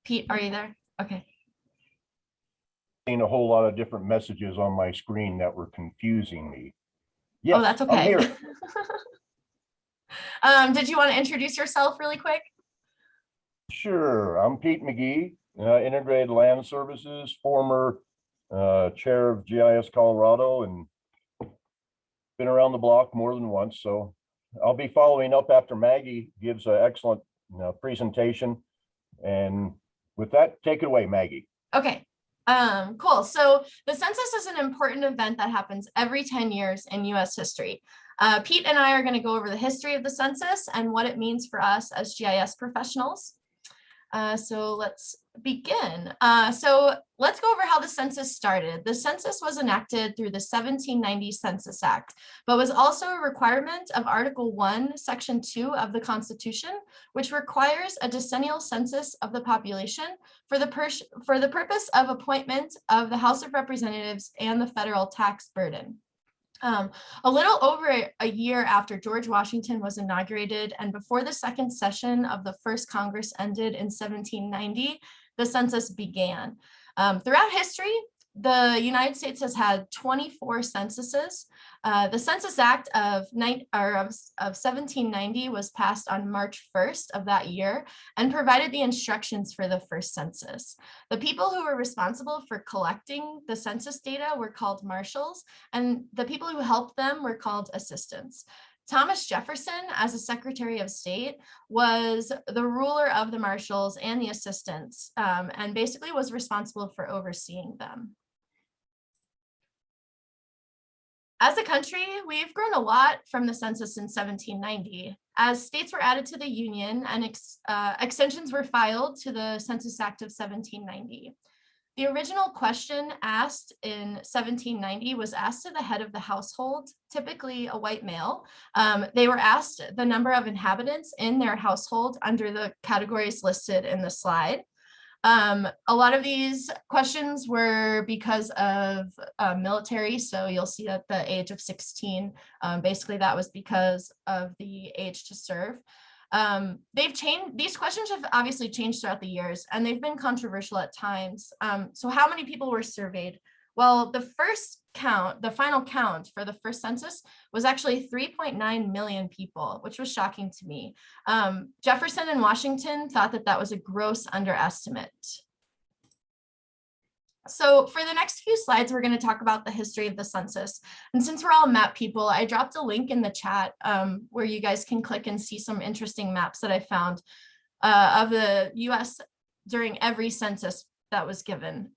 Pete, are you there? Okay. Seeing a whole lot of different messages on my screen that were confusing me. Yes, Oh, that's okay. I'm here. Did you want to introduce yourself really quick? Sure, I'm Pete Magee, Integrated Land Services, former chair of GIS Colorado, and been around the block more than once. So I'll be following up after Maggie gives an excellent presentation. And with that, take it away, Maggie. Okay. Cool. So the census is an important event that happens every 10 years in US history. Pete and I are going to go over the history of the census and what it means for us as GIS professionals. So let's begin. So let's go over how the census started. The census was enacted through the 1790 Census Act, but was also a requirement of Article 1, Section 2 of the Constitution, which requires a decennial census of the population for the purpose of appointment of the House of Representatives and the federal tax burden. A little over a year after George Washington was inaugurated and before the second session of the first Congress ended in 1790, the census began. Throughout history, the United States has had 24 censuses. The Census Act of 1790 was passed on March 1st of that year and provided the instructions for the first census. The people who were responsible for collecting the census data were called marshals, and the people who helped them were called assistants. Thomas Jefferson, as a Secretary of State, was the ruler of the marshals and the assistants, and basically was responsible for overseeing them. As a country, we've grown a lot from the census in 1790. As states were added to the Union and extensions were filed to the Census Act of 1790. The original question asked in 1790 was asked to the head of the household, typically a white male. They were asked the number of inhabitants in their household under the categories listed in the slide. A lot of these questions were because of military, so you'll see at the age of 16, basically that was because of the age to serve. They've changed, these questions have obviously changed throughout the years, and they've been controversial at times. So how many people were surveyed? Well, the first count, the final count for the first census was actually 3.9 million people, which was shocking to me. Jefferson and Washington thought that that was a gross underestimate. So for the next few slides, we're going to talk about the history of the census. And since we're all map people, I dropped a link in the chat where you guys can click and see some interesting maps that I found of the US during every census that was given.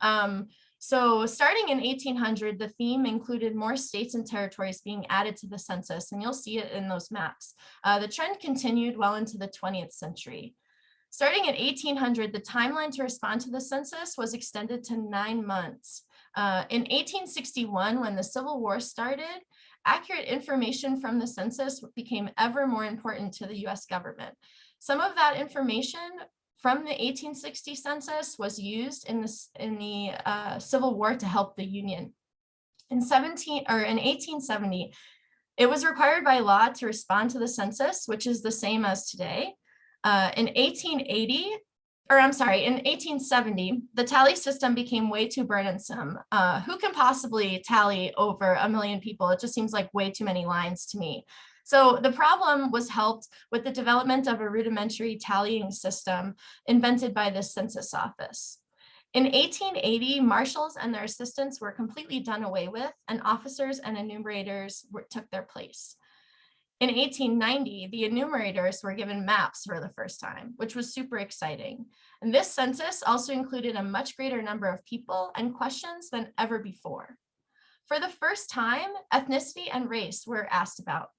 So starting in 1800, the theme included more states and territories being added to the census, and you'll see it in those maps. The trend continued well into the 20th century. Starting in 1800, the timeline to respond to the census was extended to 9 months. In 1861, when the Civil War started, accurate information from the census became ever more important to the US government. Some of that information from the 1860 census was used in the Civil War to help the Union. In 1870, it was required by law to respond to the census, which is the same as today. In 1870, the tally system became way too burdensome. Who can possibly tally over 1 million people? It just seems like way too many lines to me. So the problem was helped with the development of a rudimentary tallying system invented by the Census Office. In 1880, marshals and their assistants were completely done away with, and officers and enumerators took their place. In 1890, the enumerators were given maps for the first time, which was super exciting. And this census also included a much greater number of people and questions than ever before. For the first time, ethnicity and race were asked about.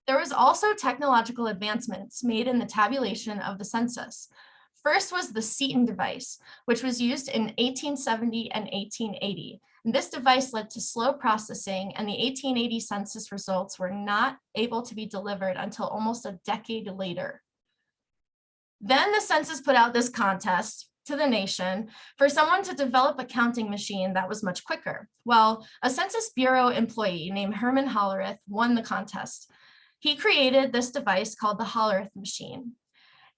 There was also technological advancements made in the tabulation of the census. First was the Seton device, which was used in 1870 and 1880. And this device led to slow processing, and the 1880 census results were not able to be delivered until almost a decade later. Then the census put out this contest to the nation for someone to develop a counting machine that was much quicker. Well, a Census Bureau employee named Herman Hollerith won the contest. He created this device called the Hollerith machine.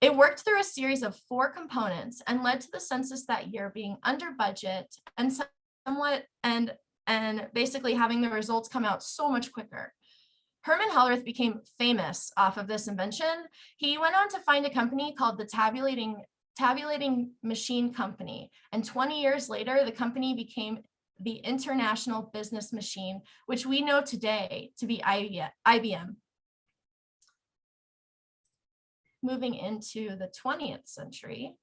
It worked through a series of 4 components and led to the census that year being under budget and somewhat and basically having the results come out so much quicker. Herman Hollerith became famous off of this invention. He went on to find a company called the Tabulating Machine Company, and 20 years later, the company became the International Business Machine, which we know today to be IBM. Moving into the 20th century.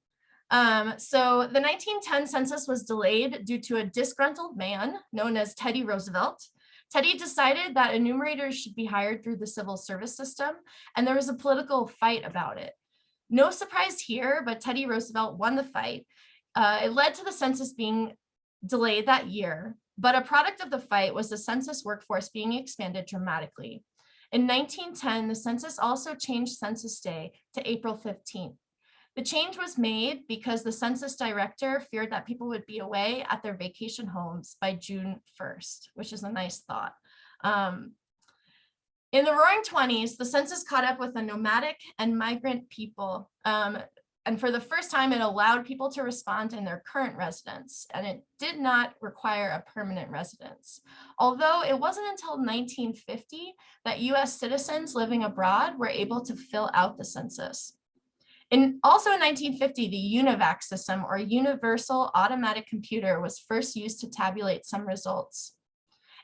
So the 1910 census was delayed due to a disgruntled man known as Teddy Roosevelt. Teddy decided that enumerators should be hired through the civil service system, and there was a political fight about it. No surprise here, but Teddy Roosevelt won the fight. It led to the census being delayed that year, but a product of the fight was the census workforce being expanded dramatically. In 1910, the census also changed Census Day to April 15th. The change was made because the census director feared that people would be away at their vacation homes by June 1st, which is a nice thought. In the Roaring 20s, the census caught up with the nomadic and migrant people. And for the first time, it allowed people to respond in their current residence, and it did not require a permanent residence. Although it wasn't until 1950 that US citizens living abroad were able to fill out the census. Also in 1950, the UNIVAC system, or Universal Automatic Computer, was first used to tabulate some results.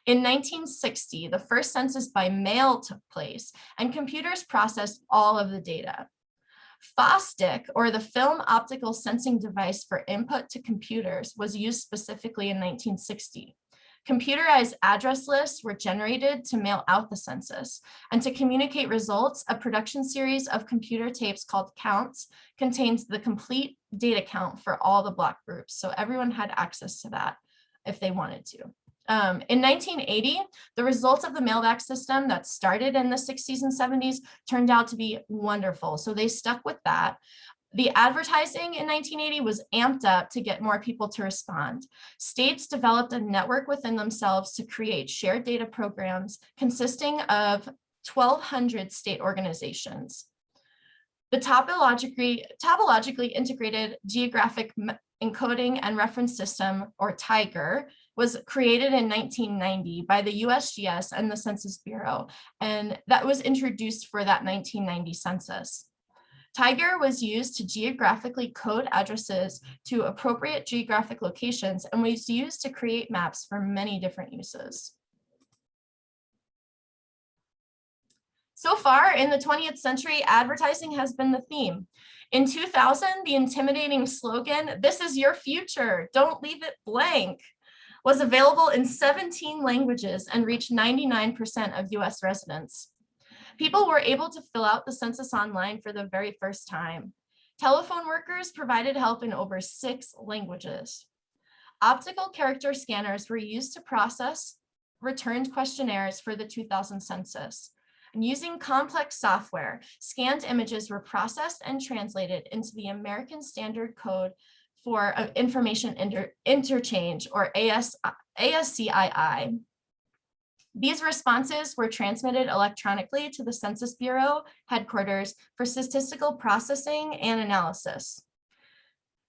In 1960, the first census by mail took place, and computers processed all of the data. FOSDIC, or the Film Optical Sensing Device for Input to Computers, was used specifically in 1960. Computerized address lists were generated to mail out the census, and to communicate results, a production series of computer tapes called counts contains the complete data count for all the block groups. So everyone had access to that if they wanted to. In 1980, the results of the mailback system that started in the 60s and 70s turned out to be wonderful. So they stuck with that. The advertising in 1980 was amped up to get more people to respond. States developed a network within themselves to create shared data programs consisting of 1,200 state organizations. The topologically integrated geographic encoding and reference system, or TIGER, was created in 1990 by the USGS and the Census Bureau, and that was introduced for that 1990 census. TIGER was used to geographically code addresses to appropriate geographic locations and was used to create maps for many different uses. So far in the 20th century, advertising has been the theme. In 2000, the intimidating slogan, "This is your future, don't leave it blank," was available in 17 languages and reached 99% of US residents. People were able to fill out the census online for the very first time. Telephone workers provided help in over 6 languages. Optical character scanners were used to process returned questionnaires for the 2000 census. And using complex software, scanned images were processed and translated into the American Standard Code for Information Interchange, or ASCII. These responses were transmitted electronically to the Census Bureau headquarters for statistical processing and analysis.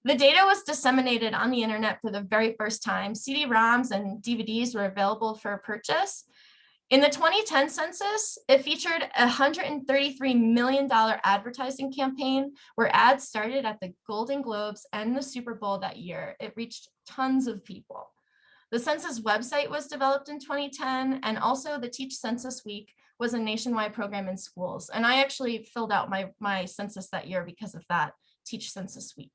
The data was disseminated on the internet for the very first time. CD-ROMs and DVDs were available for purchase. In the 2010 census, it featured a $133 million advertising campaign where ads started at the Golden Globes and the Super Bowl that year. It reached tons of people. The census website was developed in 2010, and also the Teach Census Week was a nationwide program in schools. And I actually filled out my census that year because of that Teach Census Week.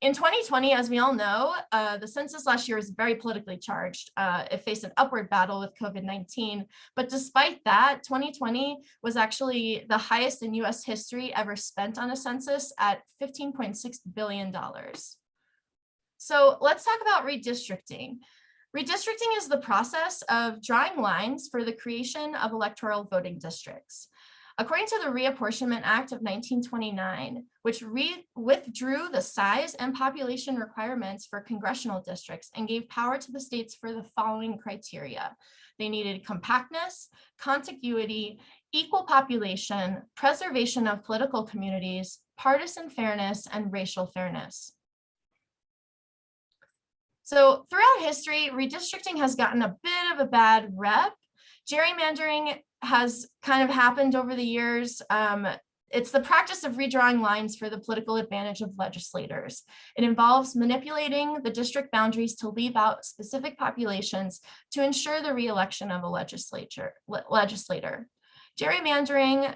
In 2020, as we all know, the census last year was very politically charged. It faced an upward battle with COVID-19, but despite that, 2020 was actually the highest in US history ever spent on a census at $15.6 billion. So let's talk about redistricting. Redistricting is the process of drawing lines for the creation of electoral voting districts. According to the Reapportionment Act of 1929, which withdrew the size and population requirements for congressional districts and gave power to the states for the following criteria. They needed compactness, contiguity, equal population, preservation of political communities, partisan fairness, and racial fairness. So throughout history, redistricting has gotten a bit of a bad rep. Gerrymandering has kind of happened over the years. It's the practice of redrawing lines for the political advantage of legislators. It involves manipulating the district boundaries to leave out specific populations to ensure the re-election of a legislator. Gerrymandering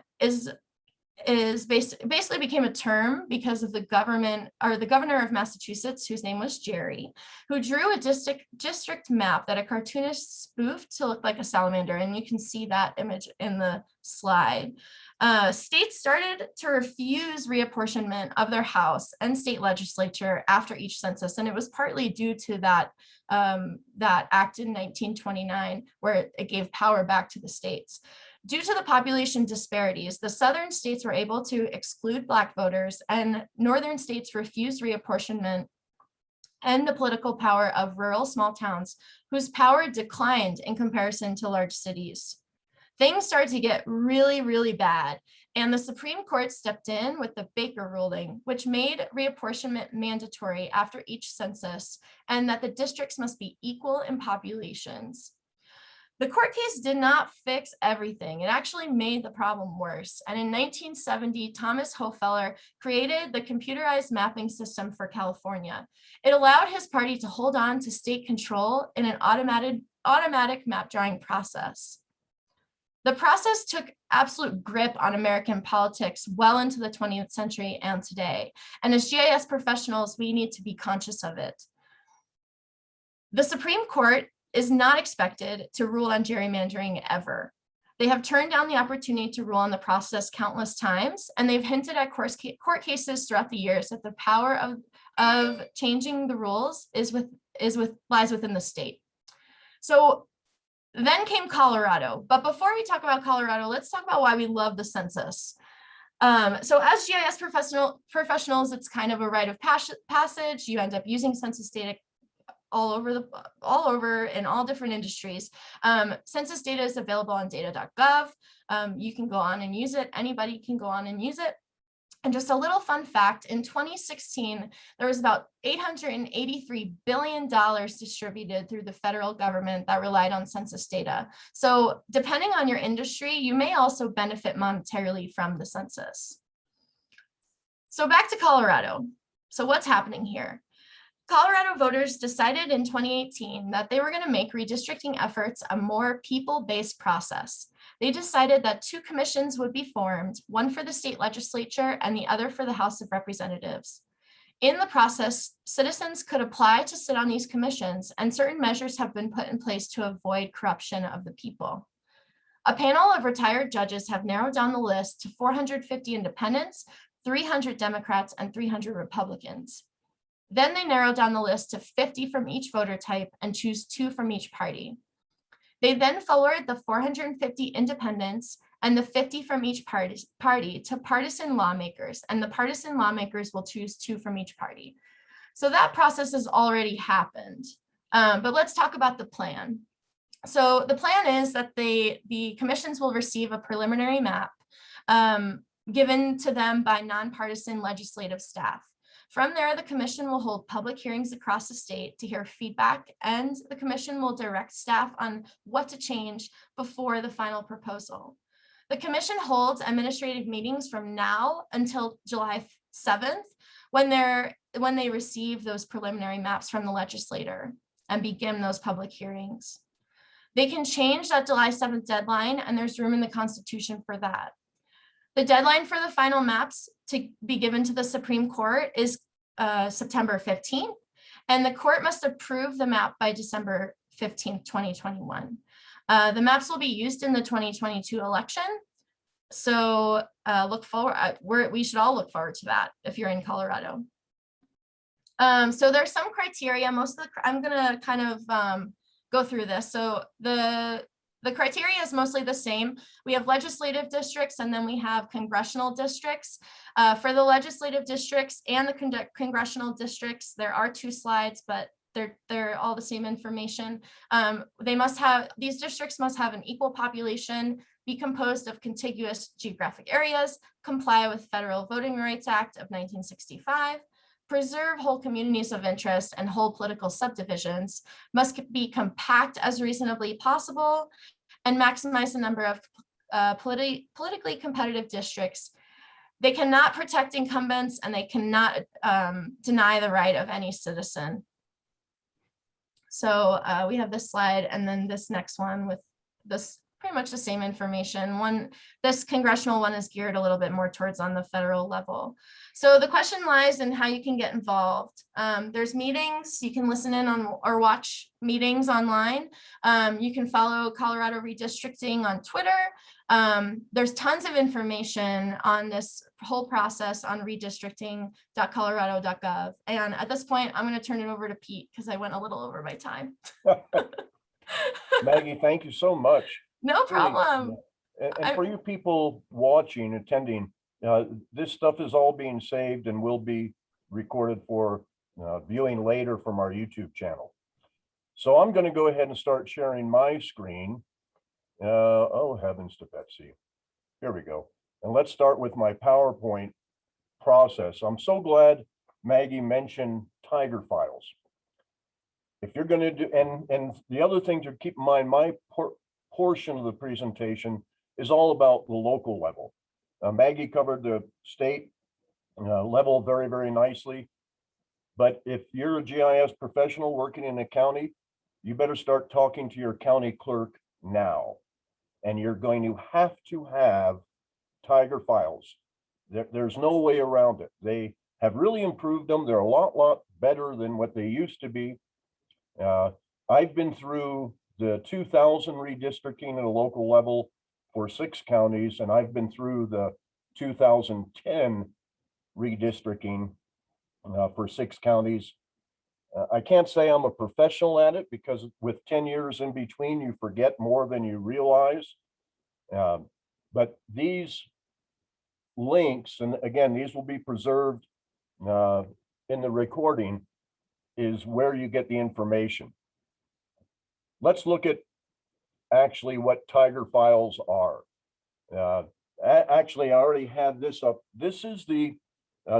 basically became a term because of the governor of Massachusetts, whose name was Shirey, who drew a district map that a cartoonist spoofed to look like a salamander, and you can see that image in the slide. States started to refuse reapportionment of their House and state legislature after each census, and it was partly due to that act in 1929, where it gave power back to the states. Due to the population disparities, the southern states were able to exclude Black voters, and northern states refused reapportionment and the political power of rural small towns, whose power declined in comparison to large cities. Things started to get really, really bad, and the Supreme Court stepped in with the Baker ruling, which made reapportionment mandatory after each census, and that the districts must be equal in populations. The court case did not fix everything. It actually made the problem worse. And in 1970, Thomas Hofeller created the computerized mapping system for California. It allowed his party to hold on to state control in an automatic map drawing process. The process took absolute grip on American politics well into the 20th century and today. And as GIS professionals, we need to be conscious of it. The Supreme Court is not expected to rule on gerrymandering ever. They have turned down the opportunity to rule on the process countless times, and they've hinted at court cases throughout the years that the power of changing the rules lies within the state. So then came Colorado. But before we talk about Colorado, let's talk about why we love the census. So as GIS professionals, it's kind of a rite of passage. You end up using census data all over in all different industries. Census data is available on data.gov. You can go on and use it. Anybody can go on and use it. And just a little fun fact, in 2016, there was about $883 billion distributed through the federal government that relied on census data. So depending on your industry, you may also benefit monetarily from the census. So back to Colorado. So what's happening here? Colorado voters decided in 2018 that they were going to make redistricting efforts a more people-based process. They decided that 2 commissions would be formed, one for the state legislature and the other for the House of Representatives. In the process, citizens could apply to sit on these commissions, and certain measures have been put in place to avoid corruption of the people. A panel of retired judges have narrowed down the list to 450 independents, 300 Democrats, and 300 Republicans. Then they narrow down the list to 50 from each voter type and choose 2 from each party. They then forward the 450 independents and the 50 from each party to partisan lawmakers, and the partisan lawmakers will choose 2 from each party. So that process has already happened, but let's talk about the plan. So the plan is that the commissions will receive a preliminary map given to them by nonpartisan legislative staff. From there, the commission will hold public hearings across the state to hear feedback, and the commission will direct staff on what to change before the final proposal. The commission holds administrative meetings from now until July 7th, when they receive those preliminary maps from the legislator and begin those public hearings. They can change that July 7th deadline, and there's room in the Constitution for that. The deadline for the final maps to be given to the Supreme Court is September 15th, and the court must approve the map by December 15th, 2021. The maps will be used in the 2022 election, so we should all look forward to that if you're in Colorado. So there's some criteria. I'm gonna kind of go through this. So the The criteria is mostly the same. We have legislative districts and then we have congressional districts. For the legislative districts and the congressional districts, there are 2 slides, but they're all the same information. These districts must have an equal population, be composed of contiguous geographic areas, comply with Federal Voting Rights Act of 1965, preserve whole communities of interest and whole political subdivisions, must be compact as reasonably possible, and maximize the number of politically competitive districts. They cannot protect incumbents and they cannot deny the right of any citizen. So we have this slide and then this next one with this pretty much the same information. This congressional one is geared a little bit more towards on the federal level. So the question lies in how you can get involved. There's meetings, you can listen in on or watch meetings online. You can follow Colorado Redistricting on Twitter. There's tons of information on this whole process on redistricting.colorado.gov. And at this point, I'm going to turn it over to Pete because I went a little over my time. Maggie, thank you so much. No problem. And for you people watching, attending, this stuff is all being saved and will be recorded for viewing later from our YouTube channel. So I'm going to go ahead and start sharing my screen. Oh, heavens to Betsy. Here we go. And let's start with my PowerPoint process. I'm so glad Maggie mentioned Tiger files. If you're going to do, and the other thing to keep in mind, my portion of the presentation is all about the local level. Maggie covered the state level very, very nicely. But if you're a GIS professional working in a county, you better start talking to your county clerk now. And you're going to have Tiger files. There's no way around it. They have really improved them. They're a lot better than what they used to be. I've been through the 2000 redistricting at a local level for 6 counties, and I've been through the 2010 redistricting for 6 counties. I can't say I'm a professional at it because with 10 years in between, you forget more than you realize. But these links, and again, these will be preserved in the recording, is where you get the information. Let's look at actually what Tiger files are. Actually, I already had this up. This is the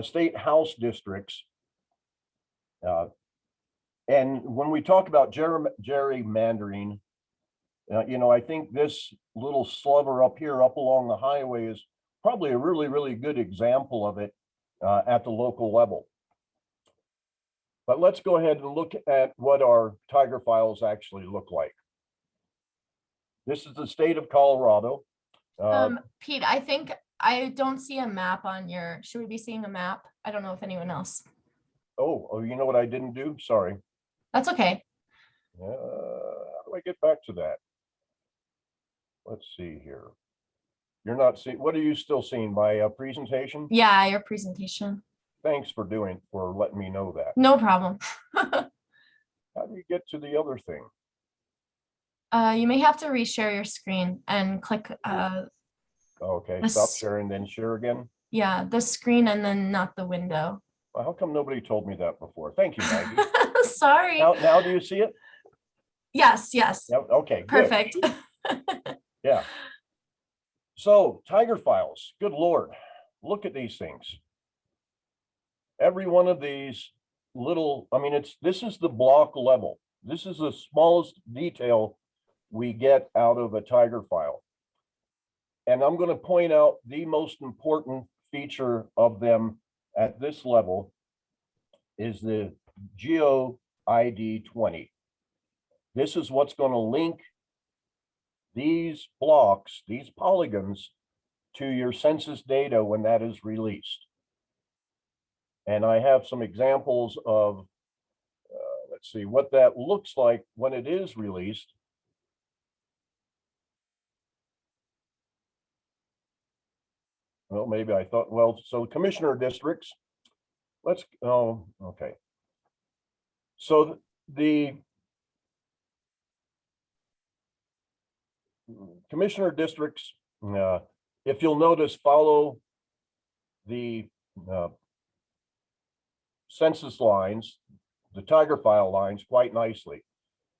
state house districts. And when we talk about gerrymandering, I think this little sliver up here, up along the highway, is probably a really good example of it at the local level. But let's go ahead and look at what our Tiger files actually look like. This is the state of Colorado. Pete, I think I don't see a map on your, should we be seeing a map? I don't know if anyone else. Oh, you know what I didn't do? Sorry. That's okay. How do I get back to that? Let's see here. You're not seeing, what are you still seeing? My presentation? Yeah, your presentation. Thanks for letting me know that. No problem. How do you get to the other thing? You may have to reshare your screen and click. Okay, stop sharing, then share again. Yeah, the screen and then not the window. Well, how come nobody told me that before? Thank you, Maggie. Sorry. Now do you see it? Yes. Okay, perfect. Yeah. So Tiger files, good Lord, look at these things. Every one of these little, this is the block level. This is the smallest detail we get out of a Tiger file. And I'm going to point out the most important feature of them at this level is the Geo ID 20. This is what's going to link these blocks, these polygons, to your census data when that is released. And I have some examples of, let's see, what that looks like when it is released. Well, maybe I thought, well, so commissioner districts, okay. So commissioner districts, if you'll notice, follow the census lines, the tiger file lines quite nicely.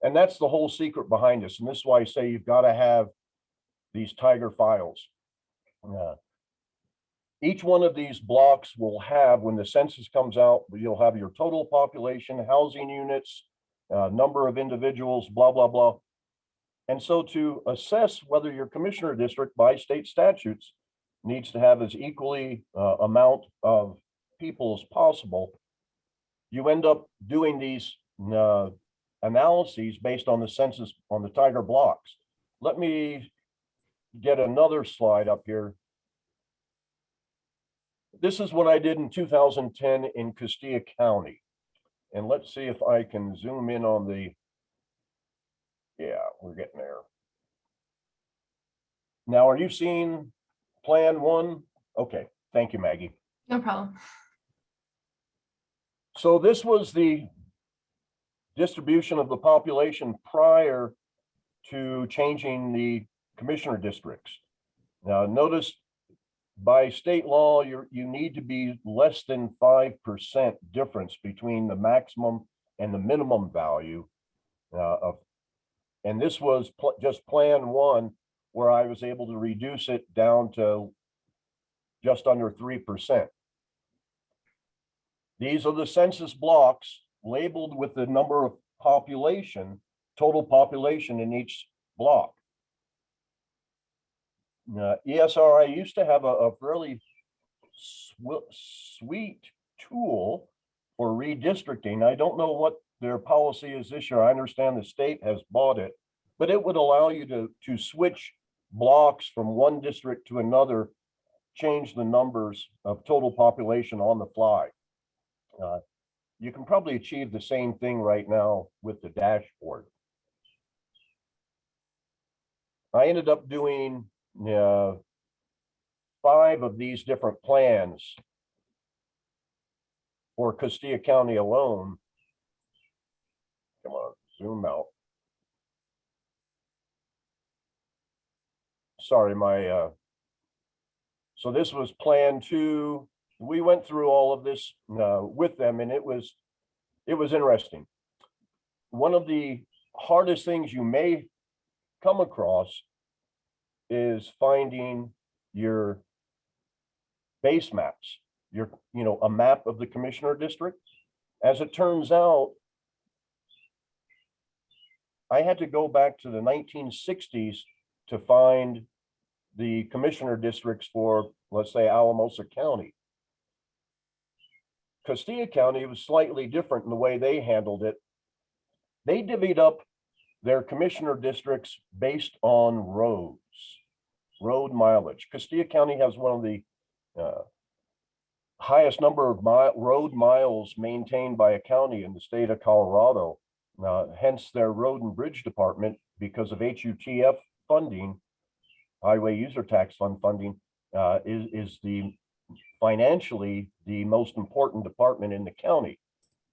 And that's the whole secret behind this. And this is why I say you've got to have these tiger files. Each one of these blocks will have, when the census comes out, you'll have your total population, housing units, number of individuals, blah, blah, blah. And so to assess whether your commissioner district by state statutes needs to have as equally amount of people as possible, you end up doing these analyses based on the census on the tiger blocks. Let me get another slide up here. This is what I did in 2010 in Castilla County. And let's see if I can zoom in on the, yeah, we're getting there. Now, are you seeing Plan 1? Okay, thank you, Maggie. No problem. So this was the distribution of the population prior to changing the commissioner districts. Now, notice by state law, you need to be less than 5% difference between the maximum and the minimum value and this was just Plan 1, where I was able to reduce it down to just under 3%. These are the census blocks labeled with the number of population, total population in each block. ESR, I used to have a fairly sweet tool for redistricting. I don't know what their policy is this year. I understand the state has bought it, but it would allow you to switch blocks from one district to another, change the numbers of total population on the fly. You can probably achieve the same thing right now with the dashboard. I ended up doing 5 of these different plans for Castilla County alone. Come on, zoom out. Sorry, so this was Plan 2. We went through all of this with them, and it was interesting. One of the hardest things you may come across is finding your base maps, a map of the commissioner district. As it turns out, I had to go back to the 1960s to find the commissioner districts for, let's say, Alamosa County. Castilla County was slightly different in the way they handled it. They divvied up their commissioner districts based on road mileage. Castilla County has one of the highest number of road miles maintained by a county in the state of Colorado. Hence their road and bridge department, because of HUTF funding, highway user tax fund funding, is the financially the most important department in the county.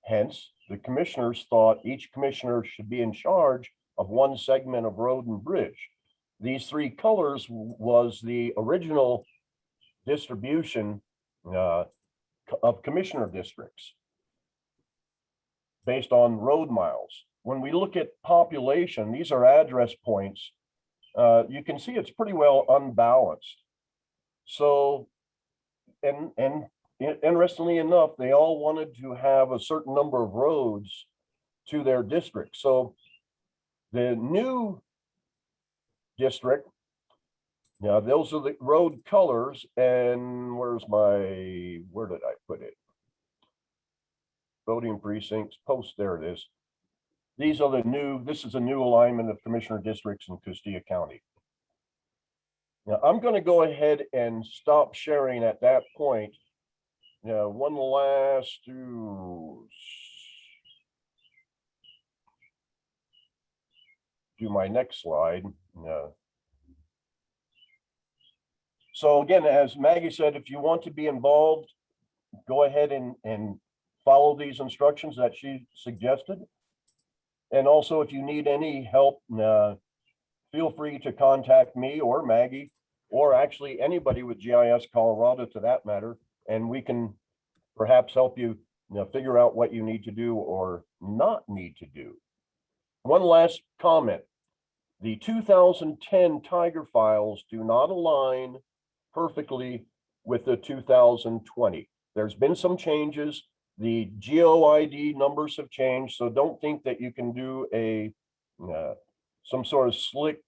Hence, the commissioners thought each commissioner should be in charge of one segment of road and bridge. These 3 colors was the original distribution of commissioner districts based on road miles. When we look at population, these are address points. You can see it's pretty well unbalanced. So, and interestingly enough, they all wanted to have a certain number of roads to their district. So the new district, now those are the road colors, and where did I put it? Voting precincts, post, there it is. These are this is a new alignment of commissioner districts in Castilla County. Now I'm going to go ahead and stop sharing at that point. Now, one last, do my next slide. So again, as Maggie said, if you want to be involved, go ahead and follow these instructions that she suggested. And also, if you need any help feel free to contact me or Maggie, or actually anybody with GIS Colorado to that matter, and we can perhaps help you, figure out what you need to do or not need to do. One last comment. The 2010 Tiger files do not align perfectly with the 2020. There's been some changes. The GeoID numbers have changed, so don't think that you can do a some sort of slick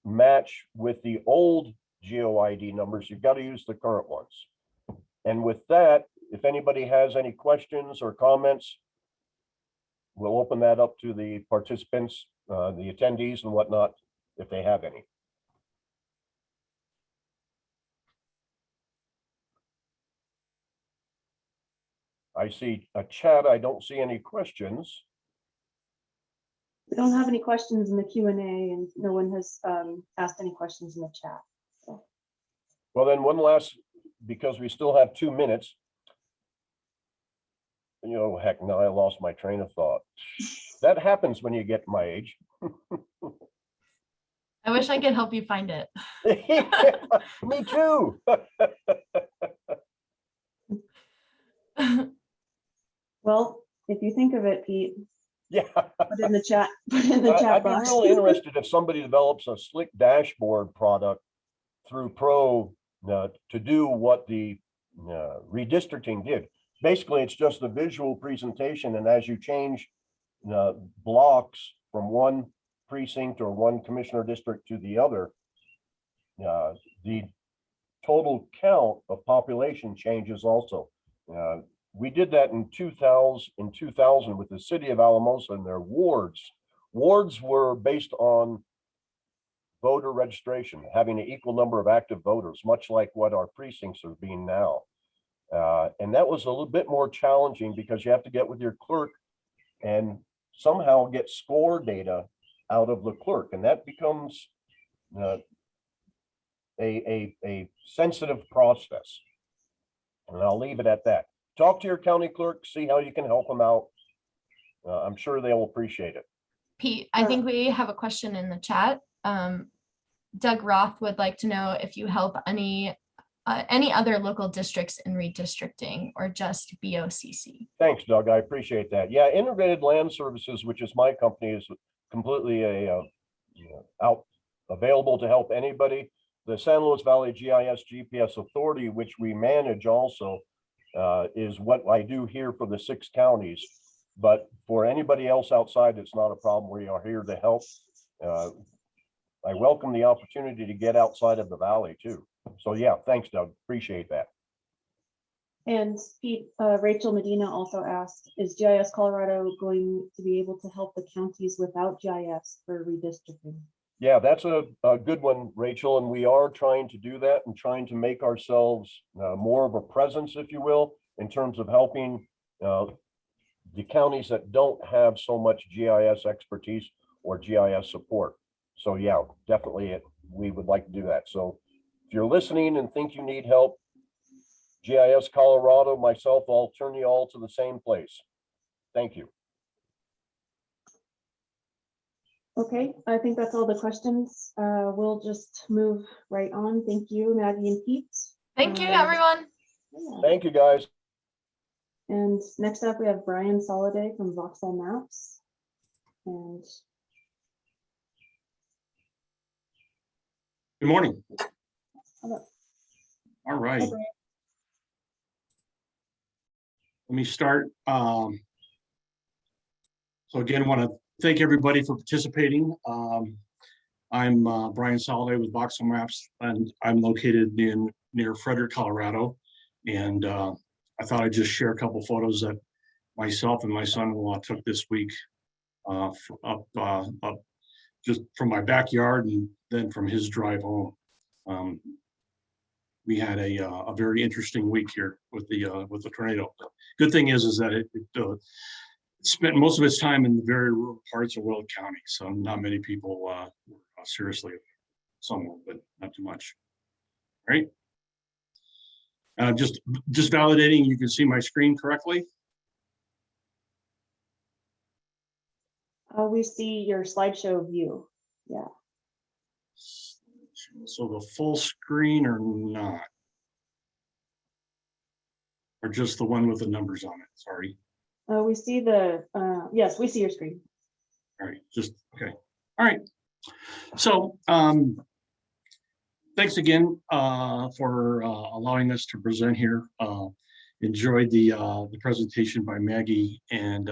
match with the old GeoID numbers. You've got to use the current ones. And with that, if anybody has any questions or comments, we'll open that up to the participants, the attendees and whatnot, if they have any. I see a chat. I don't see any questions. We don't have any questions in the Q&A, and no one has asked any questions in the chat. So. Well, then one last, because we still have 2 minutes. Heck, now I lost my train of thought. That happens when you get my age. I wish I could help you find it. Me too. Well, if you think of it, Pete, Yeah. put it in the chat. Put it in the chat I'd be box. really interested if somebody develops a slick dashboard product through Pro to do what the redistricting did. Basically, it's just a visual presentation, and as you change blocks from one precinct or one commissioner district to the other, the total count of population changes also. We did that in 2000 with the city of Alamosa and their wards. Wards were based on voter registration, having an equal number of active voters, much like what our precincts are being now. And that was a little bit more challenging because you have to get with your clerk and somehow get score data out of the clerk. And that becomes a sensitive process. And I'll leave it at that. Talk to your county clerk, see how you can help them out. I'm sure they'll appreciate it. Pete, I think we have a question in the chat. Doug Roth would like to know if you help any other local districts in redistricting or just BOCC. Thanks, Doug. I appreciate that. Yeah, Integrated Land Services, which is my company, is completely available to help anybody. The San Luis Valley GIS GPS Authority, which we manage also, is what I do here for the 6 counties. But for anybody else outside, it's not a problem. We are here to help. I welcome the opportunity to get outside of the valley too. So yeah, thanks, Doug. Appreciate that. And Pete, Rachel Medina also asked, is GIS Colorado going to be able to help the counties without GIS for redistricting? Yeah, that's a good one, Rachel. And we are trying to do that and trying to make ourselves more of a presence, if you will, in terms of helping the counties that don't have so much GIS expertise or GIS support. So yeah, definitely we would like to do that. So if you're listening and think you need help, GIS Colorado, myself, I'll turn you all to the same place. Thank you. Okay, I think that's all the questions. We'll just move right on. Thank you, Maggie and Pete. Thank you, everyone. Yeah. Thank you, guys. And next up, we have Brian Soliday from VoxelMaps. And good morning. hello. All right. Hi, Brian. Let me start. So again, want to thank everybody for participating. I'm Brian Soliday with VoxelMaps, and I'm located near Frederick, Colorado. And I thought I'd just share a couple photos that myself and my son-in-law took this week up just from my backyard and then from his drive home. We had a very interesting week here with the tornado. Good thing is that it spent most of its time in the very rural parts of Will County, so not many people were seriously, somewhat, but not too much. All right. Just validating you can see my screen correctly. We see your slideshow view. Yeah. So the full screen or not? Or just the one with the numbers on it? Sorry. We see the, yes, we see your screen. All right, just, okay. All right. So thanks again for allowing us to present here. Enjoyed the presentation by Maggie and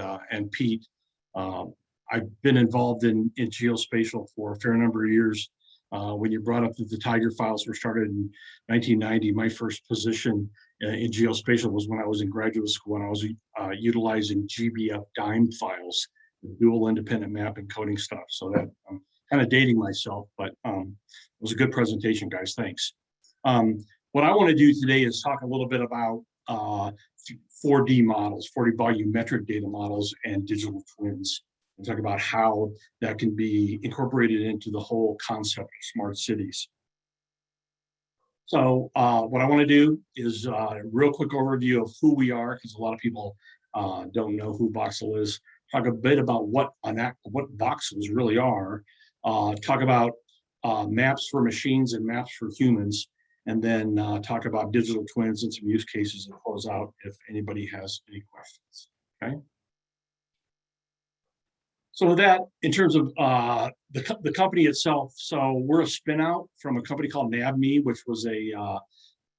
Pete. I've been involved in geospatial for a fair number of years. When you brought up that the Tiger files were started in 1990, my first position in geospatial was when I was in graduate school, and I was utilizing GBF DIME files, dual independent map and coding stuff. So that I'm kind of dating myself, but it was a good presentation, guys. Thanks. What I want to do today is talk a little bit about 4D models, 4D volumetric data models, and digital twins, and talk about how that can be incorporated into the whole concept of smart cities. So what I want to do is a real quick overview of who we are, because a lot of people don't know who Voxel is. Talk a bit about what voxels really are. Talk about maps for machines and maps for humans, and then talk about digital twins and some use cases and close out if anybody has any questions. Okay. So with that, in terms of the company itself, so we're a spin out from a company called NavMe, which was a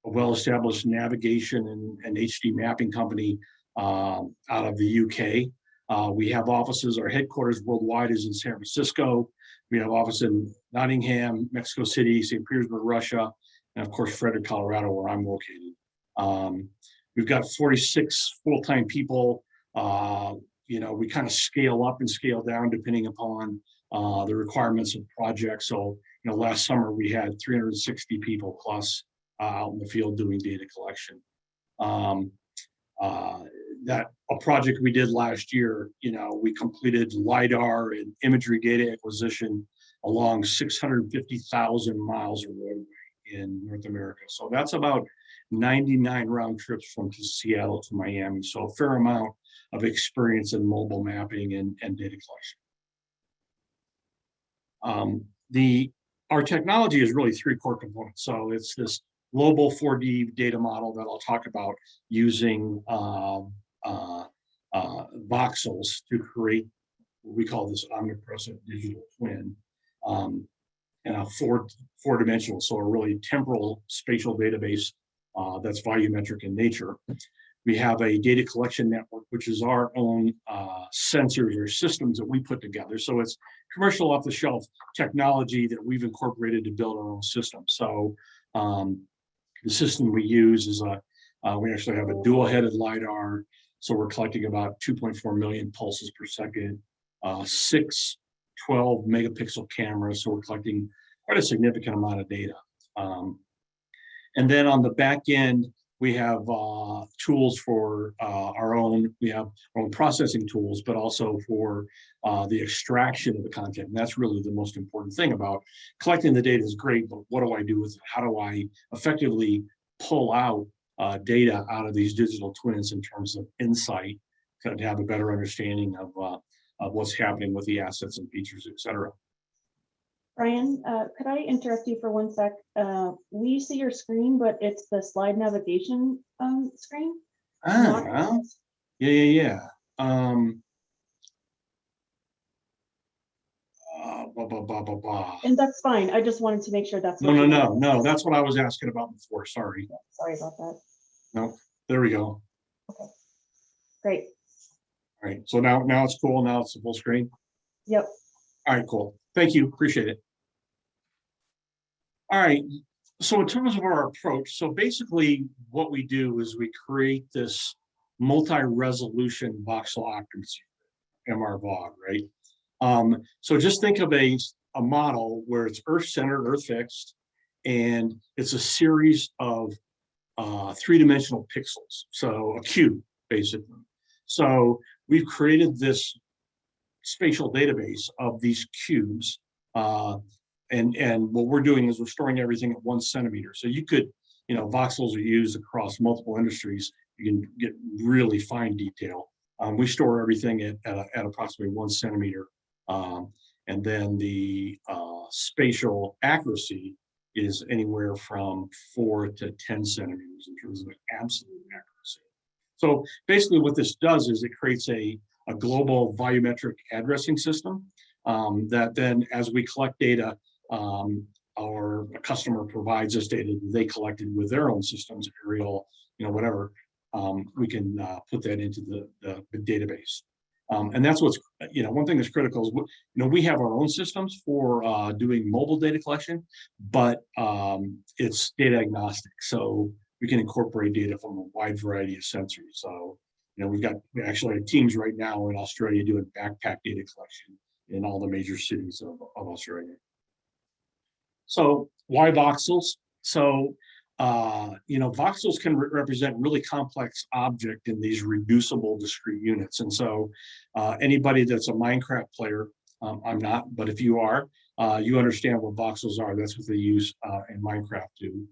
well-established navigation and HD mapping company out of the UK. We have offices, our headquarters worldwide is in San Francisco. We have office in Nottingham, Mexico City, St. Petersburg, Russia, and of course, Frederick, Colorado, where I'm located. We've got 46 full-time people. You know, we kind of scale up and scale down depending upon the requirements of projects. So, you know, last summer we had 360 people plus out in the field doing data collection. That a project we did last year, you know, we completed LiDAR and imagery data acquisition along 650,000 miles of roadway in North America. So that's about 99 round trips from Seattle to Miami. So a fair amount of experience in mobile mapping and data collection. Our technology is really three core components. So it's this global 4D data model that I'll talk about using voxels to create what we call this omnipresent digital twin, and a four-dimensional, so a really temporal spatial database that's volumetric in nature. We have a data collection network, which is our own sensors or systems that we put together. So it's commercial off-the-shelf technology that we've incorporated to build our own system. So the system we use is we actually have a dual-headed LiDAR. So we're collecting about 2.4 million pulses per second, 6 12 megapixel cameras. So we're collecting quite a significant amount of data. And then on the back end, we have tools for we have our own processing tools, but also for the extraction of the content. And that's really the most important thing about collecting the data is great, but what do I do with it? How do I effectively pull out data out of these digital twins in terms of insight to have a better understanding of what's happening with the assets and features, et cetera. Brian, could I interrupt you for 1 sec? We see your screen, but it's the slide navigation screen. Yeah. And that's fine. I just wanted to make sure that's what No. That's what I was asking about before. Sorry. Sorry about that. No, there we go. Okay, great. All right. So now it's cool. Now it's the full screen. Yep. All right, cool. Thank you. Appreciate it. All right. So in terms of our approach, so basically what we do is we create this multi-resolution voxel occupancy, MRVOG, right? So just think of a model where it's Earth-centered, Earth-fixed, and it's a series of three-dimensional pixels, so a cube, basically. So we've created this spatial database of these cubes, and what we're doing is we're storing everything at 1 centimeter. So you could, you know, voxels are used across multiple industries. You can get really fine detail. We store everything at approximately 1 centimeter, and then the spatial accuracy is anywhere from 4 to 10 centimeters in terms of absolute accuracy. So basically what this does is it creates a global volumetric addressing system that then as we collect data, our customer provides us data that they collected with their own systems, aerial, whatever, we can put that into the database. And that's what's, one thing that's critical is, we have our own systems for doing mobile data collection, but it's data agnostic. So we can incorporate data from a wide variety of sensors. So, we actually have teams right now in Australia doing backpack data collection in all the major cities of Australia. So why voxels? So, voxels can represent really complex object in these reducible discrete units. And so anybody that's a Minecraft player, I'm not, but if you are, you understand what voxels are. That's what they use in Minecraft to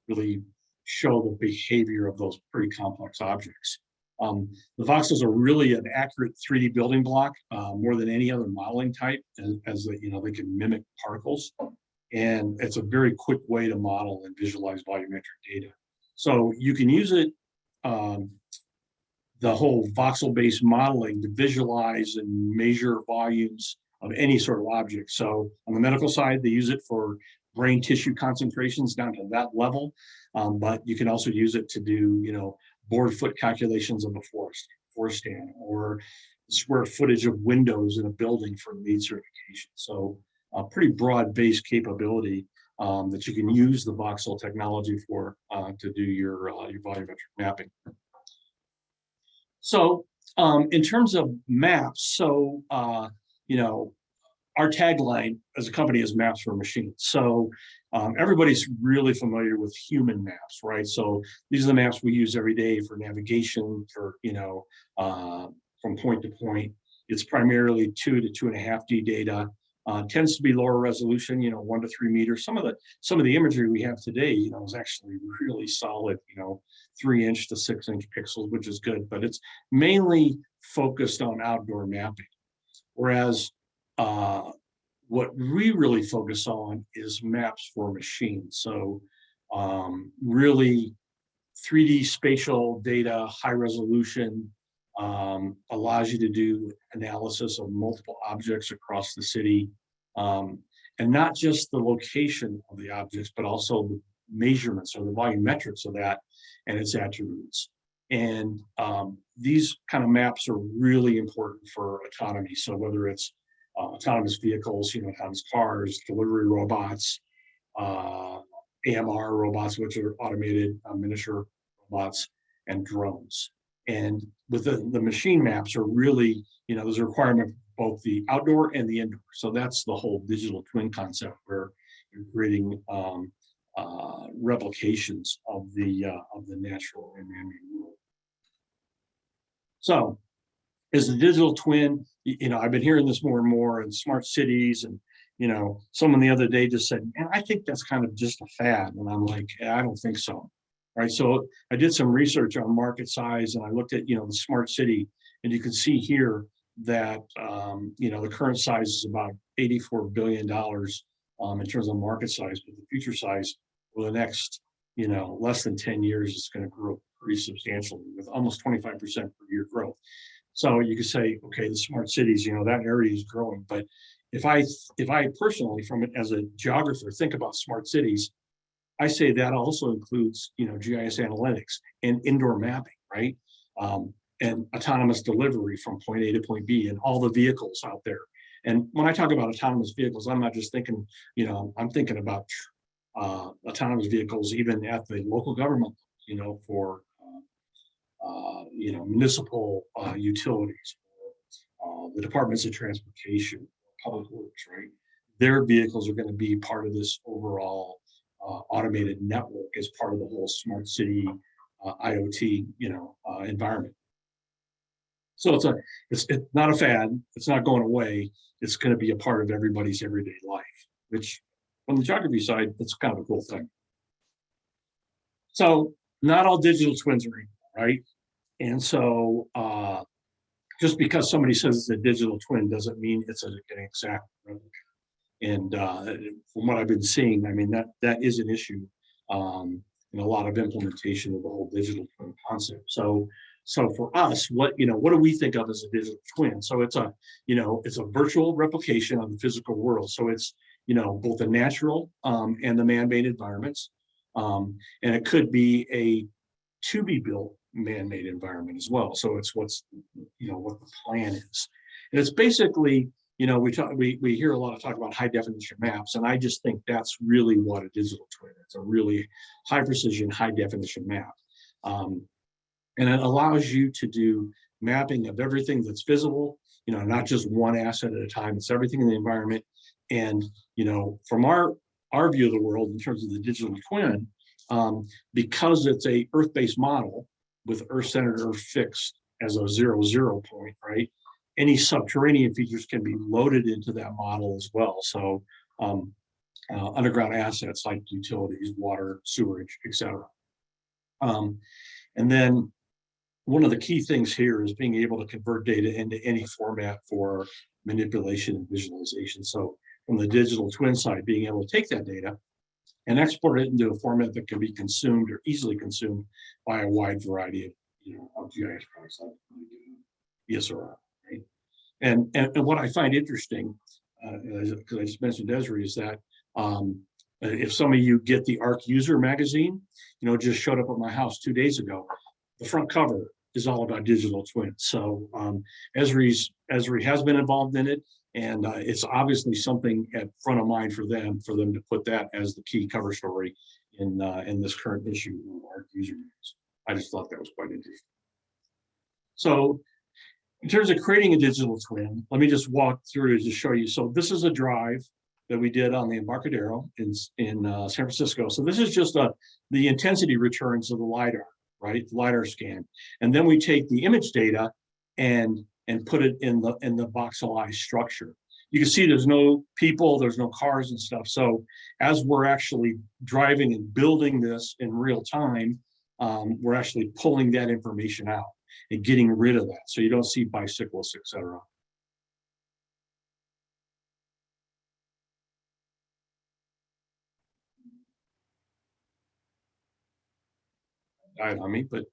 really show the behavior of those pretty complex objects. The voxels are really an accurate 3D building block, more than any other modeling type, as they can mimic particles. And it's a very quick way to model and visualize volumetric data. So you can use it, the whole voxel-based modeling, to visualize and measure volumes of any sort of object. So on the medical side, they use it for brain tissue concentrations down to that level. But you can also use it to do, board foot calculations of a forest stand, or square footage of windows in a building for LEED certification. So a pretty broad-based capability that you can use the voxel technology for to do your volumetric mapping. So in terms of maps, so our tagline as a company is maps for machines. So everybody's really familiar with human maps, right? So these are the maps we use every day for navigation, for from point to point. It's primarily 2 to 2.5D data. Tends to be lower resolution, 1 to 3 meters. Some of the imagery we have today, is actually really solid, 3-inch to 6-inch pixels, which is good, but it's mainly focused on outdoor mapping. Whereas what we really focus on is maps for machines. So really 3D spatial data, high resolution, allows you to do analysis of multiple objects across the city, and not just the location of the objects, but also the measurements or the volumetrics of that and its attributes. And these kind of maps are really important for autonomy. So whether it's autonomous vehicles, autonomous cars, delivery robots, AMR robots, which are automated miniature robots, and drones. And with the machine maps are really, there's a requirement for both the outdoor and the indoor. So that's the whole digital twin concept, where you're creating replications of the natural and man-made world. So as the digital twin, I've been hearing this more and more in smart cities, and someone the other day just said, man, I think that's kind of just a fad. And I'm like, I don't think so. Right. So I did some research on market size, and I looked at, the smart city, and you can see here that, the current size is about $84 billion in terms of market size, but the future size for the next, less than 10 years is going to grow pretty substantially with almost 25% per year growth. So you could say, okay, the smart cities, that area is growing. But if I personally, from it as a geographer, think about smart cities, I say that also includes, GIS analytics and indoor mapping, right? And autonomous delivery from point A to point B, and all the vehicles out there. And when I talk about autonomous vehicles, I'm not just thinking, I'm thinking about autonomous vehicles even at the local government, for municipal utilities, the departments of transportation, public works, right? Their vehicles are going to be part of this overall automated network as part of the whole smart city IoT, environment. So it's not a fad. It's not going away. It's going to be a part of everybody's everyday life, which on the geography side, it's kind of a cool thing. So not all digital twins are equal, right? And so just because somebody says it's a digital twin doesn't mean it's an exact replica. And from what I've been seeing, I mean, that is an issue in a lot of implementation of the whole digital twin concept. So for us, what do we think of as a digital twin? So it's a, it's a virtual replication of the physical world. So it's, both the natural and the man-made environments. And it could be a to-be-built man-made environment as well. So it's what's, what the plan is. And it's basically, we hear a lot of talk about high definition maps, and I just think that's really what a digital twin is. It's a really high precision, high definition map. And it allows you to do mapping of everything that's visible, not just one asset at a time, it's everything in the environment. And, from our view of the world in terms of the digital twin, because it's a Earth-based model with Earth-centered, Earth-fixed as a 0-0 point, right? Any subterranean features can be loaded into that model as well. So underground assets like utilities, water, sewerage, etc. And then one of the key things here is being able to convert data into any format for manipulation and visualization. So from the digital twin side, being able to take that data and export it into a format that can be consumed or easily consumed by a wide variety of GIS products like ESRI, right? And what I find interesting, because I just mentioned Esri, is that if some of you get the ARC user magazine, just showed up at my house 2 days ago, the front cover is all about digital twins. So Esri has been involved in it, and it's obviously something at front of mind for them to put that as the key cover story in this current issue of ARC user magazine. I just thought that was quite interesting. So in terms of creating a digital twin, let me just walk through to show you. So this is a drive that we did on the Embarcadero in San Francisco. So this is just the intensity returns of the LiDAR, right? The LiDAR scan. And then we take the image data and put it in the voxelized structure. You can see there's no people, there's no cars and stuff. So as we're actually driving and building this in real time, we're actually pulling that information out and getting rid of that. So you don't see bicyclists, et cetera. Died on me, but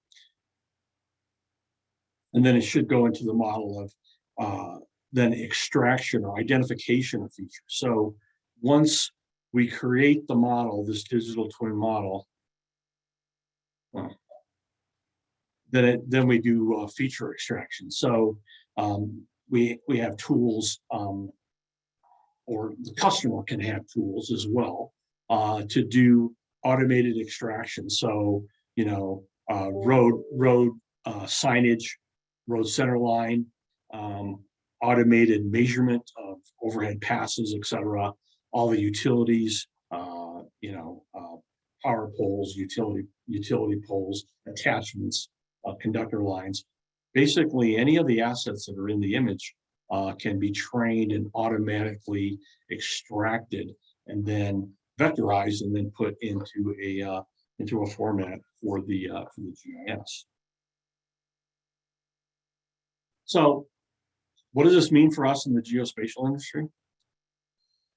and then it should go into the model of then extraction or identification of features. So once we create the model, this digital twin model, then we do feature extraction. So we have tools, or the customer can have tools as well to do automated extraction. So road signage, road center line, automated measurement of overhead passes, etc. All the utilities, power poles, utility poles, attachments, conductor lines. Basically, any of the assets that are in the image can be trained and automatically extracted and then vectorized and then put into a format for the GIS. So what does this mean for us in the geospatial industry?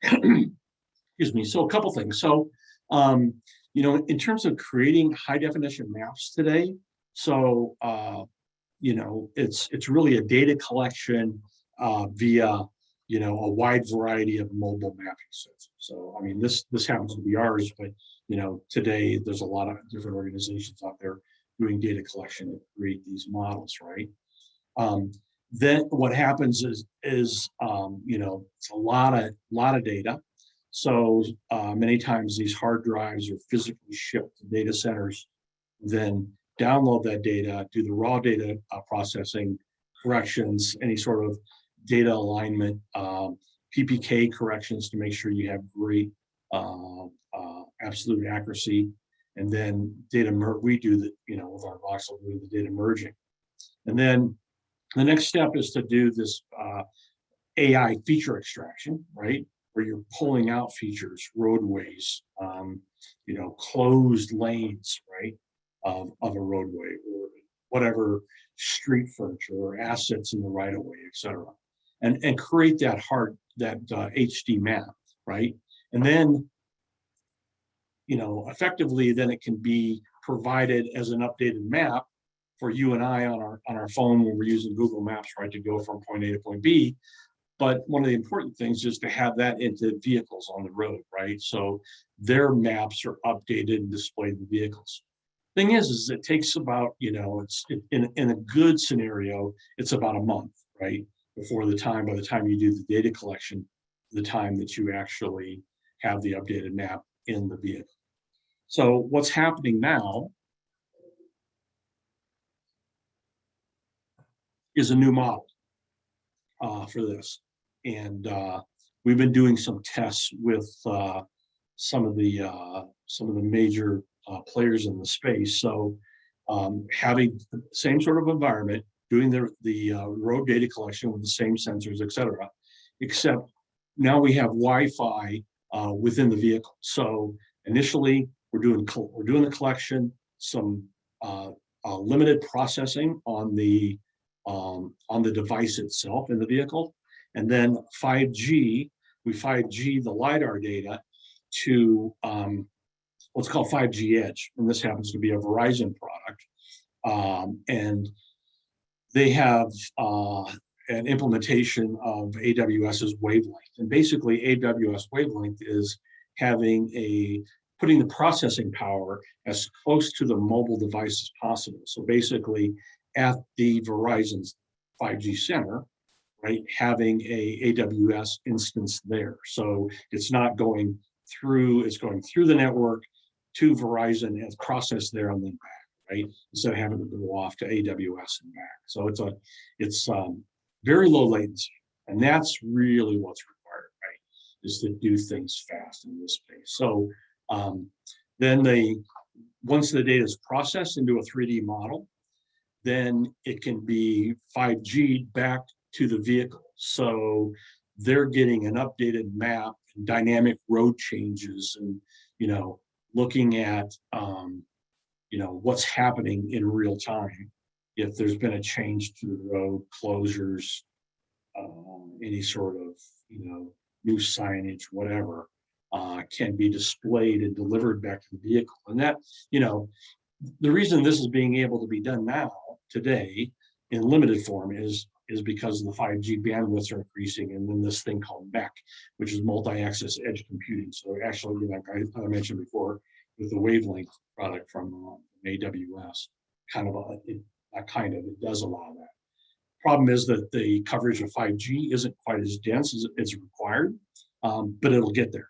Excuse me. So a couple things. So, in terms of creating high definition maps today, so, it's really a data collection via, a wide variety of mobile mapping systems. So, I mean, this happens to be ours, but, today there's a lot of different organizations out there doing data collection to create these models, right? Then what happens is it's a lot of data. So many times these hard drives are physically shipped to data centers, then download that data, do the raw data processing, corrections, any sort of data alignment, PPK corrections to make sure you have great absolute accuracy, and then we do the, with our voxel, we do the data merging. And then the next step is to do this AI feature extraction, right? Where you're pulling out features, roadways, closed lanes, right? Of a roadway or whatever street furniture or assets in the right of way, et cetera, and create that HD map, right? And then, effectively, then it can be provided as an updated map for you and I on our phone when we're using Google Maps, right, to go from point A to point B. But one of the important things is to have that into vehicles on the road, right? So their maps are updated and displayed in the vehicles. Thing is it takes about, in a good scenario, it's about a month, right? By the time you do the data collection, the time that you actually have the updated map in the vehicle. So what's happening now is a new model for this. And we've been doing some tests with some of the major players in the space. So having the same sort of environment, doing the road data collection with the same sensors, et cetera, except now we have Wi-Fi within the vehicle. So initially, we're doing the collection, some limited processing on the device itself in the vehicle, and then 5G. We 5G the LiDAR data to what's called 5G Edge, and this happens to be a Verizon product, and they have an implementation of AWS's wavelength, and basically AWS wavelength is putting the processing power as close to the mobile device as possible. So basically, at the Verizon's 5G center, right, having a AWS instance there. So it's not going through, it's going through the network to Verizon and it's processed there and then back, right? Instead of having to go off to AWS and back. So it's very low latency, and that's really what's required, right? Is to do things fast in this space. So then once the data is processed into a 3D model, then it can be 5G back to the vehicle. So they're getting an updated map and dynamic road changes and, looking at, what's happening in real time. If there's been a change to the road closures, any sort of, new signage, whatever, can be displayed and delivered back to the vehicle. And that, the reason this is being able to be done now, today, in limited form is because the 5G bandwidths are increasing, and then this thing called MEC, which is multi-access edge computing. So actually, like I mentioned before, with the wavelength product from AWS, it does allow that. Problem is that the coverage of 5G isn't quite as dense as it's required, but it'll get there.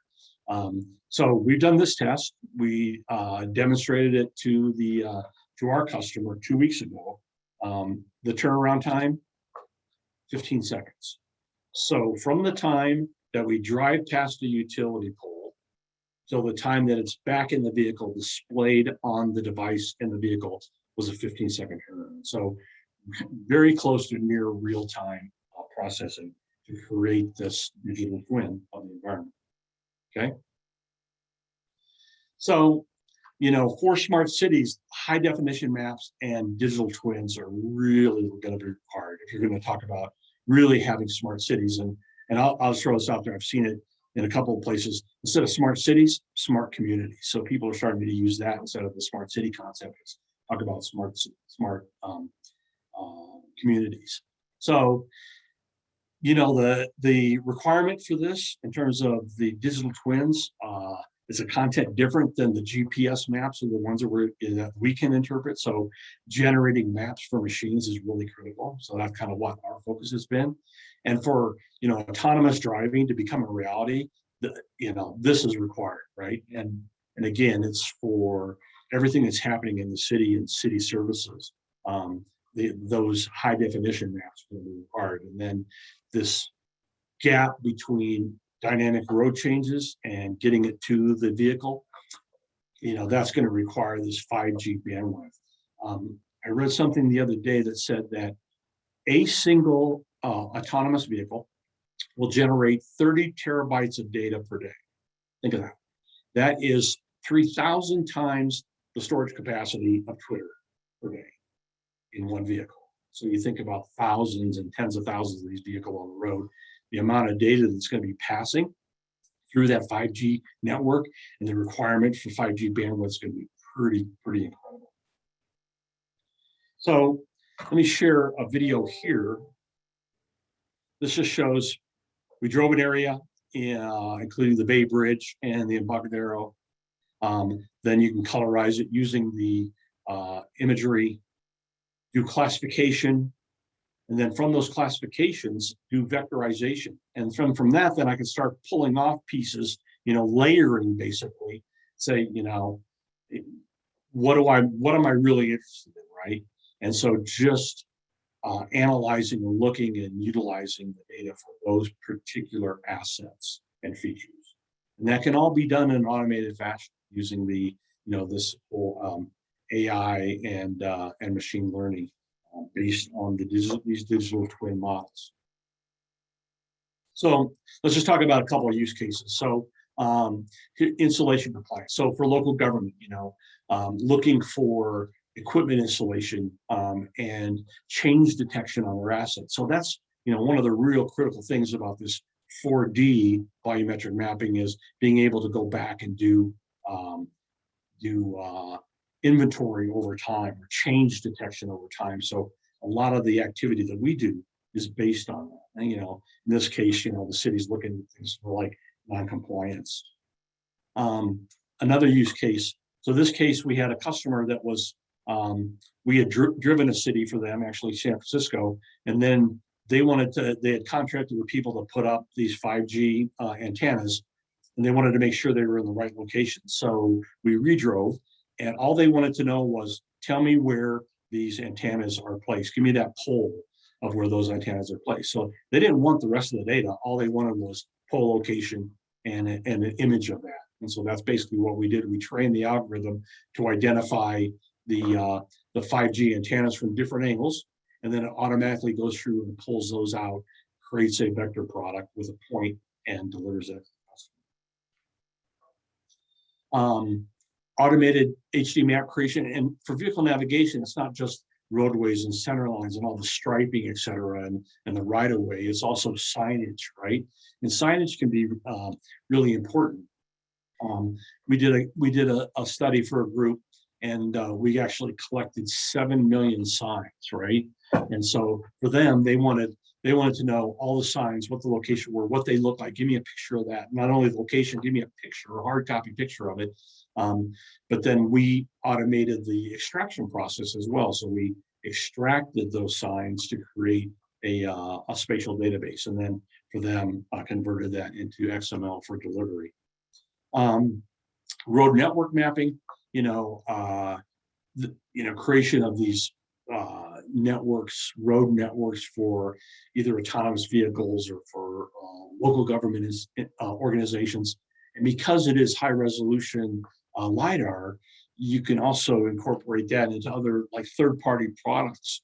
So we've done this test. We demonstrated it to our customer 2 weeks ago. The turnaround time, 15 seconds. So from the time that we drive past a utility pole till the time that it's back in the vehicle, displayed on the device in the vehicle, was a 15-second turnaround. So very close to near real-time processing to create this digital twin of the environment. Okay. So, for smart cities, high definition maps and digital twins are really going to be required if you're going to talk about really having smart cities. And I'll throw this out there. I've seen it in a couple of places. Instead of smart cities, smart communities. So people are starting to use that instead of the smart city concept. Talk about smart communities. So, the requirement for this in terms of the digital twins, is a content different than the GPS maps or the ones that we can interpret. So generating maps for machines is really critical. So that's kind of what our focus has been. And for, autonomous driving to become a reality, this is required, right? And again, it's for everything that's happening in the city and city services. Those high definition maps will be required. And then this gap between dynamic road changes and getting it to the vehicle, that's going to require this 5G bandwidth. I read something the other day that said that a single autonomous vehicle will generate 30 terabytes of data per day. Think of that. That is 3,000 times the storage capacity of Twitter per day in one vehicle. So you think about thousands and tens of thousands of these vehicles on the road, the amount of data that's going to be passing through that 5G network and the requirement for 5G bandwidth is going to be pretty incredible. So let me share a video here. This just shows we drove an area, including the Bay Bridge and the Embarcadero. Then you can colorize it using the imagery, do classification, and then from those classifications, do vectorization. And from that, then I can start pulling off pieces, layering basically, say, what am I really interested in, right? And so just analyzing and looking and utilizing the data for those particular assets and features. And that can all be done in an automated fashion using the, this whole AI and machine learning based on these digital twin models. So let's just talk about a couple of use cases. So installation compliance. So for local government, looking for equipment installation and change detection on their assets. So that's one of the real critical things about this 4D volumetric mapping is being able to go back and do inventory over time or change detection over time. So a lot of the activity that we do is based on that. And, in this case, the city's looking at things for like non-compliance. Another use case. So this case, we had a customer that was, we had driven a city for them, actually San Francisco, and then they had contracted with people to put up these 5G antennas, and they wanted to make sure they were in the right location. So we redrove, and all they wanted to know was, tell me where these antennas are placed. Give me that pole of where those antennas are placed. So they didn't want the rest of the data. All they wanted was pole location and an image of that. And so that's basically what we did. We trained the algorithm to identify the 5G antennas from different angles, and then it automatically goes through and pulls those out, creates a vector product with a point, and delivers it to the customer. Automated HD map creation, and for vehicle navigation, it's not just roadways and center lines and all the striping, et cetera, and the right of way. It's also signage, right? And signage can be really important. We did a study for a group, and we actually collected 7 million signs, right? And so for them, they wanted to know all the signs, what the location were, what they look like. Give me a picture of that. Not only the location, give me a picture, a hard copy picture of it. But then we automated the extraction process as well. So we extracted those signs to create a spatial database, and then for them converted that into XML for delivery. Road network mapping, creation of these road networks for either autonomous vehicles or for local government organizations. And because it is high resolution LiDAR, you can also incorporate that into other like third-party products.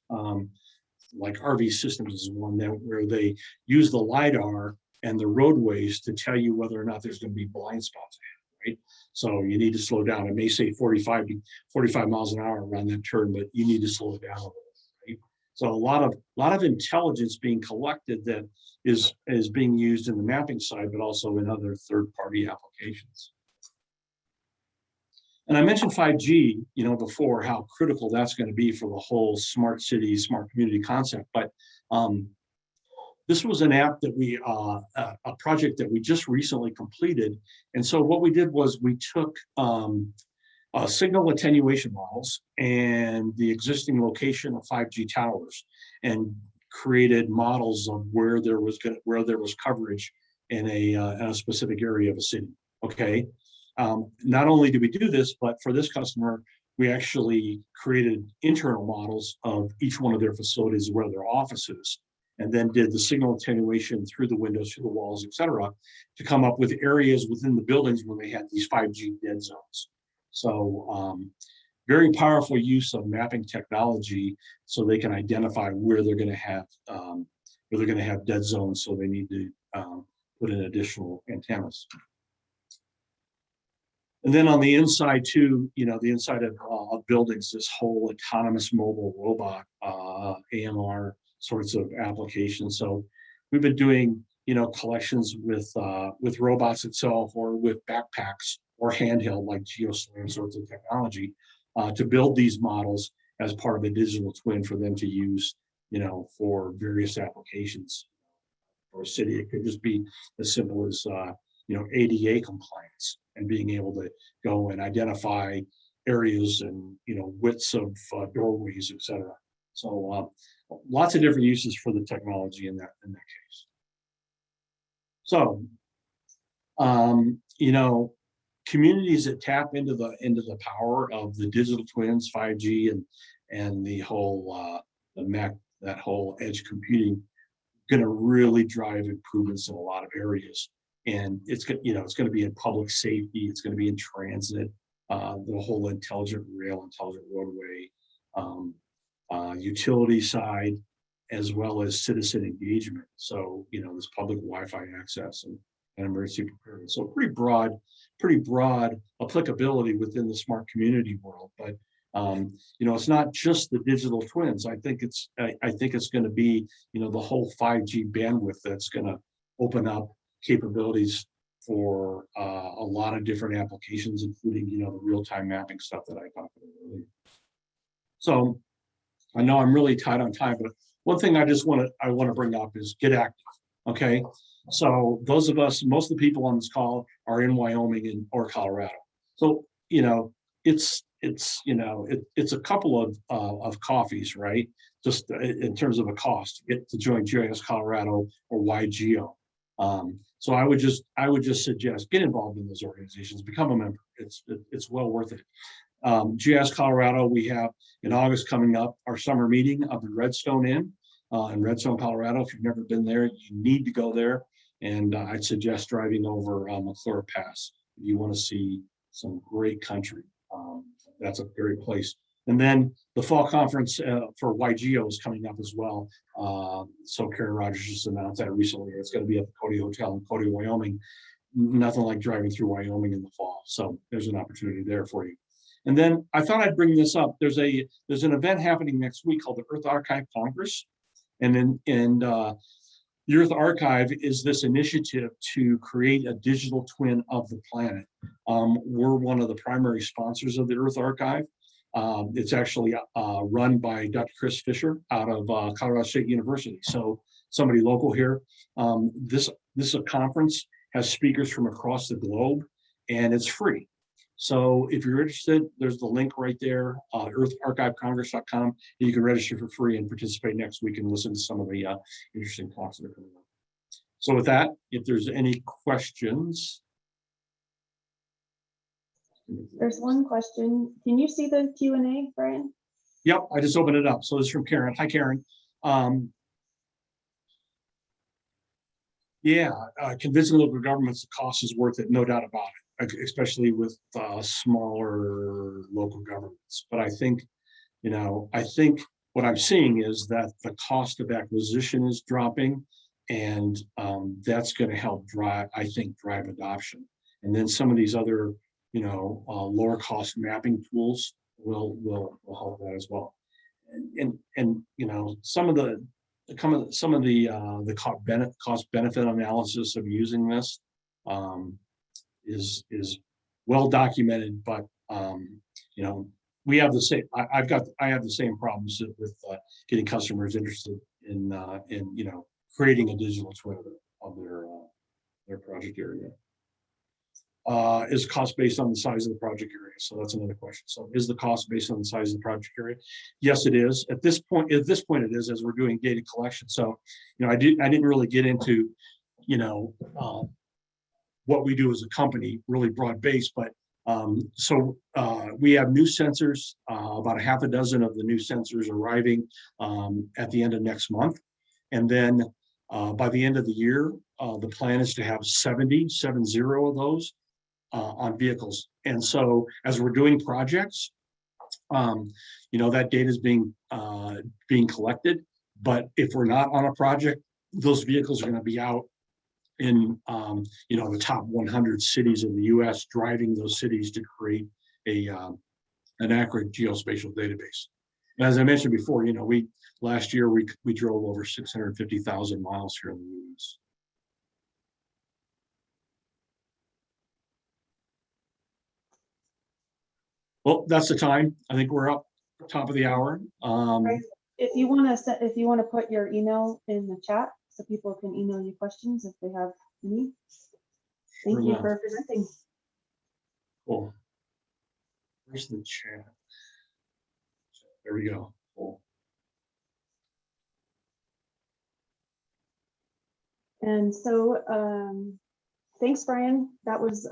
Like RV Systems is one where they use the LiDAR and the roadways to tell you whether or not there's going to be blind spots ahead, right? So you need to slow down. It may say 45 miles an hour around that turn, but you need to slow it down a little, right? So a lot of intelligence being collected that is being used in the mapping side, but also in other third-party applications. And I mentioned 5G, before, how critical that's going to be for the whole smart city, smart community concept. But this was an app that a project that we just recently completed. And so what we did was we took signal attenuation models and the existing location of 5G towers and created models of where there was coverage in a specific area of a city. Okay. Not only did we do this, but for this customer, we actually created internal models of each one of their facilities, where their offices, and then did the signal attenuation through the windows, through the walls, et cetera, to come up with areas within the buildings where they had these 5G dead zones. So very powerful use of mapping technology, so they can identify where they're going to have dead zones. So they need to put in additional antennas. And then on the inside too, the inside of buildings, this whole autonomous mobile robot AMR sorts of applications. So we've been doing, collections with robots itself, or with backpacks, or handheld like GeoSlam sorts of technology, to build these models as part of a digital twin for them to use, for various applications. For a city, it could just be as simple as ADA compliance, and being able to go and identify areas and widths of doorways, etc. So lots of different uses for the technology in that case. So communities that tap into the power of the digital twins, 5G, and the whole that whole edge computing, going to really drive improvements in a lot of areas. And it's going to be in public safety, it's going to be in transit, the whole intelligent rail, intelligent roadway, utility side, as well as citizen engagement. So this public Wi-Fi access and emergency preparedness. So pretty broad applicability within the smart community world. But it's not just the digital twins. I think it's going to be the whole 5G bandwidth that's going to open up capabilities for a lot of different applications, including the real-time mapping stuff that I talked about earlier. So I know I'm really tight on time, but one thing I want to bring up is get active. Okay, so those of us, most of the people on this call are in Wyoming or Colorado. So it's a couple of coffees, right? Just in terms of a cost to get to join GIS Colorado or WyGISC. So I would just suggest get involved in those organizations, become a member. It's well worth it. GIS Colorado, we have in August coming up our summer meeting of the Redstone Inn in Redstone, Colorado. If you've never been there, you need to go there. And I'd suggest driving over McClure Pass if you want to see some great country. That's a great place. And then the fall conference for WyGISC is coming up as well. So Karen Rogers just announced that recently. It's going to be at the Cody Hotel in Cody, Wyoming. Nothing like driving through Wyoming in the fall. So there's an opportunity there for you. And then I thought I'd bring this up. There's an event happening next week called the Earth Archive Congress. And the Earth Archive is this initiative to create a digital twin of the planet. We're one of the primary sponsors of the Earth Archive. It's actually run by Dr. Chris Fischer out of Colorado State University. So somebody local here. This conference has speakers from across the globe, and it's free. So if you're interested, there's the link right there, eartharchivecongress.com. You can register for free and participate next week and listen to some of the interesting talks that are coming up. So with that, if there's any questions. There's one question. Can you see the Q&A, Brian? Yep, I just opened it up. So this is from Karen. Hi, Karen. Convincing local governments the cost is worth it, no doubt about it, especially with smaller local governments. But I think what I'm seeing is that the cost of acquisition is dropping, and that's going to help drive adoption. And then some of these other lower cost mapping tools will help that as well. And some of the cost benefit analysis of using this is well documented, but we have the same. I have the same problems with getting customers interested in creating a digital twin of their project area. Is cost based on the size of the project area? So that's another question. So is the cost based on the size of the project area? Yes, it is. At this point it is, as we're doing data collection. So, I didn't really get into, what we do as a company, really broad based, but we have new sensors, about a half a dozen of the new sensors arriving at the end of next month. And then by the end of the year, the plan is to have 70 of those on vehicles. And so as we're doing projects, that data is being collected. But if we're not on a project, those vehicles are going to be out in the top 100 cities in the U.S., driving those cities to create an accurate geospatial database. As I mentioned before, you know, last year we drove over 650,000 miles here in the US. Well, that's the time. I think we're up top of the hour. Right. If you want to put your email in the chat so people can email you questions if they have any. Thank Sure you enough. for presenting. Cool. Where's the chat? There we go. Cool. And so, thanks, Brian. That was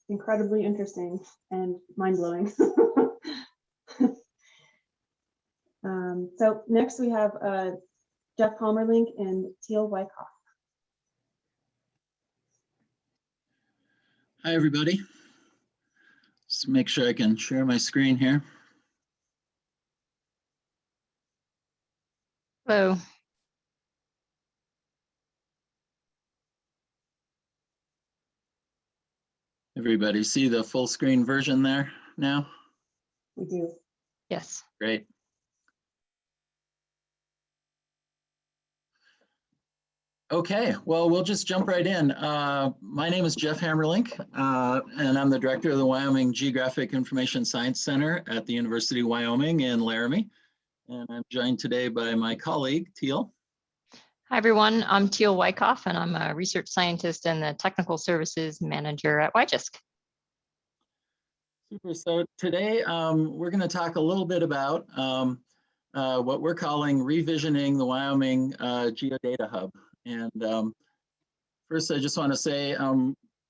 incredibly interesting and mind-blowing. So next we have Jeff Hamerlinck and Teal Wyckoff. Hi, everybody. Just make sure I can share my screen here. Hello. Everybody see the full screen version there now? We do. Yes. Great. Okay, well, we'll just jump right in. My name is Jeff Hamerlinck, and I'm the director of the Wyoming Geographic Information Science Center at the University of Wyoming in Laramie. And I'm joined today by my colleague, Teal. Hi, everyone. I'm Teal Wyckoff, and I'm a research scientist and the technical services manager at WyGISC. Super. So today we're going to talk a little bit about what we're calling revisioning the Wyoming Geodata Hub. And first, I just want to say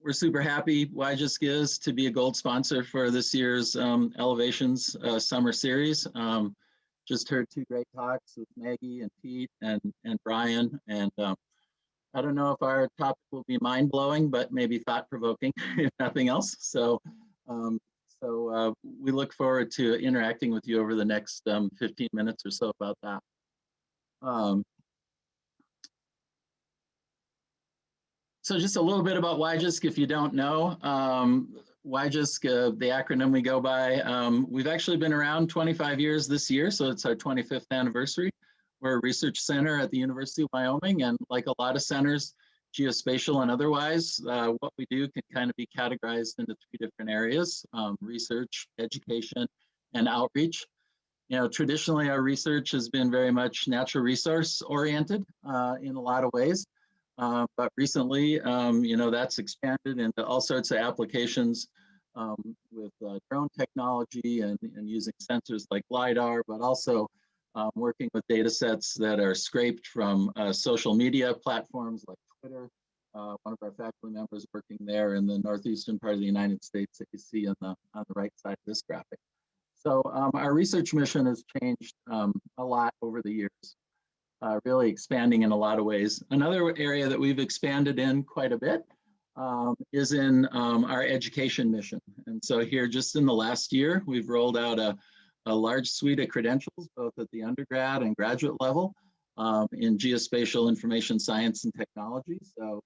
we're super happy WyGISC is to be a gold sponsor for this year's Elevations Summer Series. Just heard two great talks with Maggie and Pete and Brian. And I don't know if our topic will be mind-blowing, but maybe thought-provoking, if nothing else. So we look forward to interacting with you over the next 15 minutes or so about that. So just a little bit about WyGISC, if you don't know. WyGISC, the acronym we go by, we've actually been around 25 years this year, so it's our 25th anniversary. We're a research center at the University of Wyoming, and like a lot of centers, geospatial and otherwise, what we do can kind of be categorized into three different areas: research, education, and outreach. You know, traditionally our research has been very much natural resource oriented in a lot of ways. But recently, you know, that's expanded into all sorts of applications with drone technology and using sensors like LiDAR, but also working with data sets that are scraped from social media platforms like Twitter. One of our faculty members working there in the northeastern part of the United States that you see on the right side of this graphic. So our research mission has changed a lot over the years. Really expanding in a lot of ways. Another area that we've expanded in quite a bit is in our education mission. And so here, just in the last year, we've rolled out a large suite of credentials, both at the undergrad and graduate level in geospatial information science and technology. So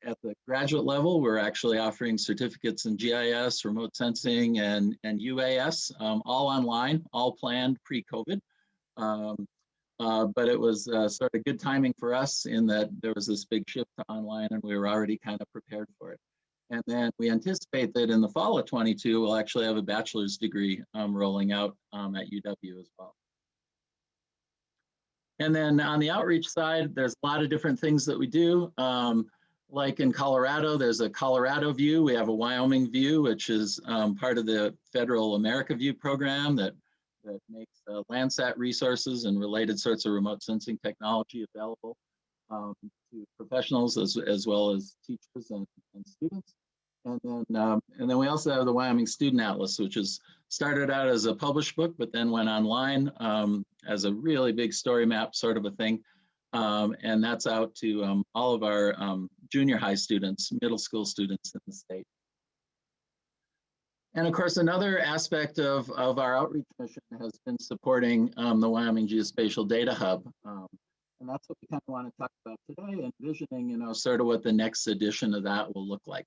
at the graduate level, we're actually offering certificates in GIS, remote sensing, and UAS, all online, all planned pre-COVID. But it was sort of good timing for us in that there was this big shift to online and we were already kind of prepared for it. And then we anticipate that in the fall of 22, we'll actually have a bachelor's degree rolling out at UW as well. And then on the outreach side, there's a lot of different things that we do. Like in Colorado, there's a Colorado view. We have a Wyoming view, which is part of the Federal America View program that makes Landsat resources and related sorts of remote sensing technology available to professionals as well as teachers and students. And then we also have the Wyoming Student Atlas, which is started out as a published book, but then went online as a really big story map sort of a thing. And that's out to all of our junior high students, middle school students in the state. And of course, another aspect of our outreach mission has been supporting the Wyoming Geospatial Data Hub. And that's what we kind of want to talk about today, and envisioning, you know, sort of what the next edition of that will look like.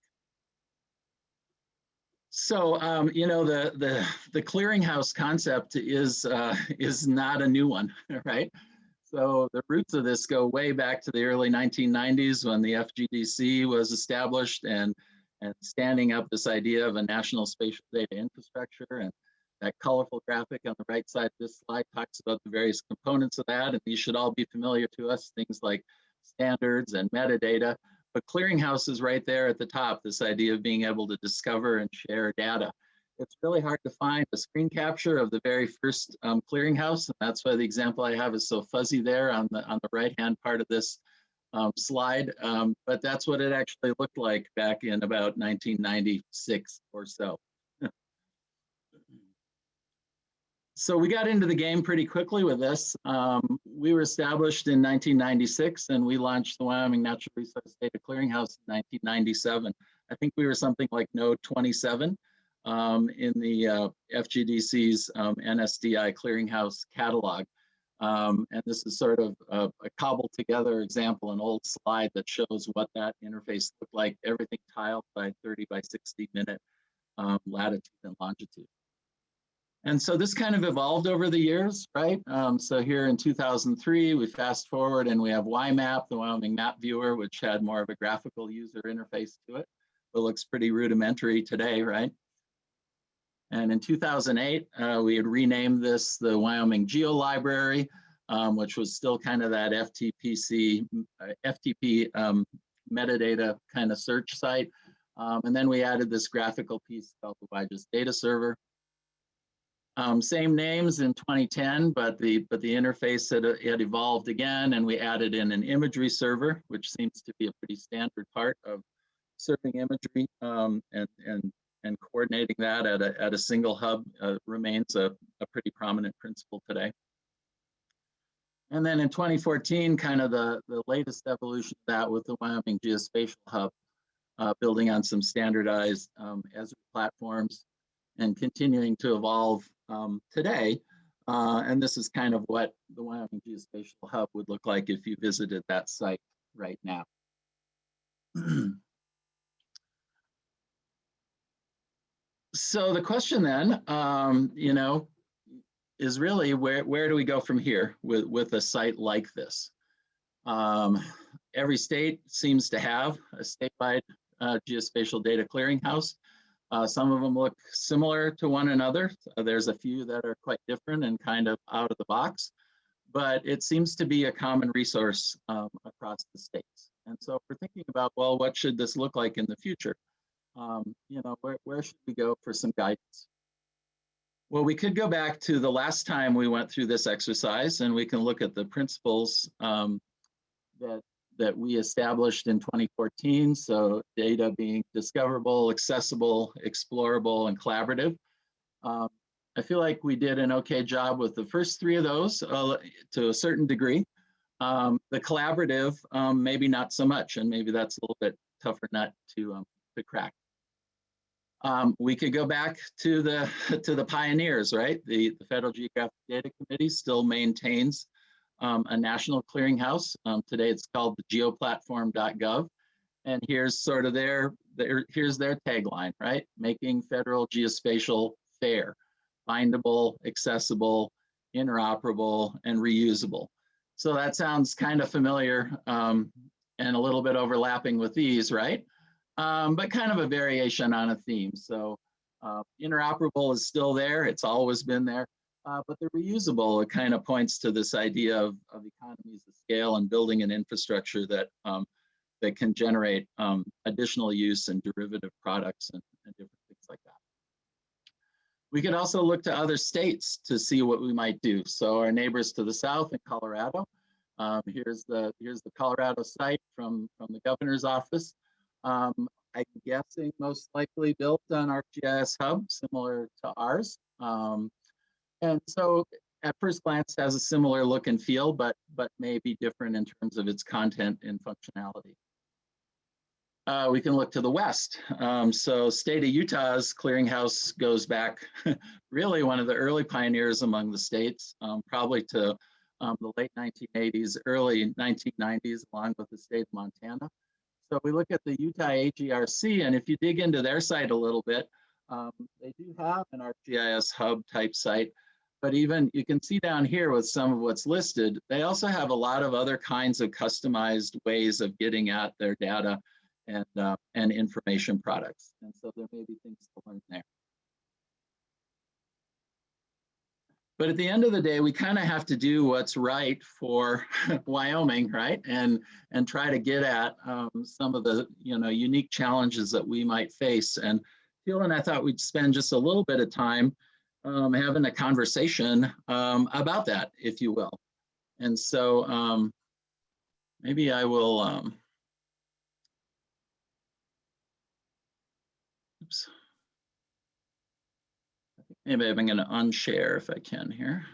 So, you know, the clearinghouse concept is not a new one, right? So the roots of this go way back to the early 1990s when the FGDC was established and standing up this idea of a national spatial data infrastructure. And that colorful graphic on the right side of this slide talks about the various components of that. And these should all be familiar to us, things like standards and metadata. But clearinghouse is right there at the top, this idea of being able to discover and share data. It's really hard to find a screen capture of the very first clearinghouse, and that's why the example I have is so fuzzy there on the right-hand part of this slide. But that's what it actually looked like back in about 1996 or so. So we got into the game pretty quickly with this. We were established in 1996 and we launched the Wyoming Natural Resource Data Clearinghouse in 1997. I think we were something like node 27 in the FGDC's NSDI Clearinghouse catalog. And this is sort of a cobbled together example, an old slide that shows what that interface looked like, everything tiled by 30 by 60 minute latitude and longitude. And so this kind of evolved over the years, right? So here in 2003, we fast forward and we have WyMap, the Wyoming Map Viewer, which had more of a graphical user interface to it. It looks pretty rudimentary today, right? And in 2008, we had renamed this the Wyoming Geo Library, which was still kind of that FTP metadata kind of search site. And then we added this graphical piece called the WyGISC Data Server. Same names in 2010, but the interface had evolved again, and we added in an imagery server, which seems to be a pretty standard part of serving imagery, and coordinating that at a single hub remains a pretty prominent principle today. And then in 2014, kind of the latest evolution of that with the Wyoming Geospatial Hub, building on some standardized Esri platforms and continuing to evolve today. And this is kind of what the Wyoming Geospatial Hub would look like if you visited that site right now. So the question then, you know, is really where do we go from here with a site like this? Every state seems to have a statewide geospatial data clearinghouse. Some of them look similar to one another. There's a few that are quite different and kind of out of the box, but it seems to be a common resource across the states. And so if we're thinking about, well, what should this look like in the future? You know, where should we go for some guidance? Well, we could go back to the last time we went through this exercise, and we can look at the principles that we established in 2014. So data being discoverable, accessible, explorable, and collaborative. I feel like we did an okay job with the first three of those to a certain degree. The collaborative, maybe not so much, and maybe that's a little bit tougher nut to crack. We could go back to the pioneers, right? The Federal Geographic Data Committee still maintains a national clearinghouse. Today it's called the geoplatform.gov. And here's sort of here's their tagline, right? Making federal geospatial fair, findable, accessible, interoperable, and reusable. So that sounds kind of familiar and a little bit overlapping with these, right? But kind of a variation on a theme. So interoperable is still there. It's always been there. But the reusable, it kind of points to this idea of economies of scale and building an infrastructure that that can generate additional use and derivative products and different things like that. We could also look to other states to see what we might do. So our neighbors to the south in Colorado, here's the Colorado site from the governor's office. I'm guessing most likely built on ArcGIS Hub, similar to ours. And so at first glance has a similar look and feel, but may be different in terms of its content and functionality. We can look to the west. So state of Utah's clearinghouse goes back really one of the early pioneers among the states, probably to the late 1980s, early 1990s, along with the state of Montana. So we look at the Utah AGRC, and if you dig into their site a little bit, They do have an ArcGIS hub type site, but even you can see down here with some of what's listed, they also have a lot of other kinds of customized ways of getting at their data and information products. And so there may be things to learn there. But at the end of the day, we kind of have to do what's right for Wyoming, right? And try to get at some of the unique challenges that we might face. And Teal and I thought we'd spend just a little bit of time having a conversation about that, if you will. And so maybe I will. Oops. Maybe I'm going to unshare if I can here.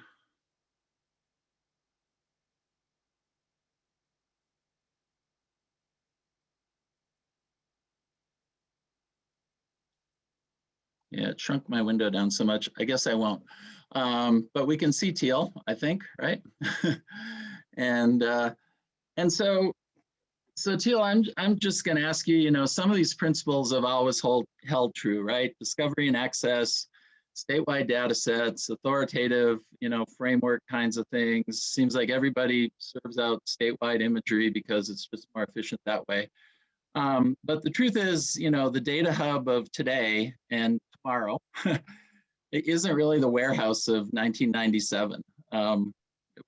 Yeah, it shrunk my window down so much. I guess I won't. But we can see Teal, I think, right? and so Teal, I'm just going to ask you, some of these principles have always held true, right? Discovery and access, statewide data sets, authoritative, framework kinds of things. Seems like everybody serves out statewide imagery because it's just more efficient that way. But the truth is, the data hub of today and tomorrow, it isn't really the warehouse of 1997.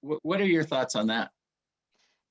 What are your thoughts on that?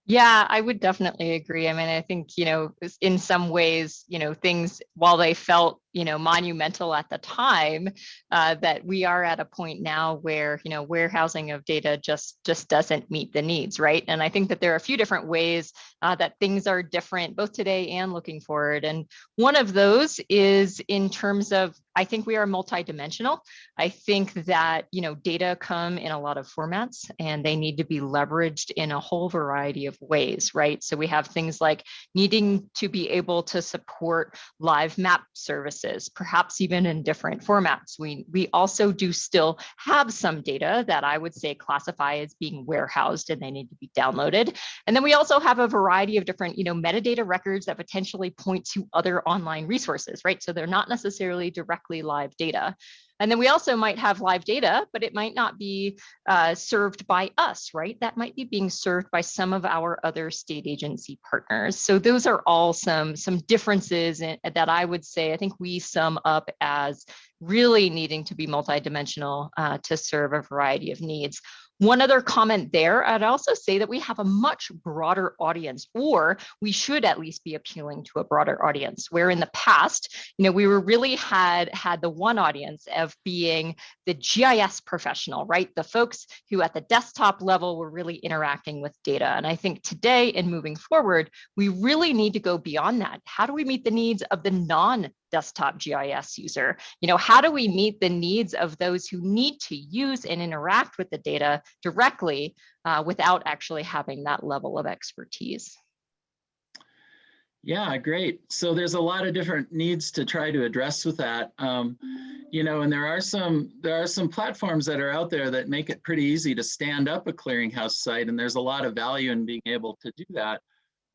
Yeah, I would definitely agree. I mean, I think, in some ways, things, while they felt, monumental at the time, that we are at a point now where, warehousing of data just doesn't meet the needs, right? And I think that there are a few different ways that things are different, both today and looking forward. And one of those is in terms of, I think we are multidimensional. I think that, data come in a lot of formats and they need to be leveraged in a whole variety of ways, right? So we have things like needing to be able to support live map services, perhaps even in different formats. We also do still have some data that I would say classify as being warehoused and they need to be downloaded. And then we also have a variety of different, metadata records that potentially point to other online resources, right? So they're not necessarily directly live data. And then we also might have live data, but it might not be served by us, right? That might be being served by some of our other state agency partners. So those are all some differences that I would say, I think we sum up as really needing to be multidimensional to serve a variety of needs. One other comment there, I'd also say that we have a much broader audience, or we should at least be appealing to a broader audience, where in the past, we were really had the one audience of being the GIS professional, right? The folks who at the desktop level were really interacting with data. And I think today and moving forward, we really need to go beyond that. How do we meet the needs of the non-desktop GIS user? How do we meet the needs of those who need to use and interact with the data directly without actually having that level of expertise? Yeah, great. So there's a lot of different needs to try to address with that. And there are some platforms that are out there that make it pretty easy to stand up a clearinghouse site, and there's a lot of value in being able to do that.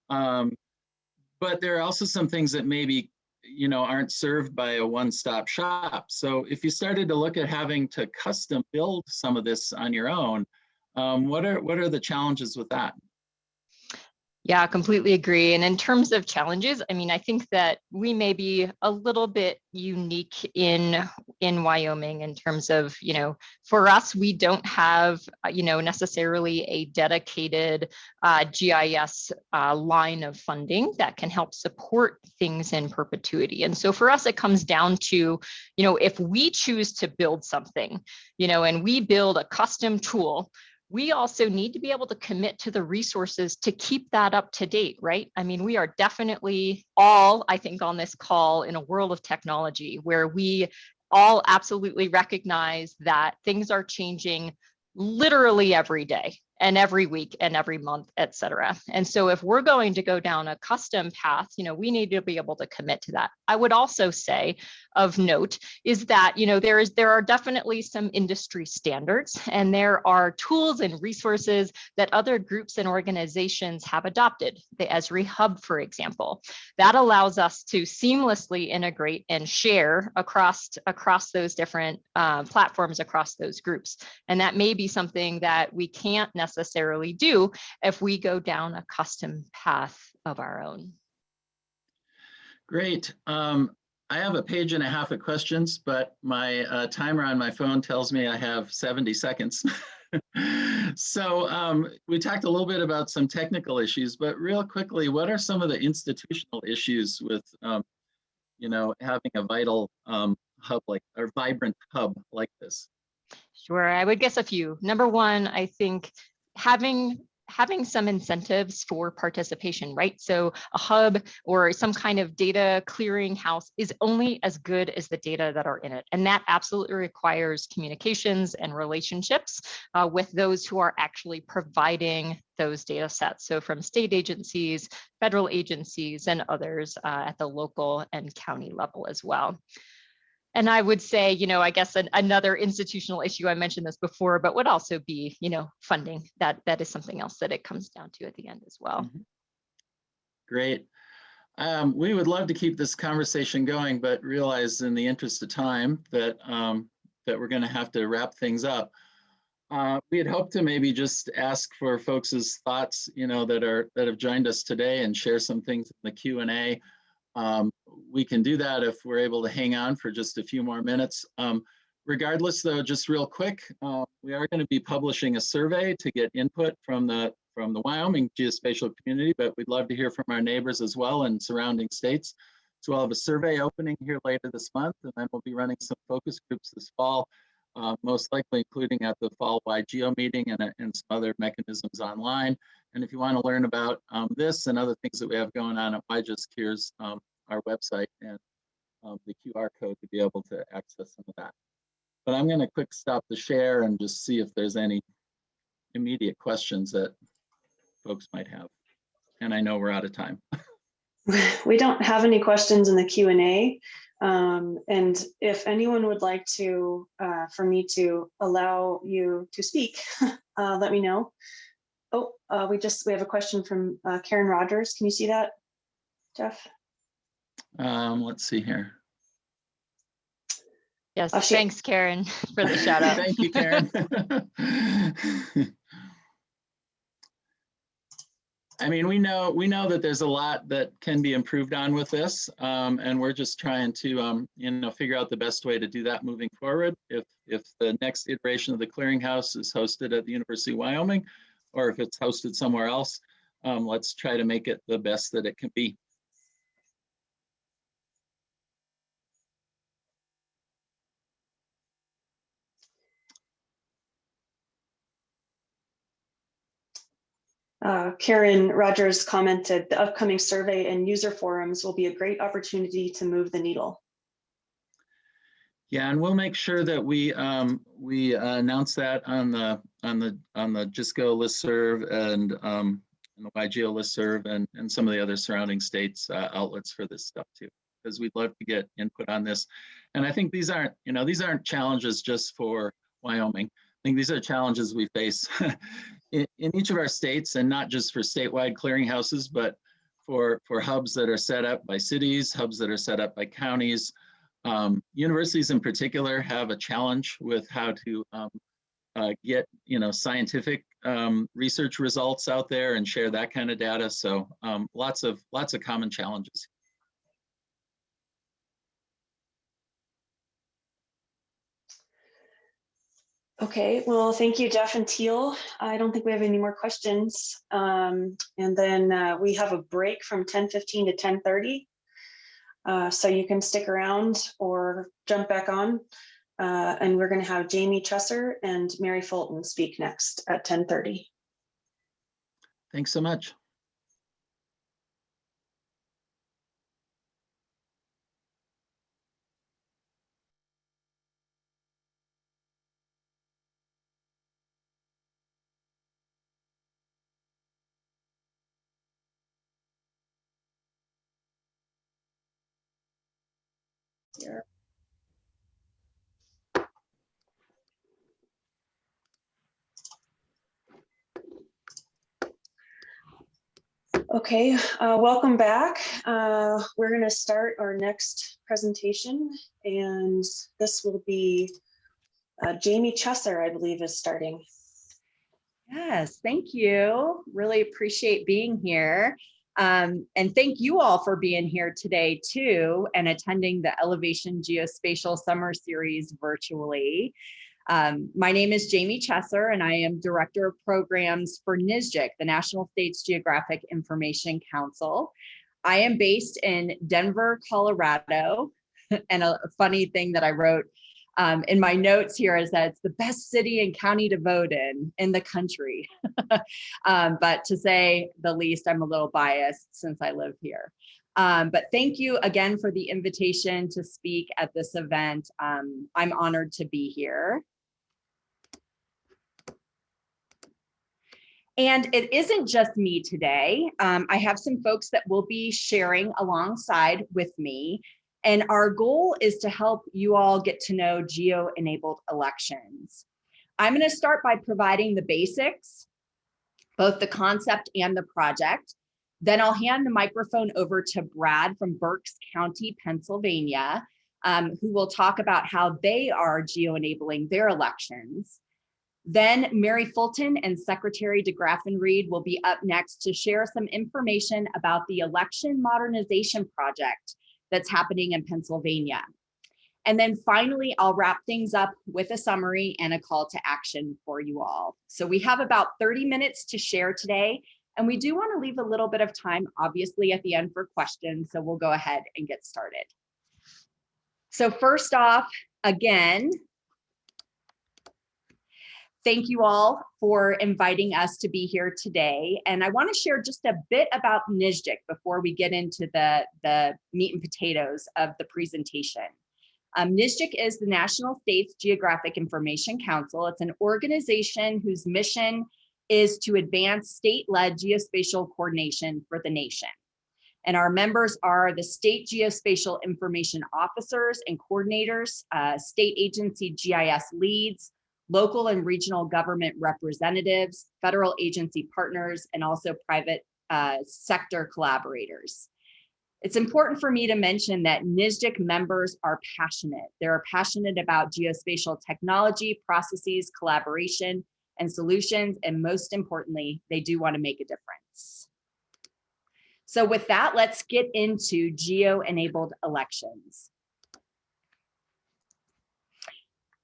But there are also some things that maybe aren't served by a one-stop shop. So if you started to look at having to custom build some of this on your own, what are the challenges with that? Yeah, I completely agree. And in terms of challenges, I mean, I think that we may be a little bit unique in Wyoming in terms of, for us, we don't have, necessarily a dedicated GIS line of funding that can help support things in perpetuity. And so for us, it comes down to, if we choose to build something, and we build a custom tool, we also need to be able to commit to the resources to keep that up to date, right? I mean, we are definitely all, I think, on this call in a world of technology where we all absolutely recognize that things are changing literally every day. and every week and every month, et cetera. And so if we're going to go down a custom path, we need to be able to commit to that. I would also say of note is that, there are definitely some industry standards, and there are tools and resources that other groups and organizations have adopted. The Esri Hub, for example, that allows us to seamlessly integrate and share across those different platforms, across those groups. And that may be something that we can't necessarily do if we go down a custom path of our own. Great. I have a page and a half of questions, but my timer on my phone tells me I have 70 seconds. So we talked a little bit about some technical issues, but real quickly, what are some of the institutional issues with, having a vital hub or vibrant hub like this? Sure, I would guess a few. Number one, I think having some incentives for participation, right? So a hub or some kind of data clearinghouse is only as good as the data that are in it. And that absolutely requires communications and relationships with those who are actually providing those data sets. So from state agencies, federal agencies, and others at the local and county level as well. And I would say, I guess another institutional issue, I mentioned this before, but would also be, funding. That is something else that it comes down to at the end as well. Great. We would love to keep this conversation going, but realize in the interest of time that that we're going to have to wrap things up. We had hoped to maybe just ask for folks' thoughts, that have joined us today, and share some things in the Q&A. We can do that if we're able to hang on for just a few more minutes. Regardless, though, just real quick, we are going to be publishing a survey to get input from the Wyoming geospatial community, but we'd love to hear from our neighbors as well and surrounding states. So we'll have a survey opening here later this month, and then we'll be running some focus groups this fall, most likely including at the fall WyGeo meeting and some other mechanisms online. And if you want to learn about this and other things that we have going on at WyGISC, here's our website and the QR code to be able to access some of that. But I'm going to quick stop the share and just see if there's any immediate questions that folks might have. And I know we're out of time. We don't have any questions in the Q&A. And if anyone would like to, for me to allow you to speak, let me know. Oh, we have a question from Karen Rogers. Can you see that, Jeff? Let's see here. Yes, thanks, Karen, for the shout out. Thank you, Karen. I mean, we know that there's a lot that can be improved on with this, and we're just trying to, figure out the best way to do that moving forward. If the next iteration of the clearinghouse is hosted at the University of Wyoming, or if it's hosted somewhere else, let's try to make it the best that it can be. Karen Rogers commented, the upcoming survey and user forums will be a great opportunity to move the needle. Yeah, and we'll make sure that we announce that on the GISCO listserv and the WyGeo listserv and some of the other surrounding states outlets for this stuff too, because we'd love to get input on this. And I think these aren't challenges just for Wyoming. I think these are challenges we face in each of our states, and not just for statewide clearinghouses, but for hubs that are set up by cities, hubs that are set up by counties. Universities in particular have a challenge with how to get scientific research results out there and share that kind of data. So lots of common challenges. Okay, well, thank you, Jeff and Teal. I don't think we have any more questions. And then we have a break from 10:15 to 10:30. So you can stick around or jump back on. And we're going to have Jamie Chesser and Mary Fulton speak next at 10:30. Thanks so much. Here. Okay, welcome back. We're going to start our next presentation, and this will be Jamie Chesser, I believe, is starting. Yes, thank you. Really appreciate being here. And thank you all for being here today too, and attending the Elevation Geospatial Summer Series virtually. My name is Jamie Chesser, and I am Director of Programs for NSGIC, the National States Geographic Information Council. I am based in Denver, Colorado. And a funny thing that I wrote in my notes here is that it's the best city and county to vote in the country. But to say the least, I'm a little biased since I live here. But thank you again for the invitation to speak at this event. I'm honored to be here. And it isn't just me today. I have some folks that will be sharing alongside with me. And our goal is to help you all get to know geo-enabled elections. I'm going to start by providing the basics, both the concept and the project. Then I'll hand the microphone over to Brad from Berks County, Pennsylvania, who will talk about how they are geo-enabling their elections. Then Mary Fulton and Secretary DeGraffenreid Reed will be up next to share some information about the election modernization project that's happening in Pennsylvania. And then finally, I'll wrap things up with a summary and a call to action for you all. So we have about 30 minutes to share today, and we do want to leave a little bit of time, obviously, at the end for questions, so we'll go ahead and get started. So first off, again, thank you all for inviting us to be here today. And I want to share just a bit about NSGIC before we get into the meat and potatoes of the presentation. NSGIC is the National States Geographic Information Council. It's an organization whose mission is to advance state-led geospatial coordination for the nation. And our members are the state geospatial information officers and coordinators, state agency GIS leads, local and regional government representatives, federal agency partners, and also private sector collaborators. It's important for me to mention that NSGIC members are passionate. They're passionate about geospatial technology, processes, collaboration, and solutions, and most importantly, they do want to make a difference. So with that, let's get into geo-enabled elections.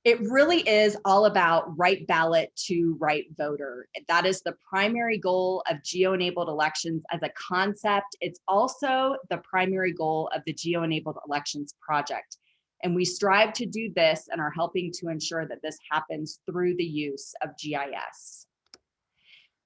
It really is all about right ballot to right voter. That is the primary goal of geo-enabled elections as a concept. It's also the primary goal of the Geo-Enabled Elections Project. And we strive to do this and are helping to ensure that this happens through the use of GIS.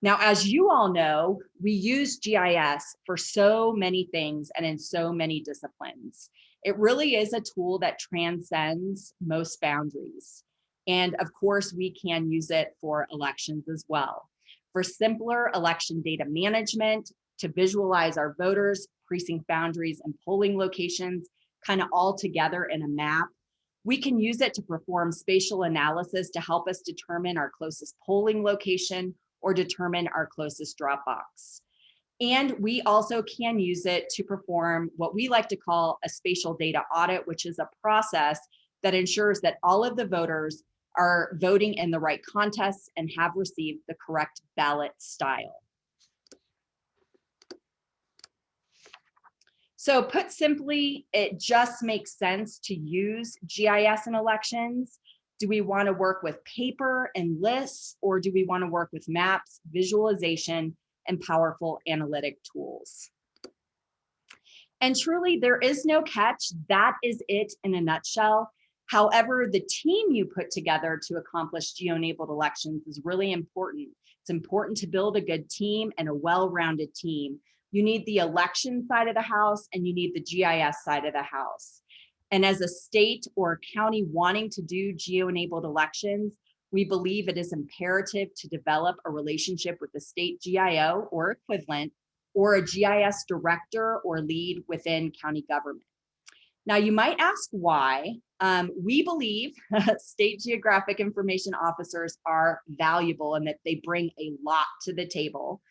Now, as you all know, we use GIS for so many things and in so many disciplines. It really is a tool that transcends most boundaries. And of course, we can use it for elections as well. For simpler election data management, to visualize our voters, precinct boundaries, and polling locations kind of all together in a map. We can use it to perform spatial analysis to help us determine our closest polling location or determine our closest drop box. And we also can use it to perform what we like to call a spatial data audit, which is a process that ensures that all of the voters are voting in the right contests and have received the correct ballot style. So put simply, it just makes sense to use GIS in elections. Do we want to work with paper and lists, or do we want to work with maps, visualization, and powerful analytic tools? And truly, there is no catch. That is it in a nutshell. However, the team you put together to accomplish geo-enabled elections is really important. It's important to build a good team and a well-rounded team. You need the election side of the house and you need the GIS side of the house. And as a state or county wanting to do geo-enabled elections, we believe it is imperative to develop a relationship with the state GIO or equivalent, or a GIS director or lead within county government. Now, you might ask why. We believe state geographic information officers are valuable and that they bring a lot to the table.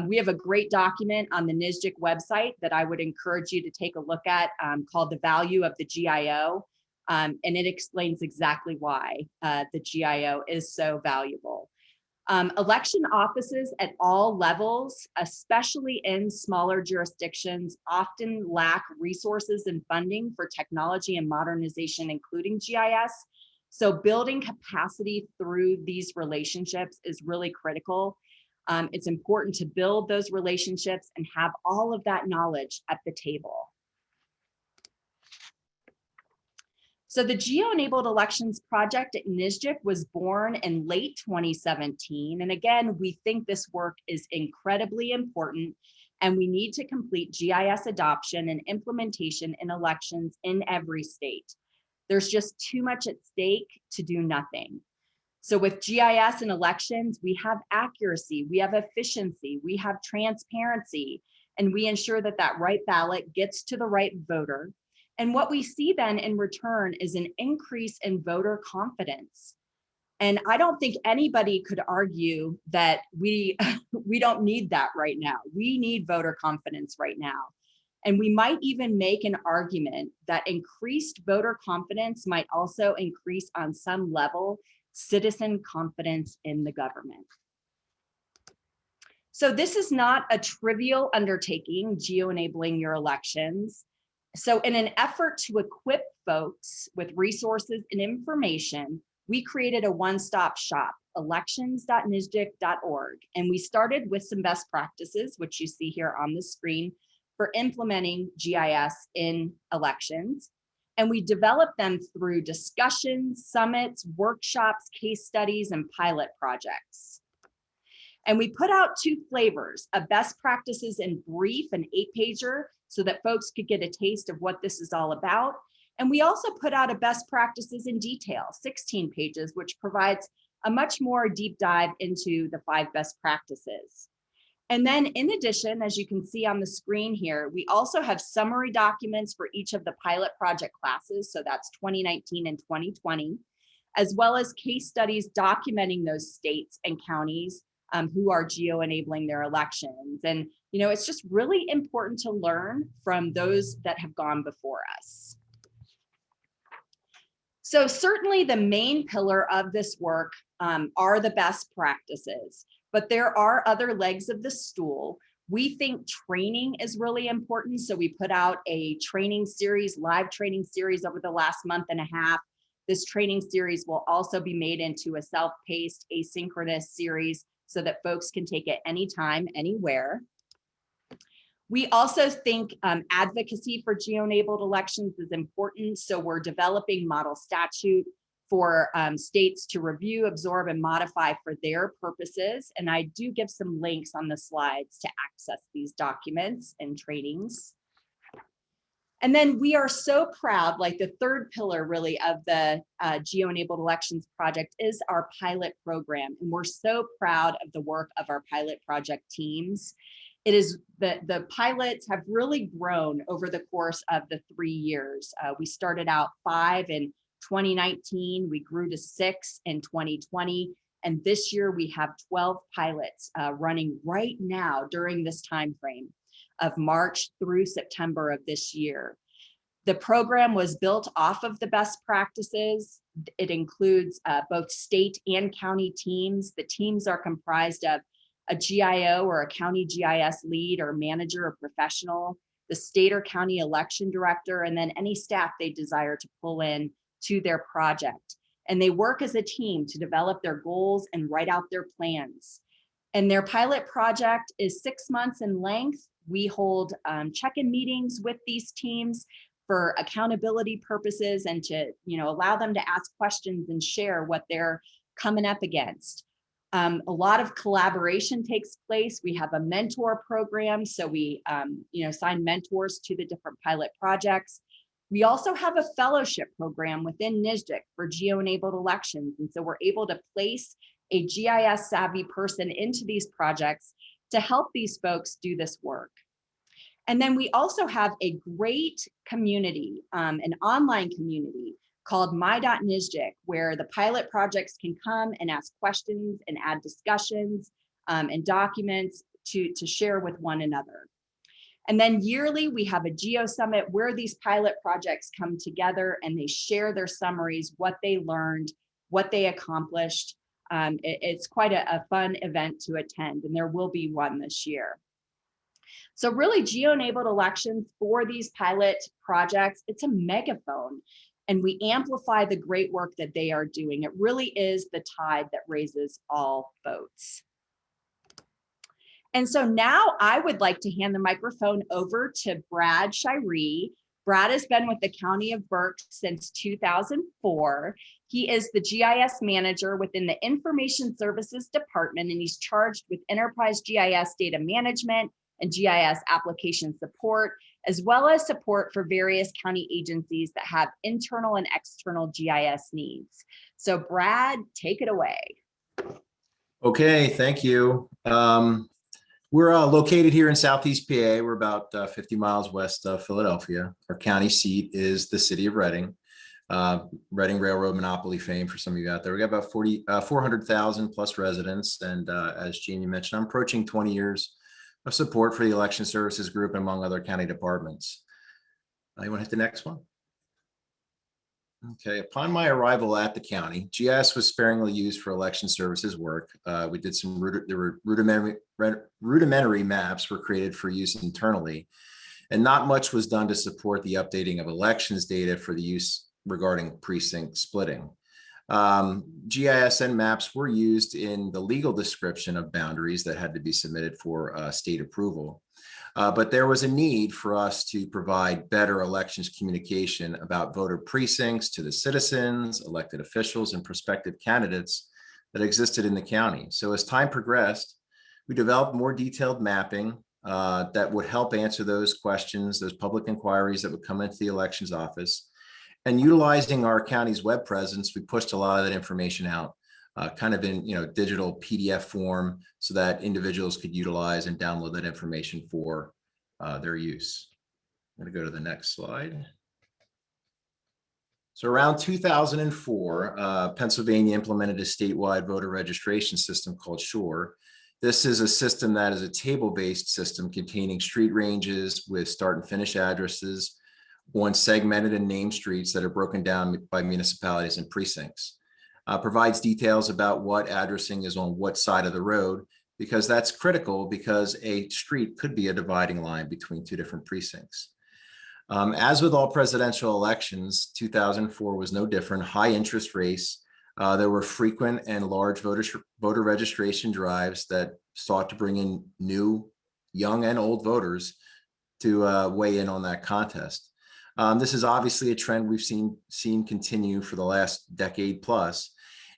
We have a great document on the NSGIC website that I would encourage you to take a look at called The Value of the GIO. And it explains exactly why the GIO is so valuable. Election offices at all levels, especially in smaller jurisdictions, often lack resources and funding for technology and modernization, including GIS. So building capacity through these relationships is really critical. It's important to build those relationships and have all of that knowledge at the table. So the Geo-enabled elections project at NSGIC was born in late 2017. And again, we think this work is incredibly important and we need to complete GIS adoption and implementation in elections in every state. There's just too much at stake to do nothing. So with GIS and elections, we have accuracy, we have efficiency, we have transparency, and we ensure that that right ballot gets to the right voter. And what we see then in return is an increase in voter confidence. And I don't think anybody could argue that we don't need that right now. We need voter confidence right now. And we might even make an argument that increased voter confidence might also increase on some level citizen confidence in the government. So this is not a trivial undertaking, geo-enabling your elections. So in an effort to equip folks with resources and information, we created a one-stop shop, elections.nsgic.org. And we started with some best practices, which you see here on the screen, for implementing GIS in elections. And we developed them through discussions, summits, workshops, case studies, and pilot projects. And we put out two flavors, a best practices in brief, an 8-pager, so that folks could get a taste of what this is all about. And we also put out a best practices in detail, 16 pages, which provides a much more deep dive into the 5 best practices. And then in addition, as you can see on the screen here, we also have summary documents for each of the pilot project classes. So that's 2019 and 2020, as well as case studies documenting those states and counties who are geo-enabling their elections. And, you know, it's just really important to learn from those that have gone before us. So certainly the main pillar of this work are the best practices, but there are other legs of the stool. We think training is really important. So we put out a training series, live training series over the last month and a half. This training series will also be made into a self-paced asynchronous series so that folks can take it anytime, anywhere. We also think advocacy for geo-enabled elections is important. So we're developing model statute for states to review, absorb, and modify for their purposes. And I do give some links on the slides to access these documents and trainings. And then we are so proud, like the third pillar really of the Geo-enabled elections project is our pilot program. And we're so proud of the work of our pilot project teams. It is the pilots have really grown over the course of the 3 years. We started out 5 in 2019, we grew to 6 in 2020. And this year we have 12 pilots running right now during this time frame of March through September of this year. The program was built off of the best practices. It includes both state and county teams. The teams are comprised of a GIO or a county GIS lead or manager or professional, the state or county election director, and then any staff they desire to pull in to their project. And they work as a team to develop their goals and write out their plans. And their pilot project is 6 months in length. We hold check-in meetings with these teams for accountability purposes and to, you know, allow them to ask questions and share what they're coming up against. A lot of collaboration takes place. We have a mentor program, so we assign mentors to the different pilot projects. We also have a fellowship program within NSGIC for geo-enabled elections. And so we're able to place a GIS savvy person into these projects to help these folks do this work. And then we also have a great community, an online community called my.NSGIC, where the pilot projects can come and ask questions and add discussions and documents to share with one another. And then yearly, we have a Geo Summit where these pilot projects come together and they share their summaries, what they learned, what they accomplished. It's quite a fun event to attend, and there will be one this year. So really, geo-enabled elections for these pilot projects, it's a megaphone, and we amplify the great work that they are doing. It really is the tide that raises all boats. And so now I would like to hand the microphone over to Brad Shirey. Brad has been with the County of Berks since 2004. He is the GIS manager within the Information Services Department, and he's charged with enterprise GIS data management and GIS application support, as well as support for various county agencies that have internal and external GIS needs. So Brad, take it away. Okay, thank you. We're located here in Southeast PA. We're about 50 miles west of Philadelphia. Our county seat is the city of Reading. Reading Railroad monopoly fame for some of you out there. We got about 400,000 plus residents. And as Jeannie mentioned, I'm approaching 20 years of support for the Election Services Group, among other county departments. You want to hit the next one? Okay, upon my arrival at the county, GIS was sparingly used for election services work. We did some rudimentary maps were created for use internally, and not much was done to support the updating of elections data for the use regarding precinct splitting. GIS and maps were used in the legal description of boundaries that had to be submitted for state approval. But there was a need for us to provide better elections communication about voter precincts to the citizens, elected officials, and prospective candidates that existed in the county. So as time progressed, we developed more detailed mapping that would help answer those questions, those public inquiries that would come into the elections office. And utilizing our county's web presence, we pushed a lot of that information out, kind of in digital PDF form, so that individuals could utilize and download that information for their use. I'm going to go to the next slide. So around 2004, Pennsylvania implemented a statewide voter registration system called SURE. This is a system that is a table-based system containing street ranges with start and finish addresses on segmented and named streets that are broken down by municipalities and precincts. Provides details about what addressing is on what side of the road, because that's critical, because a street could be a dividing line between two different precincts. As with all presidential elections, 2004 was no different. High interest race. There were frequent and large voter registration drives that sought to bring in new, young and old voters to weigh in on that contest. This is obviously a trend we've seen continue for the last decade plus,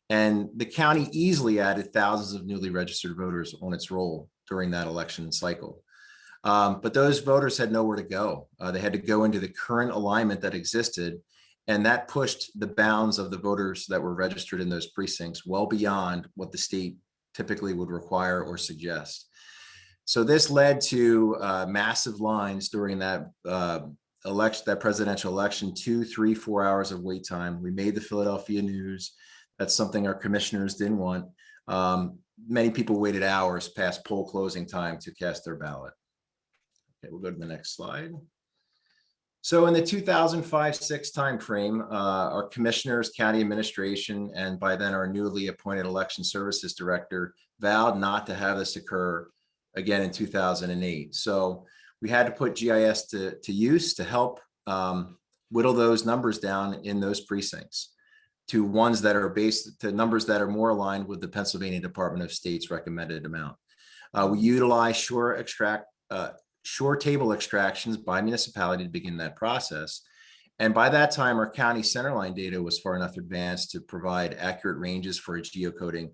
and the county easily added thousands of newly registered voters on its roll during that election cycle. But those voters had nowhere to go. They had to go into the current alignment that existed, and that pushed the bounds of the voters that were registered in those precincts well beyond what the state typically would require or suggest. So this led to massive lines during that presidential election, 2, 3, 4 hours of wait time. We made the Philadelphia News. That's something our commissioners didn't want. Many people waited hours past poll closing time to cast their ballot. Okay, we'll go to the next slide. So in the 2005-06 timeframe, our commissioners, county administration, and by then our newly appointed election services director vowed not to have this occur again in 2008. So we had to put GIS to use to help whittle those numbers down in those precincts to ones that are to numbers that are more aligned with the Pennsylvania Department of State's recommended amount. We utilize Shore table extractions by municipality to begin that process. And by that time, our county centerline data was far enough advanced to provide accurate ranges for geocoding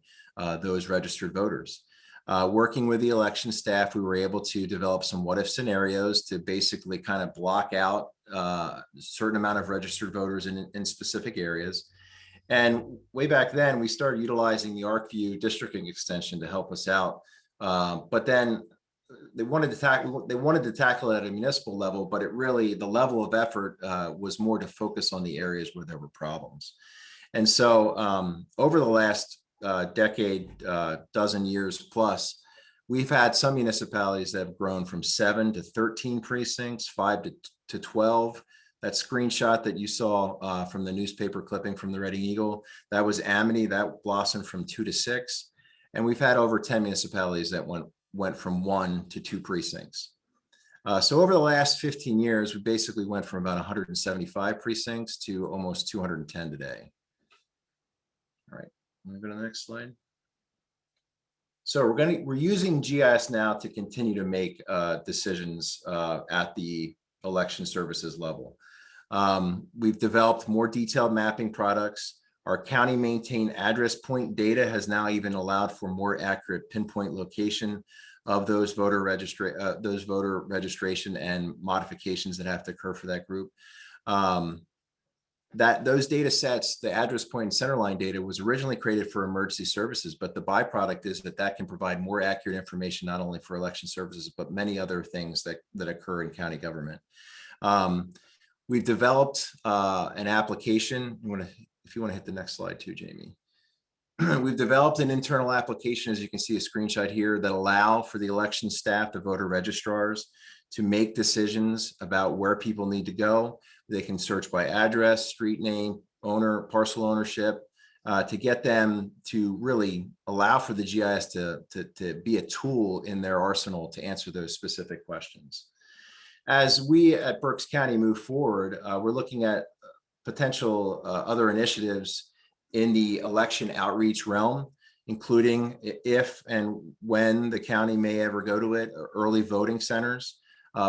those registered voters. Working with the election staff, we were able to develop some what if scenarios to basically kind of block out a certain amount of registered voters in specific areas. And way back then, we started utilizing the ArcView districting extension to help us out. But then they wanted to tackle it at a municipal level, but the level of effort was more to focus on the areas where there were problems. And so over the last decade, dozen years plus, we've had some municipalities that have grown from 7 to 13 precincts, 5 to 12. That screenshot that you saw from the newspaper clipping from the Reading Eagle, that was Amity, that blossomed from 2 to 6. And we've had over 10 municipalities that went from 1 to 2 precincts. So over the last 15 years, we basically went from about 175 precincts to almost 210 today. All right, I'm gonna go to the next slide. So we're using GIS now to continue to make decisions at the election services level. We've developed more detailed mapping products. Our county maintained address point data has now even allowed for more accurate pinpoint location of those voter registration and modifications that have to occur for that group. Those data sets, the address point and centerline data, was originally created for emergency services, but the byproduct is that can provide more accurate information, not only for election services, but many other things that occur in county government. We've developed an application. If you want to hit the next slide too, Jamie. We've developed an internal application, as you can see a screenshot here, that allow for the election staff, the voter registrars, to make decisions about where people need to go. They can search by address, street name, owner, parcel ownership, to get them to really allow for the GIS to be a tool in their arsenal to answer those specific questions. As we at Berks County move forward, we're looking at potential other initiatives in the election outreach realm, including if and when the county may ever go to it, early voting centers,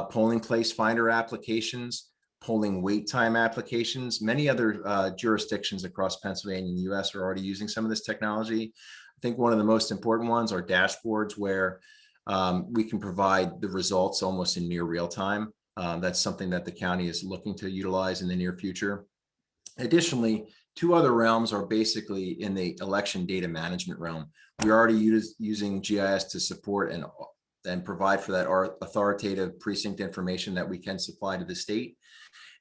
polling place finder applications, polling wait time applications. Many other jurisdictions across Pennsylvania and the US are already using some of this technology. I think one of the most important ones are dashboards where we can provide the results almost in near real time. That's something that the county is looking to utilize in the near future. Additionally, 2 other realms are basically in the election data management realm. We're already using GIS to support and provide for that authoritative precinct information that we can supply to the state.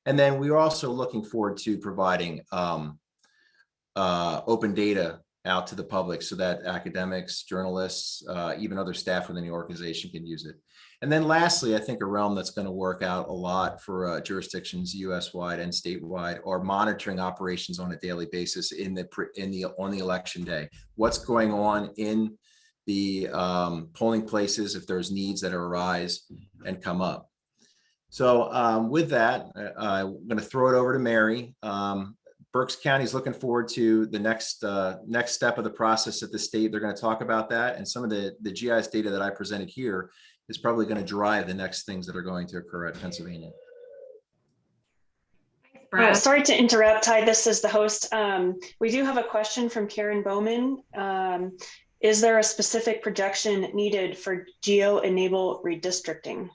And then we're also looking forward to providing open data out to the public so that academics, journalists, even other staff within the organization can use it. And then lastly, I think a realm that's going to work out a lot for jurisdictions US-wide and statewide are monitoring operations on a daily basis on the election day. What's going on in the polling places, if there's needs that arise and come up. So with that, I'm going to throw it over to Mary. Berks County is looking forward to the next step of the process at the state. They're going to talk about that, and some of the GIS data that I presented here is probably going to drive the next things that are going to occur at Pennsylvania. Sorry to interrupt. Hi, this is the host. We do have a question from Karen Bowman. Is there a specific projection needed for geo-enable redistricting?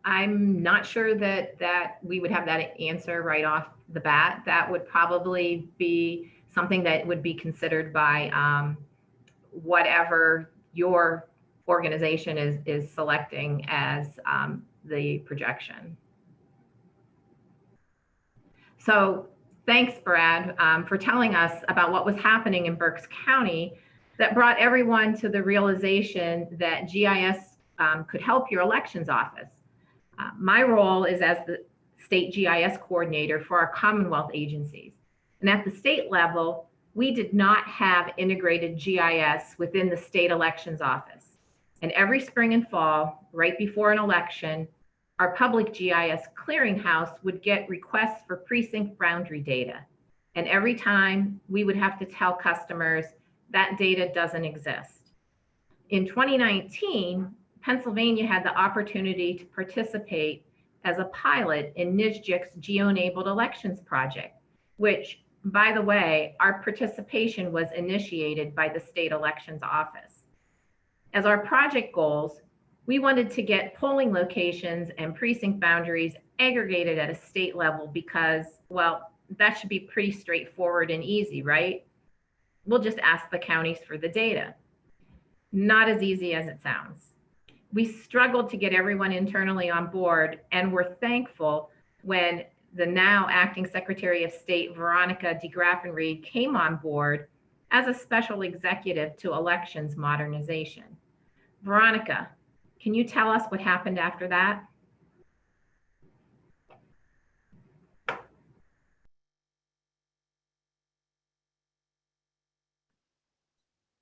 I'm not sure that we would have that answer right off the bat. That would probably be something that would be considered by whatever your organization is selecting as the projection. So thanks, Brad, for telling us about what was happening in Berks County that brought everyone to the realization that GIS could help your elections office. My role is as the state GIS coordinator for our Commonwealth agencies. And at the state level, we did not have integrated GIS within the state elections office. And every spring and fall, right before an election, our public GIS clearinghouse would get requests for precinct boundary data. And every time we would have to tell customers that data doesn't exist. In 2019, Pennsylvania had the opportunity to participate as a pilot in NSGIC's Geo-enabled elections project, which, by the way, our participation was initiated by the state elections office. As our project goals, we wanted to get polling locations and precinct boundaries aggregated at a state level because, well, That should be pretty straightforward and easy, right? We'll just ask the counties for the data. Not as easy as it sounds. We struggled to get everyone internally on board, and we're thankful when the now acting Secretary of State, Veronica DeGraffenreid, came on board as a special executive to elections modernization. Veronica, can you tell us what happened after that?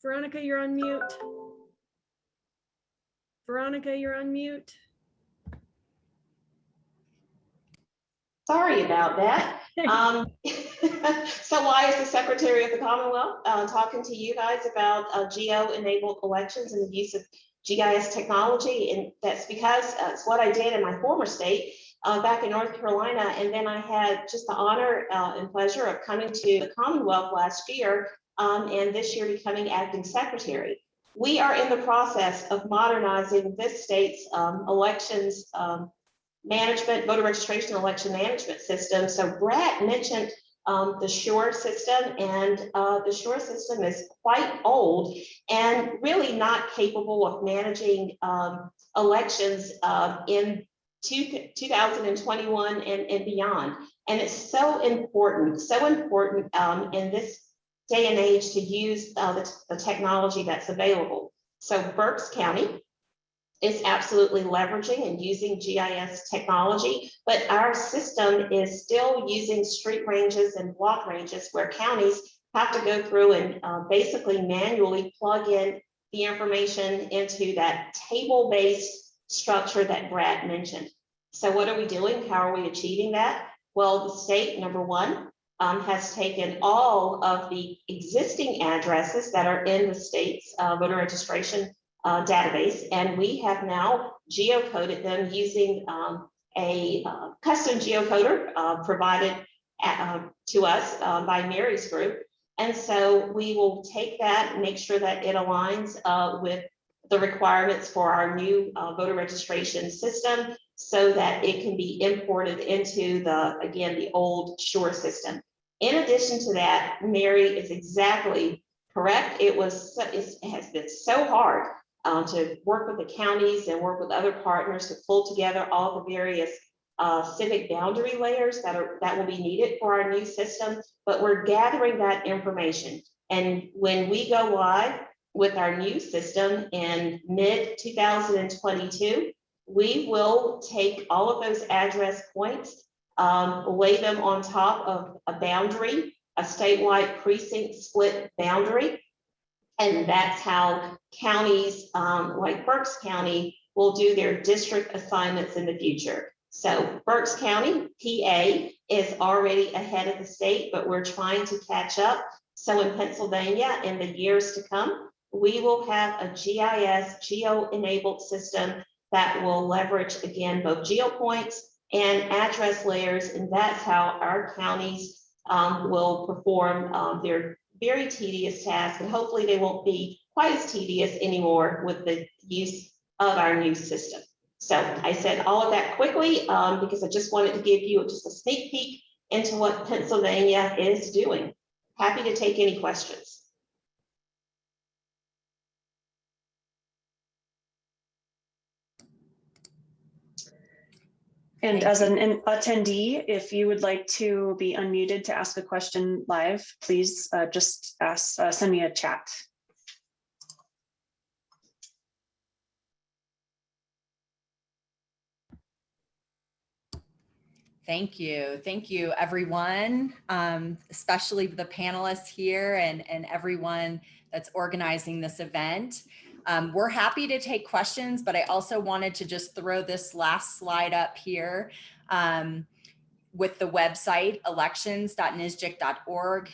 Veronica, you're on mute. Veronica, you're on mute. Sorry about that. So why is the Secretary of the Commonwealth talking to you guys about geo-enabled elections and the use of GIS technology? And that's because it's what I did in my former state back in North Carolina. And then I had just the honor and pleasure of coming to the Commonwealth last year and this year becoming acting secretary. We are in the process of modernizing this state's elections management, voter registration, election management system. So Brad mentioned the Shore system, and the Shore system is quite old and really not capable of managing elections in 2021 and beyond. And it's so important in this day and age to use the technology that's available. So Berks County is absolutely leveraging and using GIS technology, but our system is still using street ranges and block ranges where counties have to go through and basically manually plug in the information into that table-based structure that Brad mentioned. So what are we doing? How are we achieving that? Well, the state, number one, has taken all of the existing addresses that are in the state's voter registration database, and we have now geocoded them using a custom geocoder provided to us by Mary's group. And so we will take that and make sure that it aligns with the requirements for our new voter registration system so that it can be imported into the old Shore system. In addition to that, Mary is exactly correct. It has been so hard to work with the counties and work with other partners to pull together all the various civic boundary layers that will be needed for our new system, but we're gathering that information. And when we go live with our new system in mid-2022, we will take all of those address points, lay them on top of a boundary, a statewide precinct split boundary. And that's how counties like Berks County will do their district assignments in the future. So Berks County, PA, is already ahead of the state, but we're trying to catch up. So in Pennsylvania, in the years to come, we will have a GIS, geo-enabled system that will leverage, again, both geopoints and address layers. And that's how our counties will perform their very tedious task, and hopefully they won't be quite as tedious anymore with the use of our new system. So I said all of that quickly because I just wanted to give you just a sneak peek into what Pennsylvania is doing. Happy to take any questions. And as an attendee, if you would like to be unmuted to ask a question live, please just send me a chat. Thank you. Thank you, everyone, especially the panelists here and everyone that's organizing this event. We're happy to take questions, but I also wanted to just throw this last slide up here with the website, elections.nsgic.org.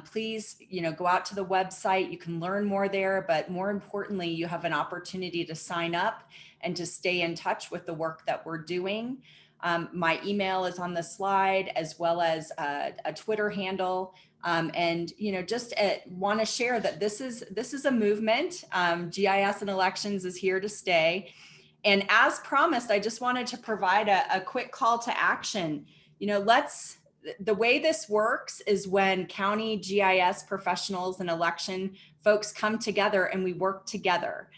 Please, go out to the website. You can learn more there, but more importantly, you have an opportunity to sign up and to stay in touch with the work that we're doing. My email is on the slide, as well as a Twitter handle. And just want to share that this is a movement. GIS and elections is here to stay. And as promised, I just wanted to provide a quick call to action. Let's the way this works is when county GIS professionals and election folks come together and we work together.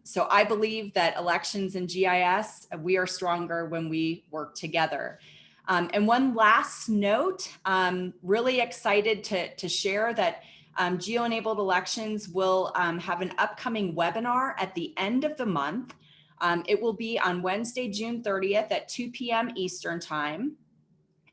So I believe that elections and GIS, we are stronger when we work together. And one last note, really excited to share that Geo-enabled elections will have an upcoming webinar at the end of the month. It will be on Wednesday, June 30th at 2 p.m. Eastern Time.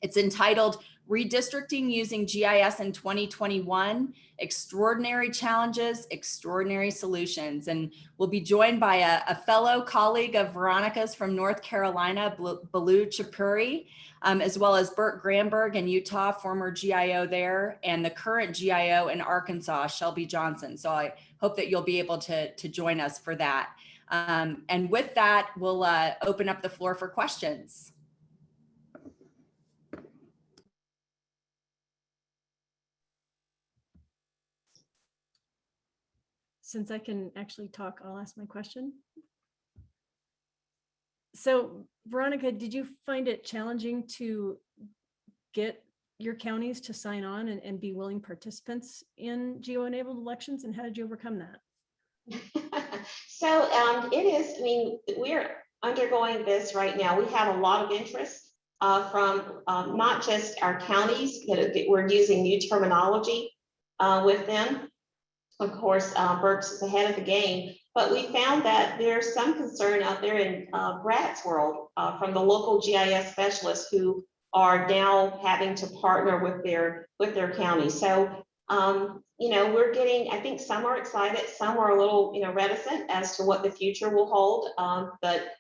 It's entitled Redistricting Using GIS in 2021, Extraordinary Challenges, Extraordinary Solutions. And we'll be joined by a fellow colleague of Veronica's from North Carolina, Ballot Chapuri, as well as Bert Gramberg in Utah, former GIO there, and the current GIO in Arkansas, Shelby Johnson. So I hope that you'll be able to join us for that. And with that, we'll open up the floor for questions. Since I can actually talk, I'll ask my question. So Veronica, did you find it challenging to get your counties to sign on and be willing participants in geo-enabled elections? And how did you overcome that? So it is, I mean, we're undergoing this right now. We have a lot of interest from not just our counties, we're using new terminology with them. Of course, Berks is ahead of the game, but we found that there's some concern out there in Brad's world from the local GIS specialists who are now having to partner with their county. So, you know, we're getting, I think some are excited, some are a little, you know, reticent as to what the future will hold. But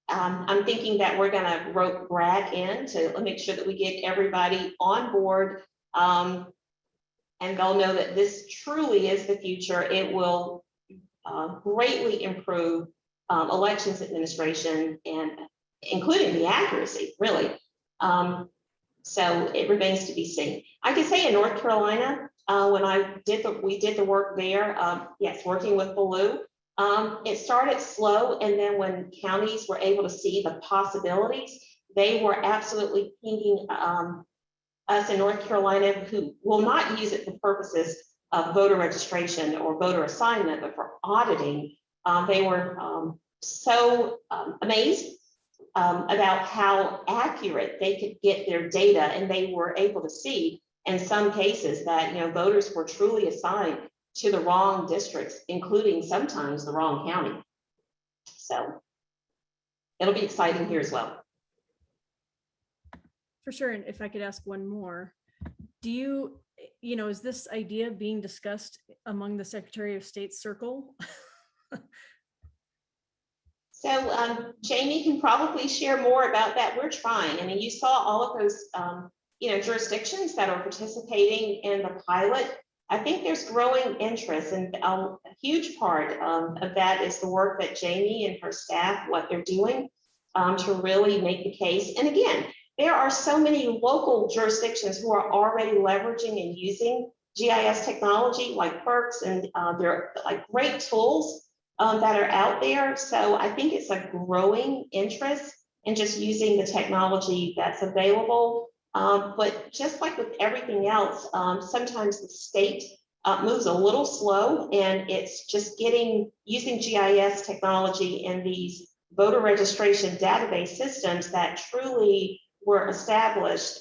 I'm thinking that we're going to rope Brad in to make sure that we get everybody on board. And they'll know that this truly is the future. It will greatly improve elections administration and including the accuracy, really. So it remains to be seen. I can say in North Carolina, when we did the work there, yes, working with Ballot, it started slow, and then when counties were able to see the possibilities, they were absolutely pinging us in North Carolina, who will not use it for purposes of voter registration or voter assignment, but for auditing. They were so amazed about how accurate they could get their data, and they were able to see in some cases that, you know, voters were truly assigned to the wrong districts, including sometimes the wrong county. So it'll be exciting here as well. For sure. And if I could ask one more, do you know, is this idea being discussed among the Secretary of State's circle? So Jamie can probably share more about that. We're trying. I mean, you saw all of those, you know, jurisdictions that are participating in the pilot. I think there's growing interest, and a huge part of that is the work that Jamie and her staff, what they're doing to really make the case. And again, there are so many local jurisdictions who are already leveraging and using GIS technology like Berks, and they're like great tools that are out there. So I think it's a growing interest in just using the technology that's available. But just like with everything else, sometimes the state moves a little slow, and it's just using GIS technology in these voter registration database systems that truly were established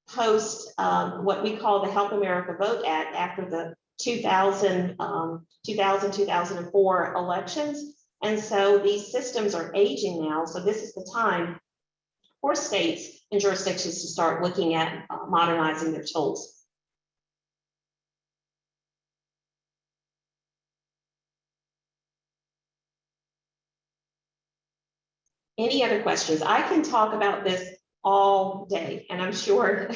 post what we call the Help America Vote Act after the 2004 elections. And so these systems are aging now. So this is the time for states and jurisdictions to start looking at modernizing their tools. Any other questions? I can talk about this all day, and I'm sure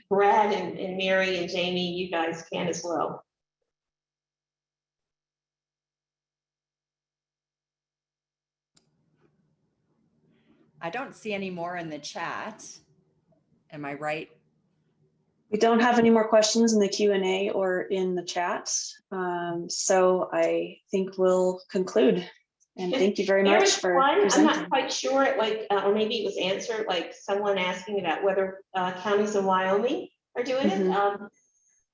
Brad and Mary and Jamie, you guys can as well. I don't see any more in the chat. Am I right? We don't have any more questions in the Q&A or in the chat. So I think we'll conclude. And thank you very There much was for one, I'm presenting. not quite sure, like, or maybe it was answered, like someone asking about whether counties in Wyoming are doing it.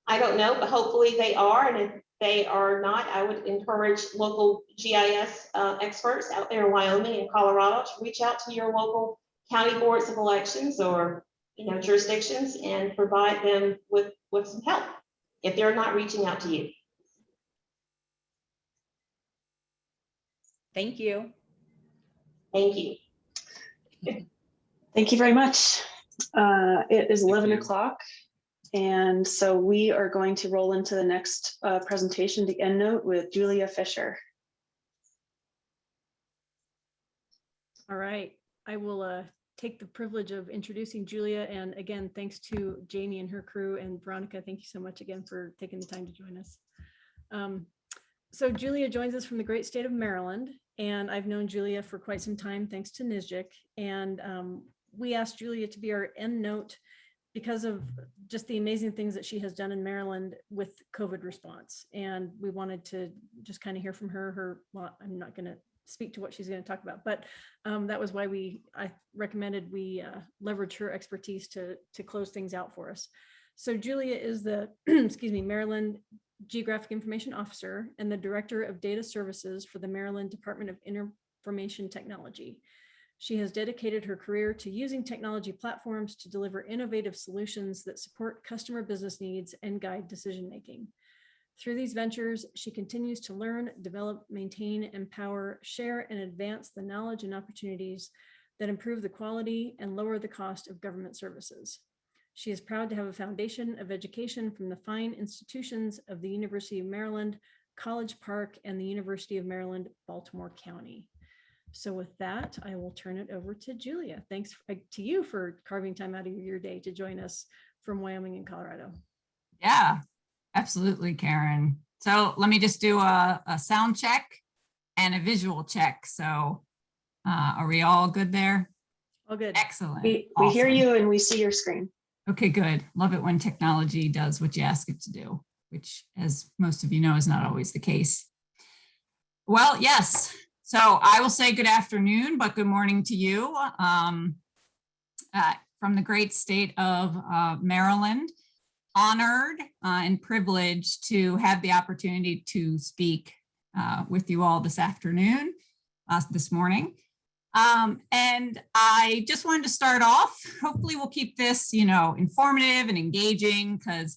I don't know, but hopefully they are. And if they are not, I would encourage local GIS experts out there in Wyoming and Colorado to reach out to your local county boards of elections or, you know, jurisdictions and provide them with some help if they're not reaching out to you. Thank you. Thank you. Thank you very much. It is 11 you. o'clock. And so we are going to roll into the next presentation, the Endnote with Julia Fischer. All right, I will take the privilege of introducing Julia. And again, thanks to Jamie and her crew, and Veronica, thank you so much again for taking the time to join us. So Julia joins us from the great state of Maryland, and I've known Julia for quite some time, thanks to NSGIC. And we asked Julia to be our Endnote because of just the amazing things that she has done in Maryland with COVID response. And we wanted to just kind of hear from her. Well, I'm not going to speak to what she's going to talk about, but that was why I recommended we leverage her expertise to close things out for us. So Julia is the, excuse me, Maryland Geographic Information Officer and the Director of Data Services for the Maryland Department of Information Technology. She has dedicated her career to using technology platforms to deliver innovative solutions that support customer business needs and guide decision-making. Through these ventures, she continues to learn, develop, maintain, empower, share, and advance the knowledge and opportunities that improve the quality and lower the cost of government services. She is proud to have a foundation of education from the fine institutions of the University of Maryland, College Park, and the University of Maryland, Baltimore County. So with that, I will turn it over to Julia. Thanks to you for carving time out of your day to join us from Wyoming and Colorado. Yeah, absolutely, Karen. So let me just do a sound check and a visual check. So are we all good there? All good. Excellent. We hear you and we see your screen. Okay, good. Love it when technology does what you ask it to do, which, as most of you know, is not always the case. Well, yes. So I will say good afternoon, but good morning to you from the great state of Maryland. Honored and privileged to have the opportunity to speak with you all this afternoon, this morning. And I just wanted to start off, hopefully we'll keep this, informative and engaging, because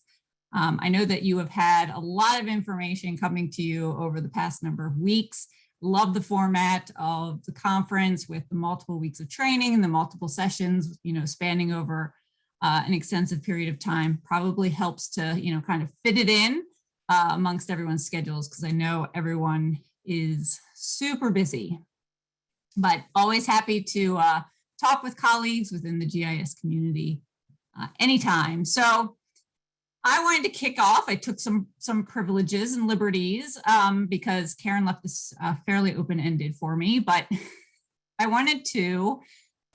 I know that you have had a lot of information coming to you over the past number of weeks. Love the format of the conference with the multiple weeks of training and the multiple sessions, spanning over an extensive period of time. Probably helps to, kind of fit it in amongst everyone's schedules, because I know everyone is super busy. But always happy to talk with colleagues within the GIS community anytime. So I wanted to kick off. I took some privileges and liberties because Karen left this fairly open-ended for me, but I wanted to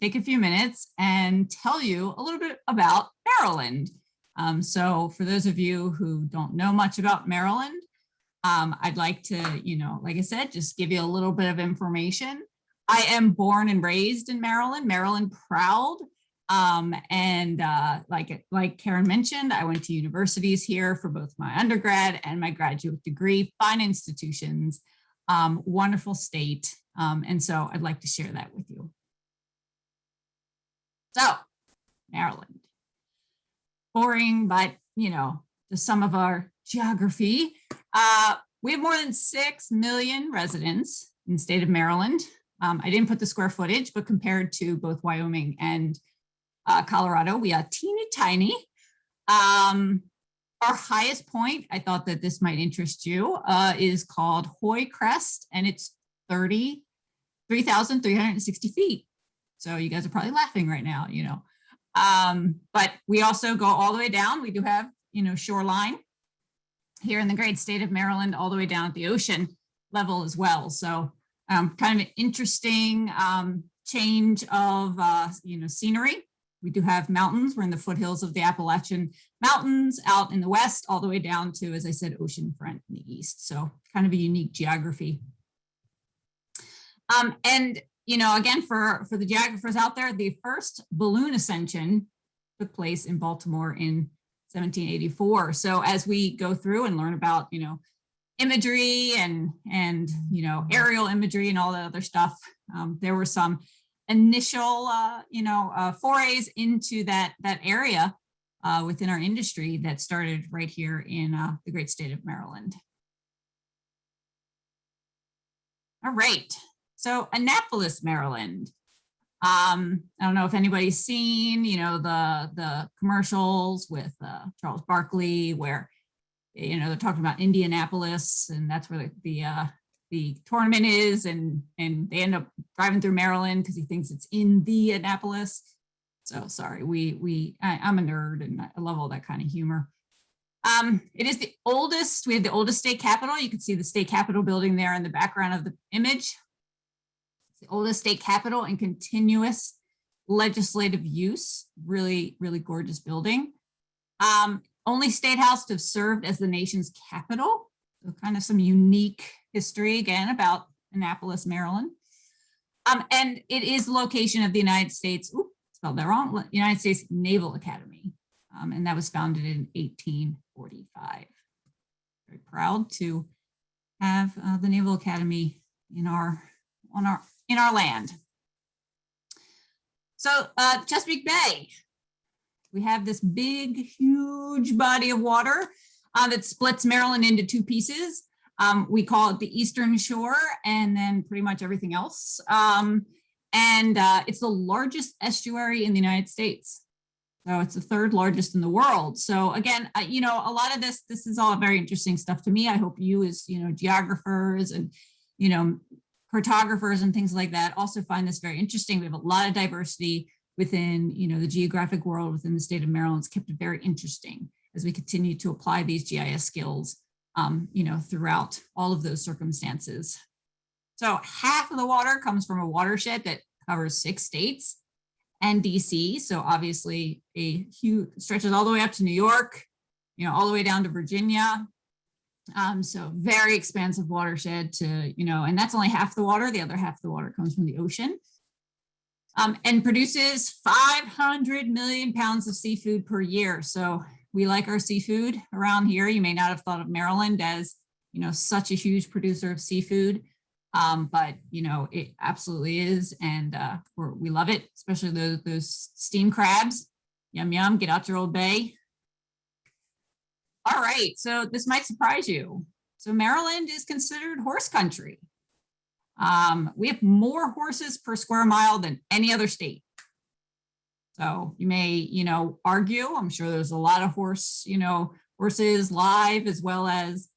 take a few minutes and tell you a little bit about Maryland. So for those of you who don't know much about Maryland, I'd like to, like I said, just give you a little bit of information. I am born and raised in Maryland, Maryland proud. And like Karen mentioned, I went to universities here for both my undergrad and my graduate degree, fine institutions, wonderful state. And so I'd like to share that with you. So Maryland, boring, but just some of our geography. We have more than 6 million residents in the state of Maryland. I didn't put the square footage, but compared to both Wyoming and Colorado, we are teeny tiny. Our highest point, I thought that this might interest you, is called Hoy Crest, and it's 33,360 feet. So you guys are probably laughing right now, but we also go all the way down. We do have, shoreline here in the great state of Maryland, all the way down at the ocean level as well. So kind of an interesting change of, scenery. We do have mountains. We're in the foothills of the Appalachian Mountains out in the west, all the way down to, as I said, ocean front in the east. So kind of a unique geography. And, you know, again, for the geographers out there, the first balloon ascension took place in Baltimore in 1784. So as we go through and learn about, you know, imagery and you know, aerial imagery and all that other stuff, there were some initial, forays into that area within our industry that started right here in the great state of Maryland. All right, so Annapolis, Maryland. I don't know if anybody's seen, you know, the commercials with Charles Barkley, where, you know, they're talking about Indianapolis, and that's where the tournament is, and they end up driving through Maryland because he thinks it's in the Annapolis. So sorry, I'm a nerd and I love all that kind of humor. It is the oldest, we have the oldest state capitol. You can see the state capitol building there in the background of the image. It's the oldest state capitol in continuous legislative use. Really, really gorgeous building. Only state house to have served as the nation's capital. So kind of some unique history again about Annapolis, Maryland. And it is the location of the United States, spelled that wrong, United States Naval Academy. And that was founded in 1845. Very proud to have the Naval Academy in our land. So Chesapeake Bay, we have this big, huge body of water that splits Maryland into two pieces. We call it the Eastern Shore and then pretty much everything else. It's the largest estuary in the United States. So it's the third largest in the world. So again, you know, a lot of this is all very interesting stuff to me. I hope you as, you know, geographers and, you know, cartographers and things like that also find this very interesting. We have a lot of diversity within, you know, the geographic world within the state of Maryland. It's kept it very interesting as we continue to apply these GIS skills, you know, throughout all of those circumstances. So half of the water comes from a watershed that covers 6 states and DC. So obviously a huge, stretches all the way up to New York, you know, all the way down to Virginia. So very expansive watershed to, you know, and that's only half the water. The other half of the water comes from the ocean. And produces 500 million pounds of seafood per year. So we like our seafood around here. You may not have thought of Maryland as, you know, such a huge producer of seafood, but, you know, it absolutely is. And we love it, especially those steamed crabs. Yum, yum, get out your Old Bay. All right, so this might surprise you. So Maryland is considered horse country. We have more horses per square mile than any other state. So you may, you know, argue, I'm sure there's a lot of horses live as well as,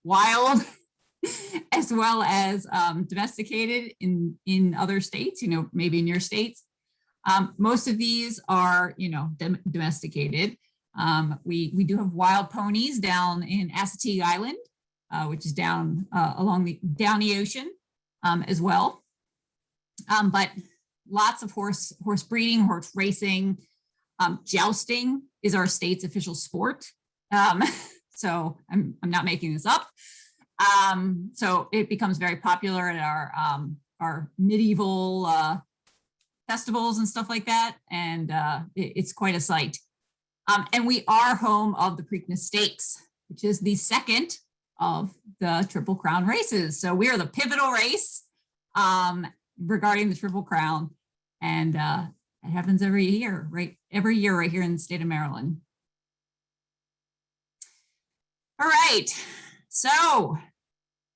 wild, as well as domesticated in other states, you know, maybe in your states. Most of these are, you know, domesticated. We do have wild ponies down in Assateague Island, which is down along the Downey Ocean as well. But lots of horse breeding, horse racing. Jousting is our state's official sport. So I'm not making this up. So it becomes very popular at our medieval festivals and stuff like that. And it's quite a sight. And we are home of the Preakness Stakes, which is the second of the Triple Crown races. So we are the pivotal race regarding the Triple Crown. And it happens every year right here in the state of Maryland. All right, so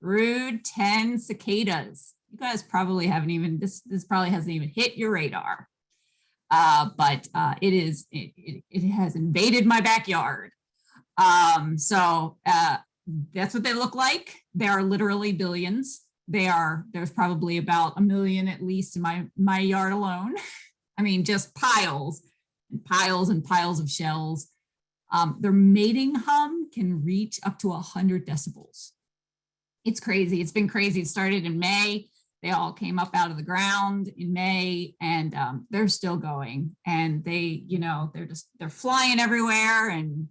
Brood 10 cicadas. You guys probably haven't even, this probably hasn't even hit your radar. But it has invaded my backyard. So that's what they look like. They are literally billions. There's probably about 1 million at least in my yard alone. I mean, just piles and piles and piles of shells. Their mating hum can reach up to 100 decibels. It's crazy. It's been crazy. It started in May. They all came up out of the ground in May, and they're still going. And they, you know, they're flying everywhere. And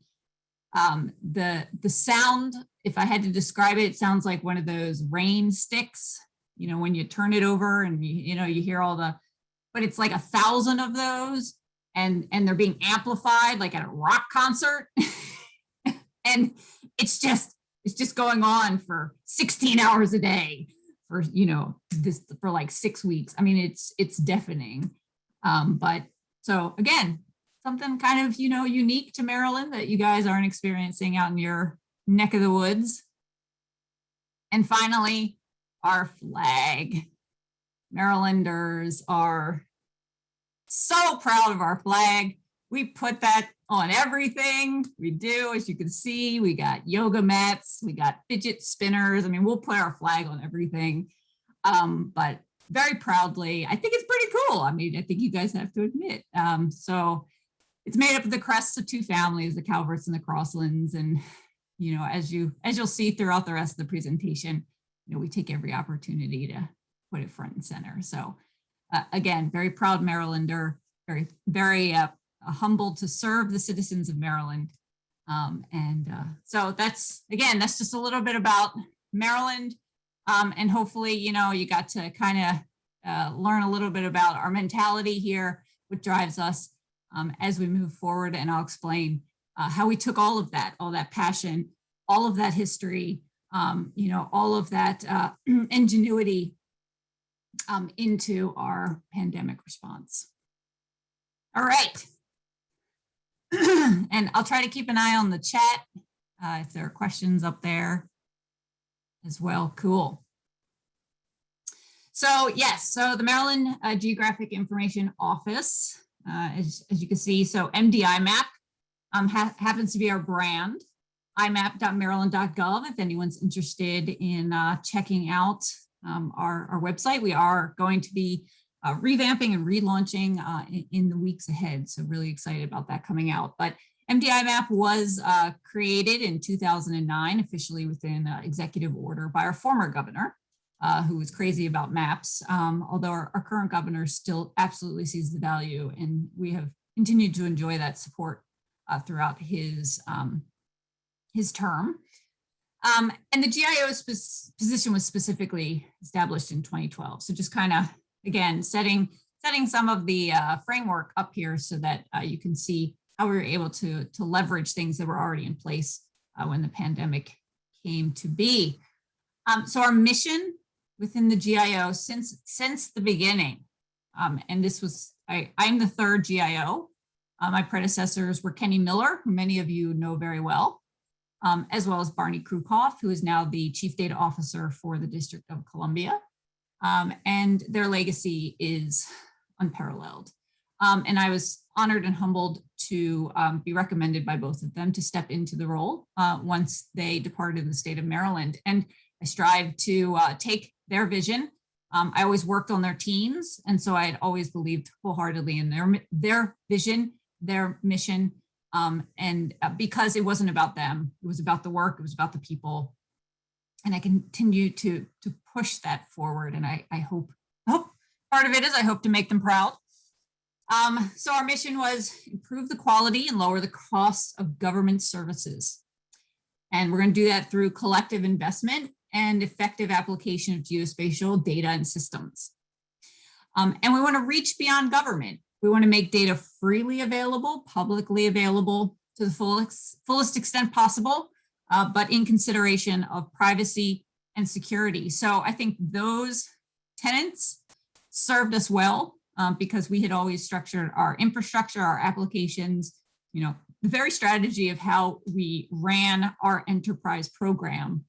the sound, if I had to describe it, it sounds like one of those rain sticks, you know, when you turn it over and you know, you hear all the, but it's like 1,000 of those and they're being amplified like at a rock concert. And it's just going on for 16 hours a day for, you know, this for like 6 weeks. I mean, it's deafening. But so again, something kind of, you know, unique to Maryland that you guys aren't experiencing out in your neck of the woods. And finally, our flag. Marylanders are so proud of our flag. We put that on everything we do. As you can see, we got yoga mats, we got fidget spinners. I mean, we'll put our flag on everything. But very proudly, I think it's pretty cool. I mean, I think you guys have to admit. So it's made up of the crests of 2 families, the Calverts and the Crosslands. And, you know, as you'll see throughout the rest of the presentation, you know, we take every opportunity to put it front and center. So again, very proud Marylander, very humbled to serve the citizens of Maryland. So that's just a little bit about Maryland. And hopefully, you know, you got to kind of learn a little bit about our mentality here, what drives us as we move forward. And I'll explain how we took all of that passion, all of that history, you know, all of that ingenuity into our pandemic response. All right. And I'll try to keep an eye on the chat if there are questions up there as well. Cool. So yes, so the Maryland Geographic Information Office, as you can see, so MDIMAP happens to be our brand. imap.maryland.gov if anyone's interested in checking out our website. We are going to be revamping and relaunching in the weeks ahead. So really excited about that coming out. But MDIMAP was created in 2009, officially within executive order by our former governor, who was crazy about maps, although our current governor still absolutely sees the value, and we have continued to enjoy that support throughout his term. And the GIO's position was specifically established in 2012. So just kind of, again, setting some of the framework up here so that you can see how we were able to leverage things that were already in place when the pandemic came to be. So our mission within the GIO since the beginning, and this was, I'm the 3rd GIO. My predecessors were Kenny Miller, who many of you know very well, as well as Barney Krukoff, who is now the Chief Data Officer for the District of Columbia. And their legacy is unparalleled. And I was honored and humbled to be recommended by both of them to step into the role once they departed the state of Maryland. And I strive to take their vision. I always worked on their teams. And so I had always believed wholeheartedly in their vision, their mission. And because it wasn't about them, it was about the work, it was about the people. And I continue to push that forward. And I hope part of it is I hope to make them proud. So our mission was improve the quality and lower the costs of government services. And we're going to do that through collective investment and effective application of geospatial data and systems. And we want to reach beyond government. We want to make data freely available, publicly available to the fullest extent possible, but in consideration of privacy and security. So I think those tenets served us well because we had always structured our infrastructure, our applications, you know, the very strategy of how we ran our enterprise program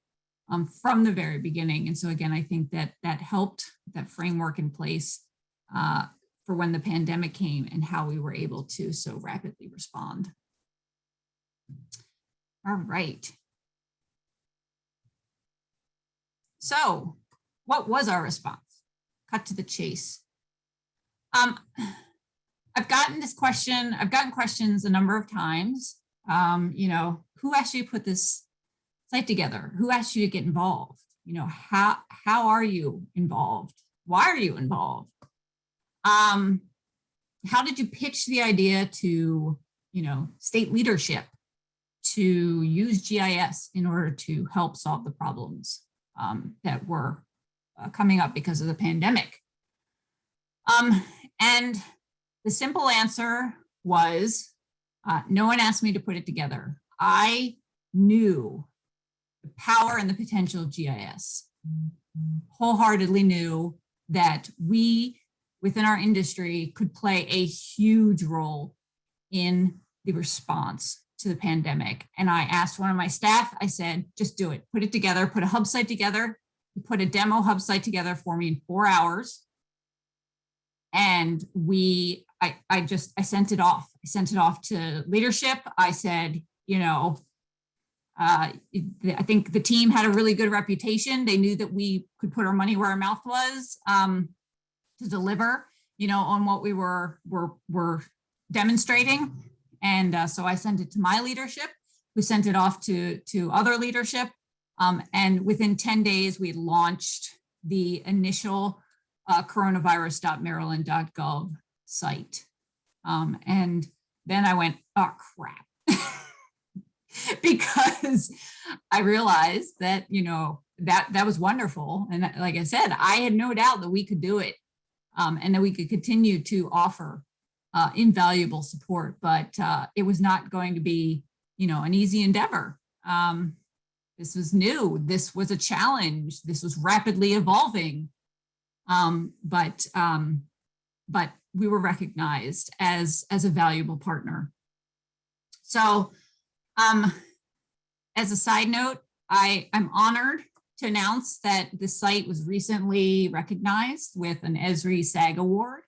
from the very beginning. And so again, I think that helped that framework in place for when the pandemic came and how we were able to so rapidly respond. All right. So what was our response? Cut to the chase. I've gotten questions a number of times. You know, who asked you to put this site together? Who asked you to get involved? You know, how are you involved? Why are you involved? How did you pitch the idea to, you know, state leadership to use GIS in order to help solve the problems that were coming up because of the pandemic. And the simple answer was, no one asked me to put it together. I knew the power and the potential of GIS. Wholeheartedly knew that we within our industry could play a huge role in the response to the pandemic. And I asked one of my staff, I said, just do it, put it together, put a hub site together. He put a demo hub site together for me in 4 hours. And I sent it off. I sent it off to leadership. I said, I think the team had a really good reputation. They knew that we could put our money where our mouth was to deliver, on what we were demonstrating. And so I sent it to my leadership, who sent it off to other leadership. And within 10 days, we launched the initial coronavirus.maryland.gov site. And then I went, oh, crap. Because I realized that, that was wonderful. And like I said, I had no doubt that we could do it and that we could continue to offer invaluable support, but it was not going to be, an easy endeavor. This was new. This was a challenge. This was rapidly evolving. But we were recognized as a valuable partner. So as a side note, I'm honored to announce that the site was recently recognized with an Esri SAG Award.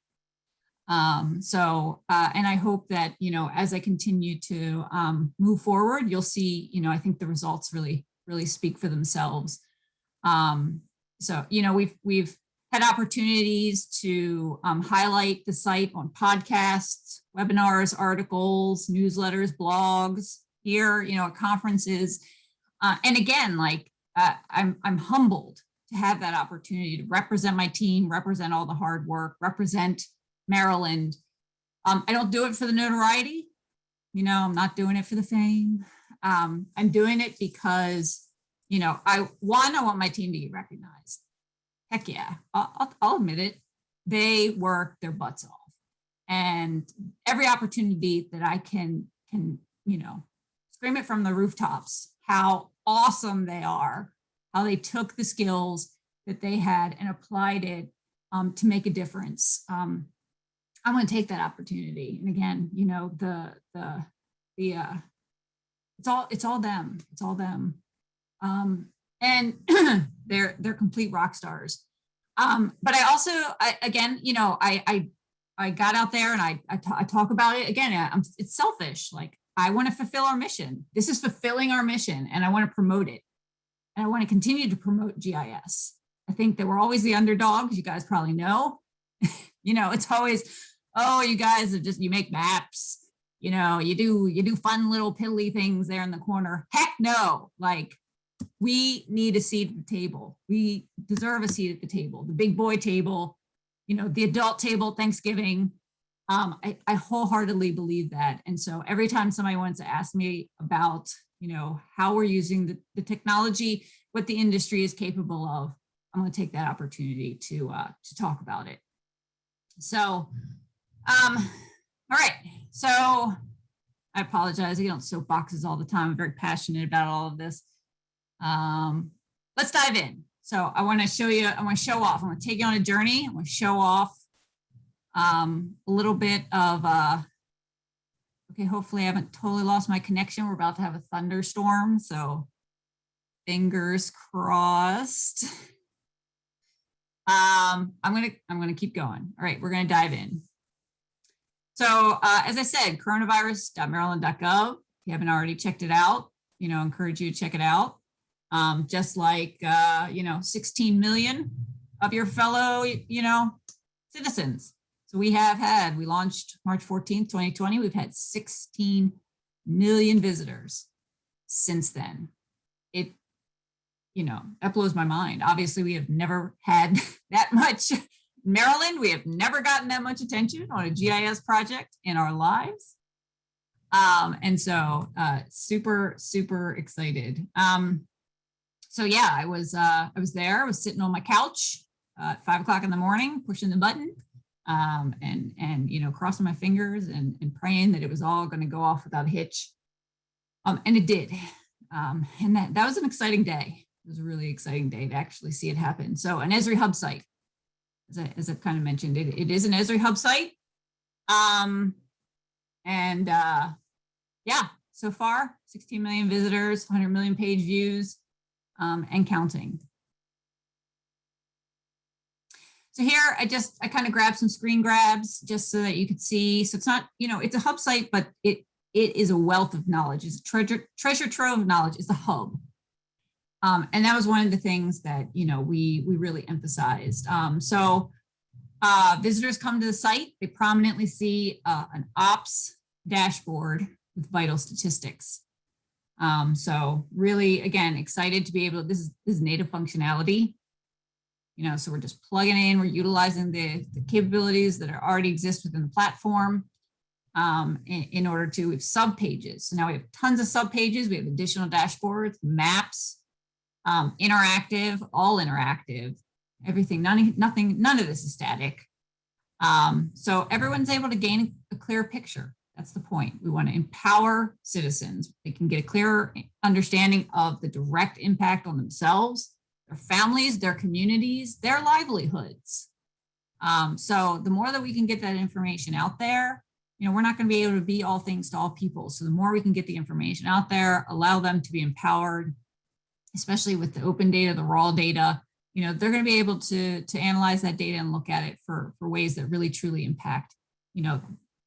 And I hope that, as I continue to move forward, you'll see, I think the results really speak for themselves. We've had opportunities to highlight the site on podcasts, webinars, articles, newsletters, blogs, here, at conferences. And again, I'm humbled to have that opportunity to represent my team, represent all the hard work, represent Maryland. I don't do it for the notoriety. I'm not doing it for the fame. I'm doing it because, I want my team to get recognized. Heck yeah, I'll admit it. They work their butts off, and every opportunity that I can, scream it from the rooftops, how awesome they are, how they took the skills that they had and applied it to make a difference. I'm going to take that opportunity. And again, it's all them. It's all them. And they're complete rock stars. But I also, I got out there and I talk about it again. It's selfish. I want to fulfill our mission. This is fulfilling our mission, and I want to promote it. And I want to continue to promote GIS. I think that we're always the underdogs. You guys probably know. It's always, oh, you guys are just, you make maps. You do fun little piddly things there in the corner. Heck no. We need a seat at the table. We deserve a seat at the table, the big boy table, the adult table, Thanksgiving. I wholeheartedly believe that. And so every time somebody wants to ask me about, how we're using the technology, what the industry is capable of, I'm going to take that opportunity to talk about it. So, all right. So I apologize. I get on soapboxes all the time. I'm very passionate about all of this. Let's dive in. So I want to show you, I want to show off. I want to take you on a journey. I want to show off a little bit of, okay, hopefully I haven't totally lost my connection. We're about to have a thunderstorm, so fingers crossed. I'm gonna keep going. All right, we're gonna dive in. So as I said, coronavirus.maryland.gov. If you haven't already checked it out, encourage you to check it out. Just like 16 million of your fellow, citizens. So we launched March 14th, 2020. We've had 16 million visitors since then. That blows my mind. Obviously, we have never had that much. In Maryland, we have never gotten that much attention on a GIS project in our lives. And so super, super excited. So yeah, I was there. I was sitting on my couch at 5 o'clock in the morning, pushing the button, and you know, crossing my fingers and praying that it was all going to go off without a hitch. And it did. And that was an exciting day. It was a really exciting day to actually see it happen. So an Esri hub site, as I've kind of mentioned, it is an Esri hub site. Yeah, so far 16 million visitors, 100 million page views, and counting. So here I kind of grabbed some screen grabs just so that you could see. So it's not, you know, it's a hub site, but it is a wealth of knowledge. It's a treasure trove of knowledge. It's a hub. And that was one of the things that, you know, we really emphasized. Visitors come to the site, they prominently see an ops dashboard with vital statistics. So really, again, excited to be able to, this is native functionality. You know, so we're just plugging in, we're utilizing the capabilities that already exist within the platform in order to, we have sub-pages. So now we have tons of sub-pages, we have additional dashboards, maps, interactive, all interactive, everything, none of this is static. So everyone's able to gain a clear picture. That's the point. We want to empower citizens. They can get a clearer understanding of the direct impact on themselves, their families, their communities, their livelihoods. So the more that we can get that information out there, you know, we're not going to be able to be all things to all people. So the more we can get the information out there, allow them to be empowered, especially with the open data, the raw data, you know, they're going to be able to analyze that data and look at it for ways that really truly impact, you know,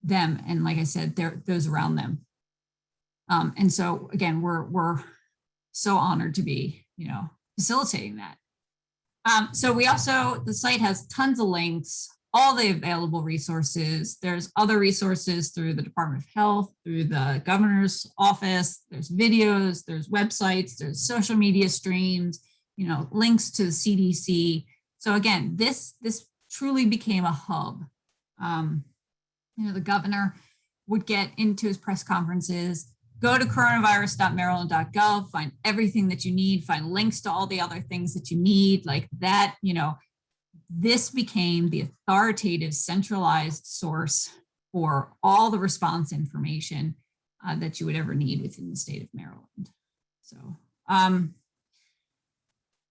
them. And like I said, those around them. And so again, we're so honored to be, you know, facilitating that. So we also, the site has tons of links, all the available resources. There's other resources through the Department of Health, through the governor's office, there's videos, there's websites, there's social media streams, you know, links to the CDC. So again, this truly became a hub. You know, the governor would get into his press conferences, go to coronavirus.maryland.gov, find everything that you need, find links to all the other things that you need, like that. You know, this became the authoritative centralized source for all the response information that you would ever need within the state of Maryland. So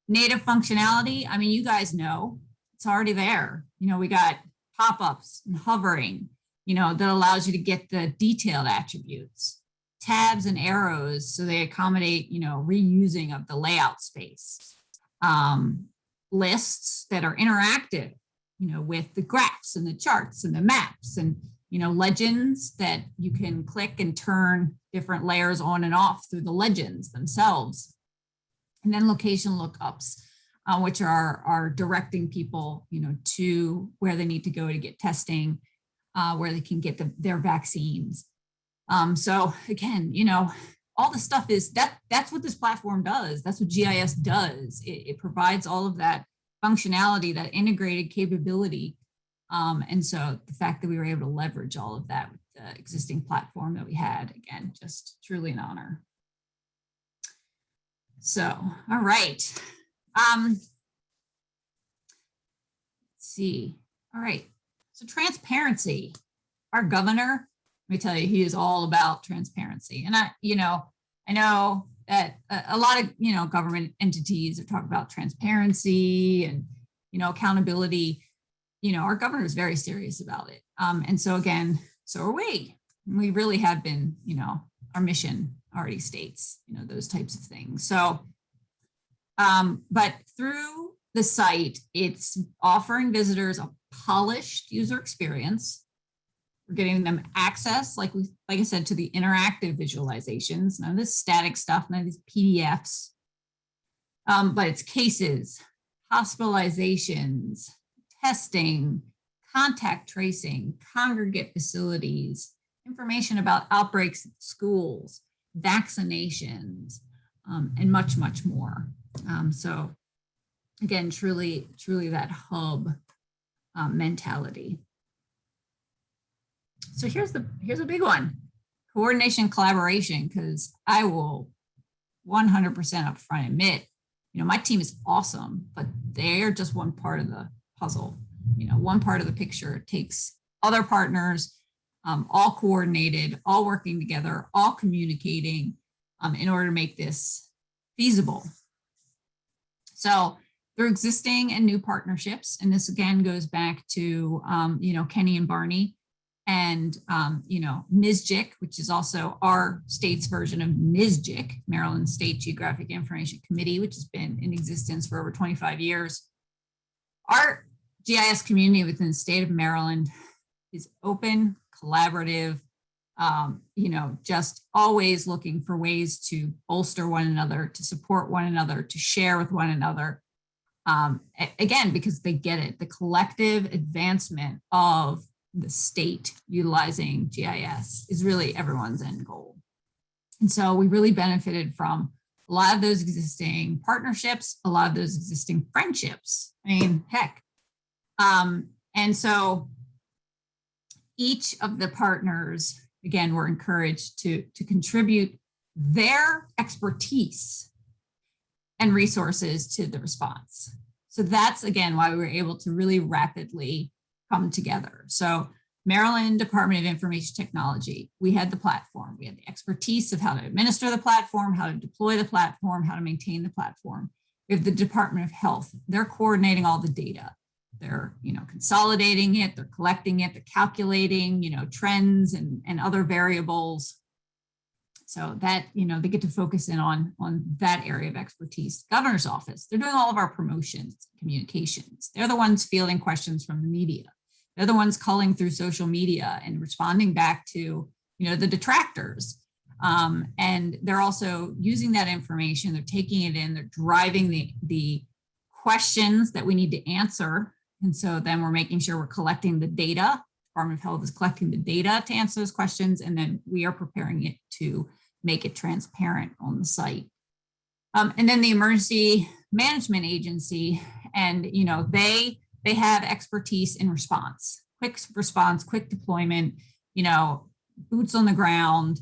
native functionality, I mean, you guys know, it's already there. You know, we got pop-ups and hovering, you know, that allows you to get the detailed attributes, tabs and arrows, so they accommodate, you know, reusing of the layout space, lists that are interactive, you know, with the graphs and the charts and the maps, and, you know, legends that you can click and turn different layers on and off through the legends themselves. And then location lookups, which are directing people, you know, to where they need to go to get testing, where they can get their vaccines. So again, you know, all the stuff is that's what this platform does. That's what GIS does. It provides all of that functionality, that integrated capability. And so the fact that we were able to leverage all of that with the existing platform that we had, again, just truly an honor. So, all right. Let's see. All right. So transparency, our governor, let me tell you, he is all about transparency. And I know that a lot of, you know, government entities are talking about transparency and, you know, accountability. You know, our governor is very serious about it. And so again, so are we. We really have been, you know, our mission already states, you know, those types of things. So, but through the site, it's offering visitors a polished user experience. We're getting them access, like I said, to the interactive visualizations, none of this static stuff, none of these PDFs, but it's cases, hospitalizations, testing, contact tracing, congregate facilities, information about outbreaks at schools, vaccinations, and much, much more. So again, truly that hub mentality. So here's a big one, coordination, collaboration, because I will 100% upfront admit, my team is awesome, but they are just one part of the puzzle. One part of the picture. It takes other partners, all coordinated, all working together, all communicating in order to make this feasible. So through existing and new partnerships, and this again goes back to, Kenny and Barney, and, NSGIC, which is also our state's version of NSGIC, Maryland State Geographic Information Committee, which has been in existence for over 25 years. Our GIS community within the state of Maryland is open, collaborative, just always looking for ways to bolster one another, to support one another, to share with one another. Again, because they get it, the collective advancement of the state utilizing GIS is really everyone's end goal. And so we really benefited from a lot of those existing partnerships, a lot of those existing friendships. I mean, heck. And so each of the partners, again, were encouraged to contribute their expertise and resources to the response. So that's, again, why we were able to really rapidly come together. So Maryland Department of Information Technology, we had the platform, we had the expertise of how to administer the platform, how to deploy the platform, how to maintain the platform. We have the Department of Health, they're coordinating all the data. They're, consolidating it, they're collecting it, they're calculating, trends and other variables. So that, they get to focus in on that area of expertise. Governor's office, they're doing all of our promotions, communications. They're the ones fielding questions from the media. They're the ones calling through social media and responding back to, the detractors. And they're also using that information, they're taking it in, they're driving the questions that we need to answer. And so then we're making sure we're collecting the data. Department of Health is collecting the data to answer those questions, and then we are preparing it to make it transparent on the site. And then the Emergency Management Agency, and they have expertise in response, quick deployment, boots on the ground.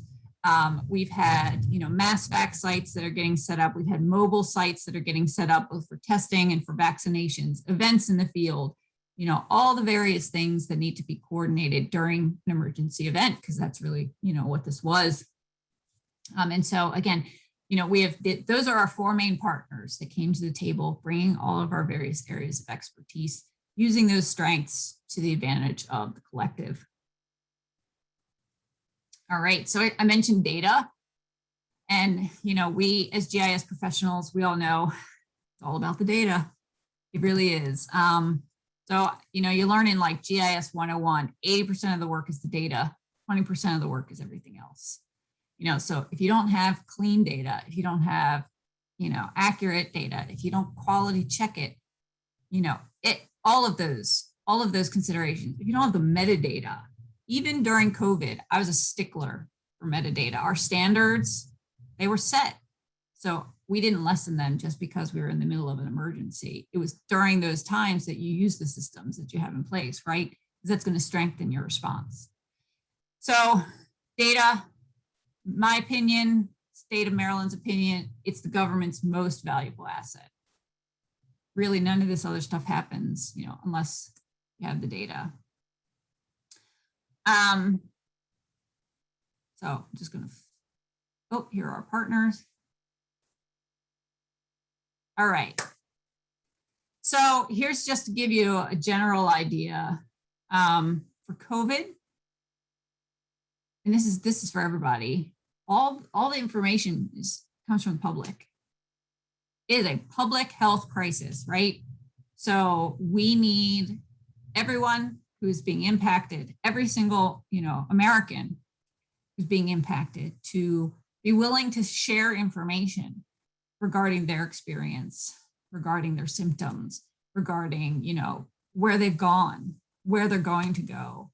We've had, mass vac sites that are getting set up. We've had mobile sites that are getting set up both for testing and for vaccinations, events in the field, all the various things that need to be coordinated during an emergency event, because that's really, what this was. And so again, we have, those are our four main partners that came to the table, bringing all of our various areas of expertise, using those strengths to the advantage of the collective. All right, so I mentioned data, and we as GIS professionals, we all know it's all about the data. It really is. So you learn in like GIS 101, 80% of the work is the data, 20% of the work is everything else. So if you don't have clean data, if you don't have accurate data, if you don't quality check it, all of those considerations. If you don't have the metadata. Even during COVID, I was a stickler for metadata. Our standards, they were set. So we didn't lessen them just because we were in the middle of an emergency. It was during those times that you use the systems that you have in place, right? Because that's going to strengthen your response. So data, my opinion, state of Maryland's opinion, it's the government's most valuable asset. Really, none of this other stuff happens, unless you have the data. So I'm just going to, here are our partners. All right. So here's just to give you a general idea for COVID. And this is for everybody. All the information comes from the public. It is a public health crisis, right? So we need everyone who's being impacted, every single, American who's being impacted, to be willing to share information regarding their experience, regarding their symptoms, regarding, where they've gone, where they're going to go,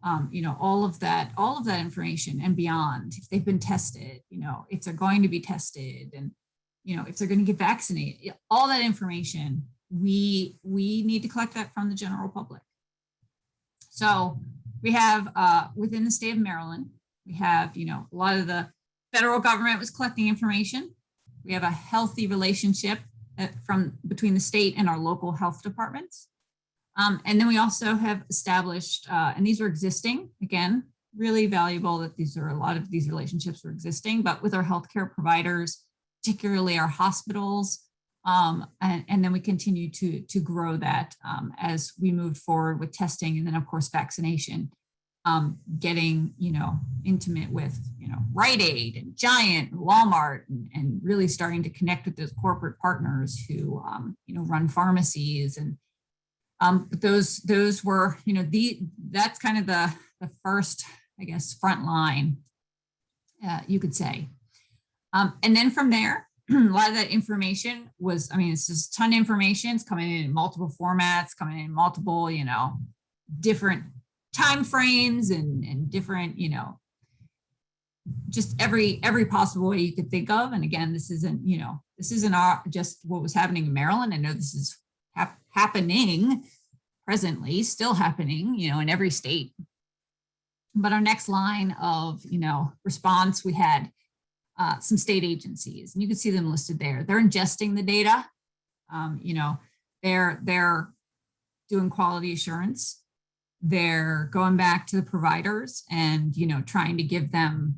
all of that information and beyond. If they've been tested, if they're going to be tested, and, if they're going to get vaccinated, all that information, we need to collect that from the general public. So we have within the state of Maryland, we have, a lot of the federal government was collecting information. We have a healthy relationship from between the state and our local health departments. And then we also have established, and these are existing, again, really valuable that a lot of these relationships were existing, but with our healthcare providers, particularly our hospitals, and then we continue to grow that as we moved forward with testing, and then of course vaccination, getting intimate with Rite Aid and Giant and Walmart, and really starting to connect with those corporate partners who run pharmacies, and those were that's kind of the first, I guess, front line, you could say. And then from there, a lot of that information was, it's just a ton of information. It's coming in multiple formats, coming in multiple, different time frames and different, just every possible way you could think of. And again, this isn't just what was happening in Maryland. I know this is happening presently, still happening, in every state. But our next line of, response, we had some state agencies, and you can see them listed there. They're ingesting the data. They're doing quality assurance. They're going back to the providers and, trying to give them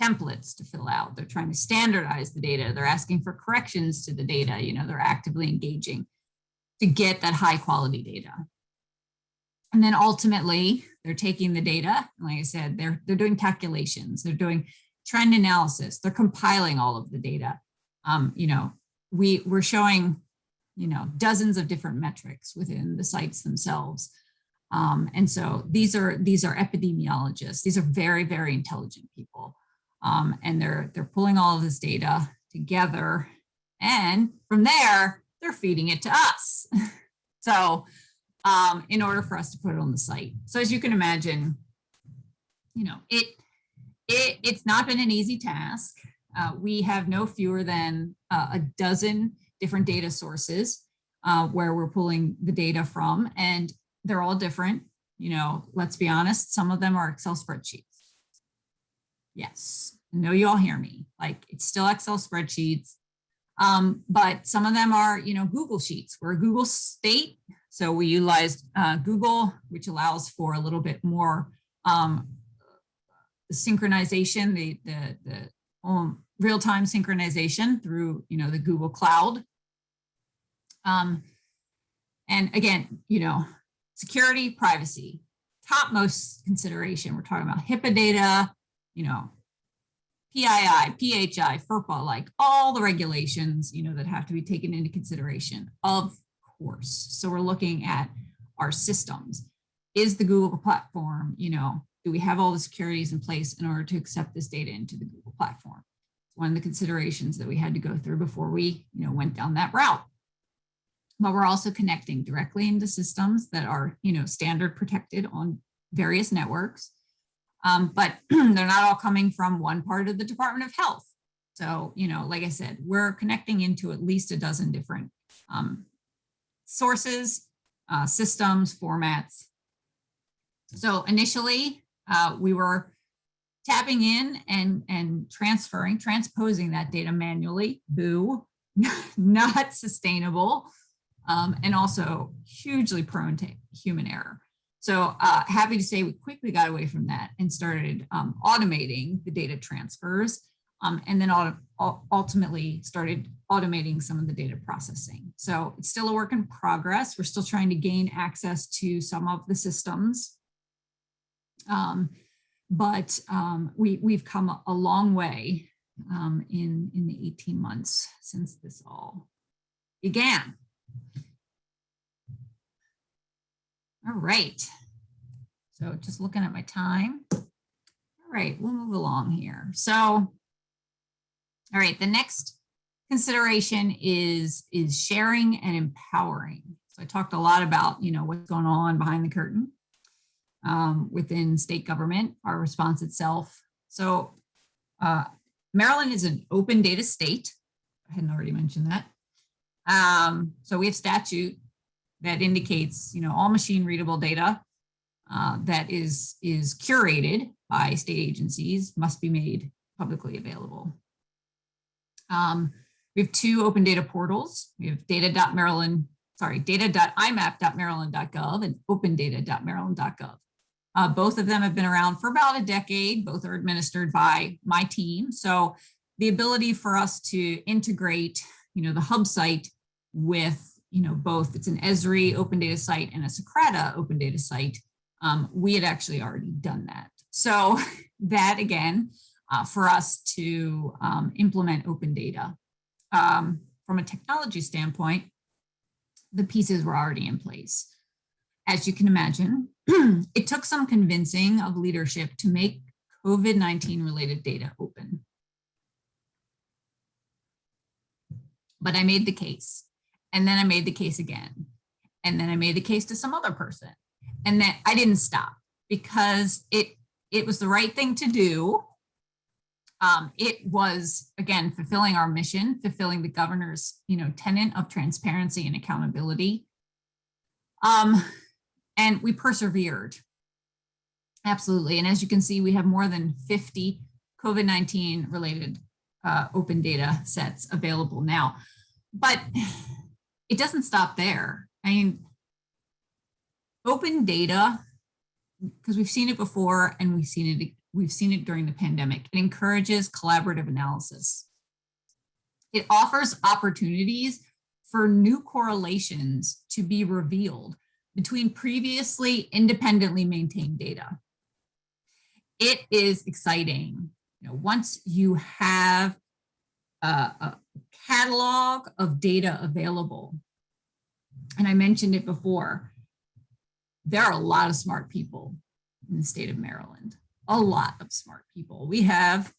templates to fill out. They're trying to standardize the data. They're asking for corrections to the data. They're actively engaging to get that high quality data. And then ultimately, they're taking the data. Like I said, they're doing calculations. They're doing trend analysis. They're compiling all of the data. We're showing, dozens of different metrics within the sites themselves. And so these are epidemiologists. These are very, very intelligent people. And they're pulling all of this data together. And from there, they're feeding it to us. So in order for us to put it on the site. So as you can imagine, it's not been an easy task. We have no fewer than a dozen different data sources where we're pulling the data from, and they're all different. Let's be honest, some of them are Excel spreadsheets. Yes, I know you all hear me. Like, it's still Excel spreadsheets, but some of them are, Google Sheets. We're a Google state, so we utilized Google, which allows for a little bit more synchronization, the real-time synchronization through, the Google Cloud. And again, security, privacy, topmost consideration. We're talking about HIPAA data, PII, PHI, FERPA, like all the regulations, that have to be taken into consideration, of course. So we're looking at our systems. Is the Google platform, do we have all the securities in place in order to accept this data into the Google platform? It's one of the considerations that we had to go through before we, went down that route. But we're also connecting directly into systems that are, standard protected on various networks. But they're not all coming from one part of the Department of Health. So, like I said, we're connecting into at least a dozen different sources, systems, formats. So initially, we were tapping in and transposing that data manually. Boo, not sustainable, and also hugely prone to human error. So happy to say we quickly got away from that and started automating the data transfers, and then ultimately started automating some of the data processing. So it's still a work in progress. We're still trying to gain access to some of the systems. But we've come a long way in the 18 months since this all began. All right, so just looking at my time. All right, we'll move along here. So, all right, the next consideration is sharing and empowering. So I talked a lot about, what's going on behind the curtain within state government, our response itself. So Maryland is an open data state. I hadn't already mentioned that. So we have statute that indicates, all machine readable data that is curated by state agencies must be made publicly available. We have two open data portals. We have data.imap.maryland.gov and opendata.maryland.gov. Both of them have been around for about a decade. Both are administered by my team. So the ability for us to integrate, the hub site with, both, it's an Esri open data site and a Socrata open data site. We had actually already done that. So that again, for us to implement open data from a technology standpoint, the pieces were already in place. As you can imagine, it took some convincing of leadership to make COVID-19 related data open. But I made the case, and then I made the case again, and then I made the case to some other person, and then I didn't stop because it was the right thing to do. It was, again, fulfilling our mission, fulfilling the governor's, tenet of transparency and accountability. And we persevered. Absolutely. And as you can see, we have more than 50 COVID-19 related open data sets available now. But it doesn't stop there. I mean, open data, because we've seen it before and we've seen it during the pandemic, it encourages collaborative analysis. It offers opportunities for new correlations to be revealed between previously independently maintained data. It is exciting. Once you have a catalog of data available, and I mentioned it before, there are a lot of smart people in the state of Maryland, a lot of smart people. We have,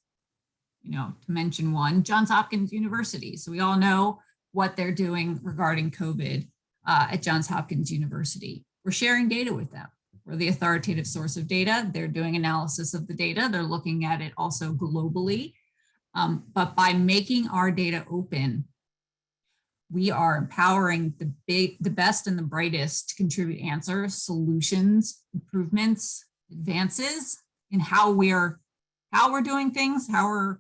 to mention one, Johns Hopkins University. So we all know what they're doing regarding COVID at Johns Hopkins University. We're sharing data with them. We're the authoritative source of data. They're doing analysis of the data. They're looking at it also globally. But by making our data open, we are empowering the best and the brightest to contribute answers, solutions, improvements, advances in how we're doing things, how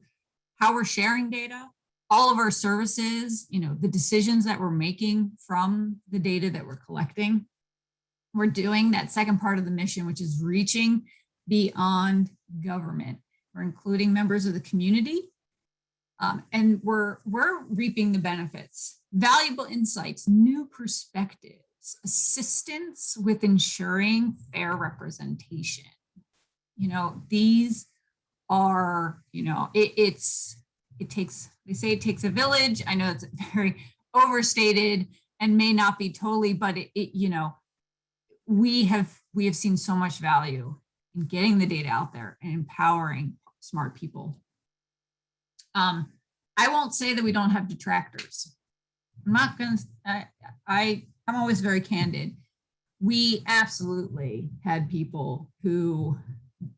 we're sharing data, all of our services, the decisions that we're making from the data that we're collecting. We're doing that second part of the mission, which is reaching beyond government. We're including members of the community, and we're reaping the benefits, valuable insights, new perspectives, assistance with ensuring fair representation. These are, they say it takes a village. I know it's very overstated and may not be totally, but we have seen so much value in getting the data out there and empowering smart people. I won't say that we don't have detractors. I'm not going to, I'm always very candid. We absolutely had people who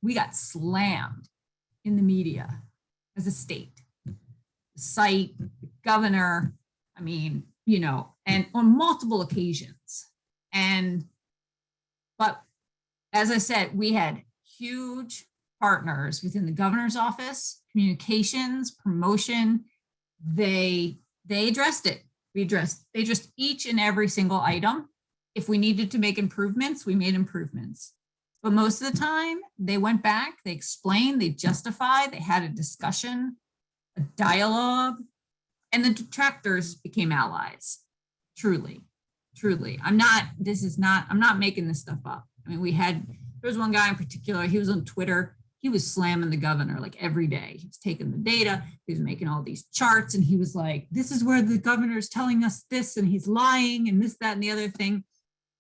we got slammed in the media as a state, the site, the governor, and on multiple occasions. But as I said, we had huge partners within the governor's office, communications, promotion. They addressed it. They addressed each and every single item. If we needed to make improvements, we made improvements. But most of the time, they went back, they explained, they justified, they had a discussion, a dialogue, and the detractors became allies. Truly. I'm not making this stuff up. There was one guy in particular, he was on Twitter, he was slamming the governor like every day. He was taking the data, he was making all these charts, and he was like, this is where the governor's telling us this, and he's lying, and this, that, and the other thing.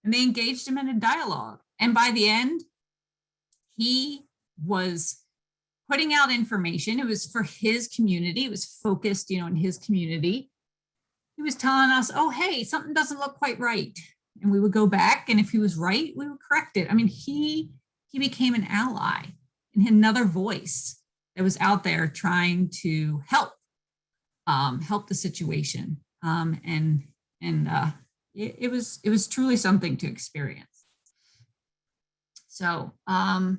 And they engaged him in a dialogue. And by the end, he was putting out information. It was for his community. It was focused, in his community. He was telling us, oh, hey, something doesn't look quite right. And we would go back, and if he was right, we would correct it. He became an ally and another voice that was out there trying to help the situation. It was truly something to experience. So, all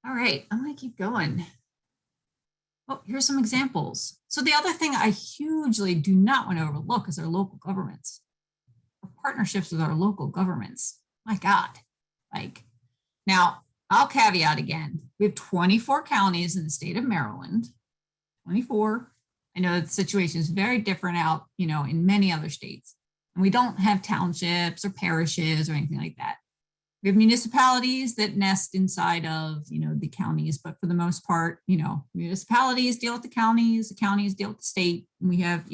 right, I'm gonna keep going. Oh, here's some examples. So the other thing I hugely do not want to overlook is our local governments. Our partnerships with our local governments. My God, like, now I'll caveat again. We have 24 counties in the state of Maryland, 24. I know the situation is very different out, in many other states. And we don't have townships or parishes or anything like that. We have municipalities that nest inside of, the counties, but for the most part, municipalities deal with the counties deal with the state. And we have,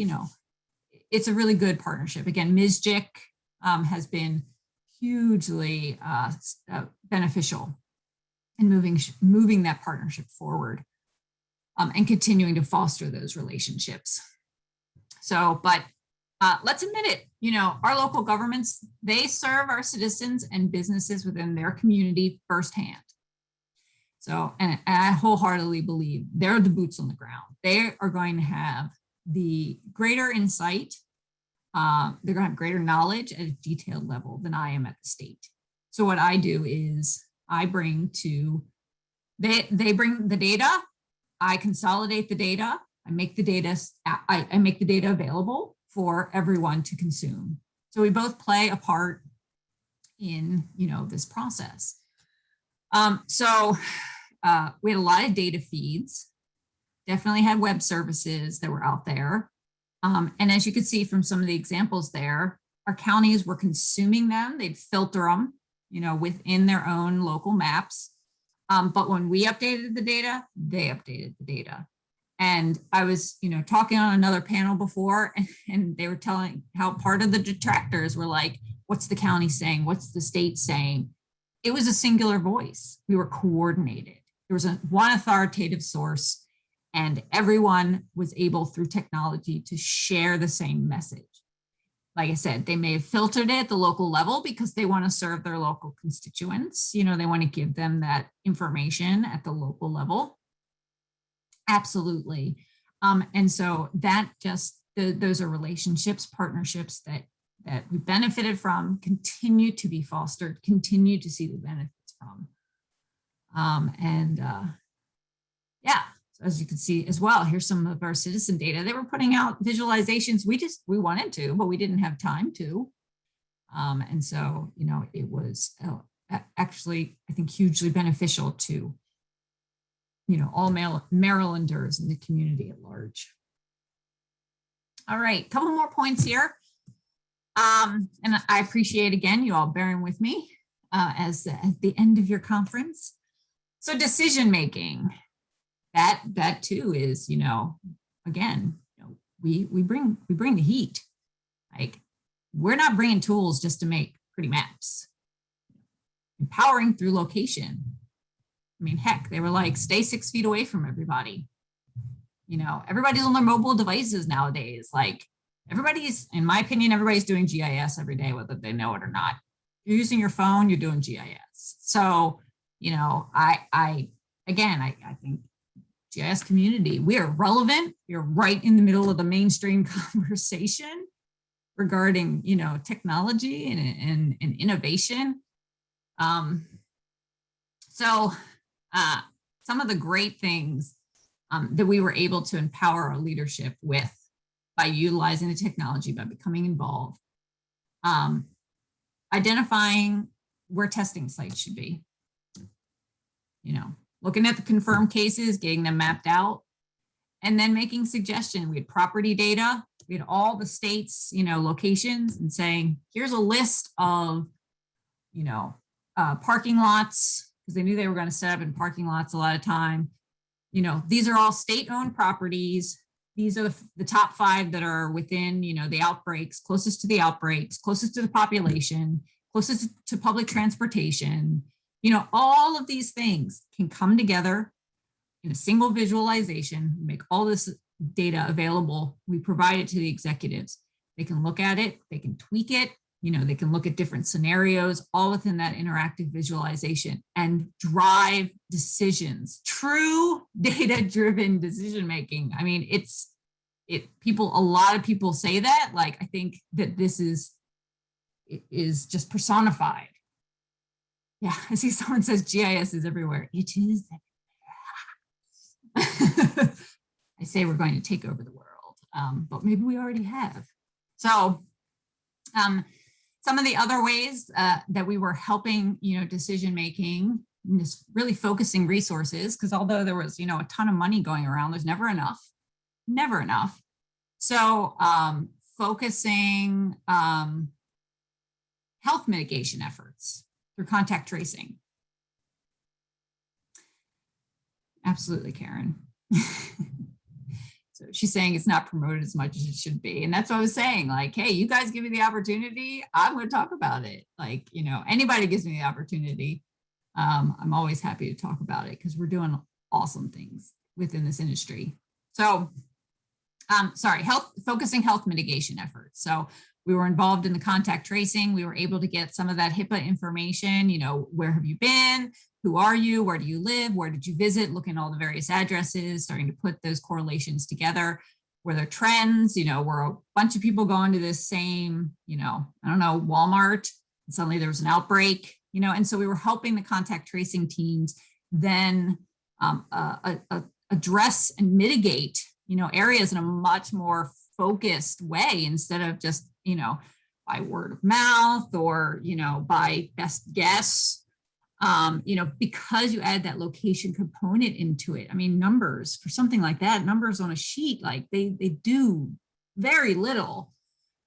it's a really good partnership. Again, NSGIC has been hugely beneficial in moving that partnership forward and continuing to foster those relationships. So, but let's admit it, our local governments, they serve our citizens and businesses within their community firsthand. So, and I wholeheartedly believe they're the boots on the ground. They are going to have the greater insight. They're going to have greater knowledge at a detailed level than I am at the state. So what I do is I bring to, they bring the data, I consolidate the data, I make the data available for everyone to consume. So we both play a part in, this process. So we had a lot of data feeds, definitely had web services that were out there. And as you can see from some of the examples there, our counties were consuming them. They'd filter them, within their own local maps. But when we updated the data, they updated the data. And I was, talking on another panel before, and they were telling how part of the detractors were like, what's the county saying? What's the state saying? It was a singular voice. We were coordinated. There was one authoritative source, and everyone was able through technology to share the same message. Like I said, they may have filtered it at the local level because they want to serve their local constituents. They want to give them that information at the local level. Absolutely. And so that just, those are relationships, partnerships that we benefited from, continue to be fostered, continue to see the benefits from. Yeah, so as you can see as well, here's some of our citizen data. They were putting out visualizations. We wanted to, but we didn't have time to. And so, it was actually, I think, hugely beneficial to all Marylanders in the community at large. All right, a couple more points here. And I appreciate, again, you all bearing with me as at the end of your conference. So decision-making, that too is, again, we bring the heat. Like, we're not bringing tools just to make pretty maps. Empowering through location. I mean, heck, they were like, stay 6 feet away from everybody. Everybody's on their mobile devices nowadays. Like, everybody's, in my opinion, everybody's doing GIS every day, whether they know it or not. If you're using your phone, you're doing GIS. So, I think GIS community, we are relevant. We're right in the middle of the mainstream conversation regarding, technology and innovation. Some of the great things that we were able to empower our leadership with by utilizing the technology, by becoming involved, identifying where testing sites should be, looking at the confirmed cases, getting them mapped out, and then making suggestions. We had property data, we had all the states, locations, and saying, here's a list of, parking lots, because they knew they were going to set up in parking lots a lot of time. These are all state-owned properties. These are the top 5 that are within, the outbreaks, closest to the outbreaks, closest to the population, closest to public transportation. All of these things can come together in a single visualization, make all this data available. We provide it to the executives. They can look at it, they can tweak it, they can look at different scenarios, all within that interactive visualization, and drive decisions, true data-driven decision-making. I mean, a lot of people say that, like, I think that it is just personified. Yeah, I see someone says GIS is everywhere. It is. I say we're going to take over the world, but maybe we already have. So some of the other ways that we were helping, decision making, is really focusing resources, because although there was, a ton of money going around, there's never enough. So focusing health mitigation efforts through contact tracing. Absolutely, Karen. So she's saying it's not promoted as much as it should be. And that's what I was saying, like, hey, you guys give me the opportunity, I'm going to talk about it. Like, anybody gives me the opportunity, I'm always happy to talk about it, because we're doing awesome things within this industry. So, focusing health mitigation efforts. So we were involved in the contact tracing. We were able to get some of that HIPAA information, where have you been? Who are you? Where do you live? Where did you visit? Looking at all the various addresses, starting to put those correlations together. Were there trends? Were a bunch of people going to this same, Walmart, and suddenly there was an outbreak, and so we were helping the contact tracing teams then address and mitigate, areas in a much more focused way, instead of just, by word of mouth or, by best guess. Because you add that location component into it. I mean, numbers for something like that, numbers on a sheet, like they do very little.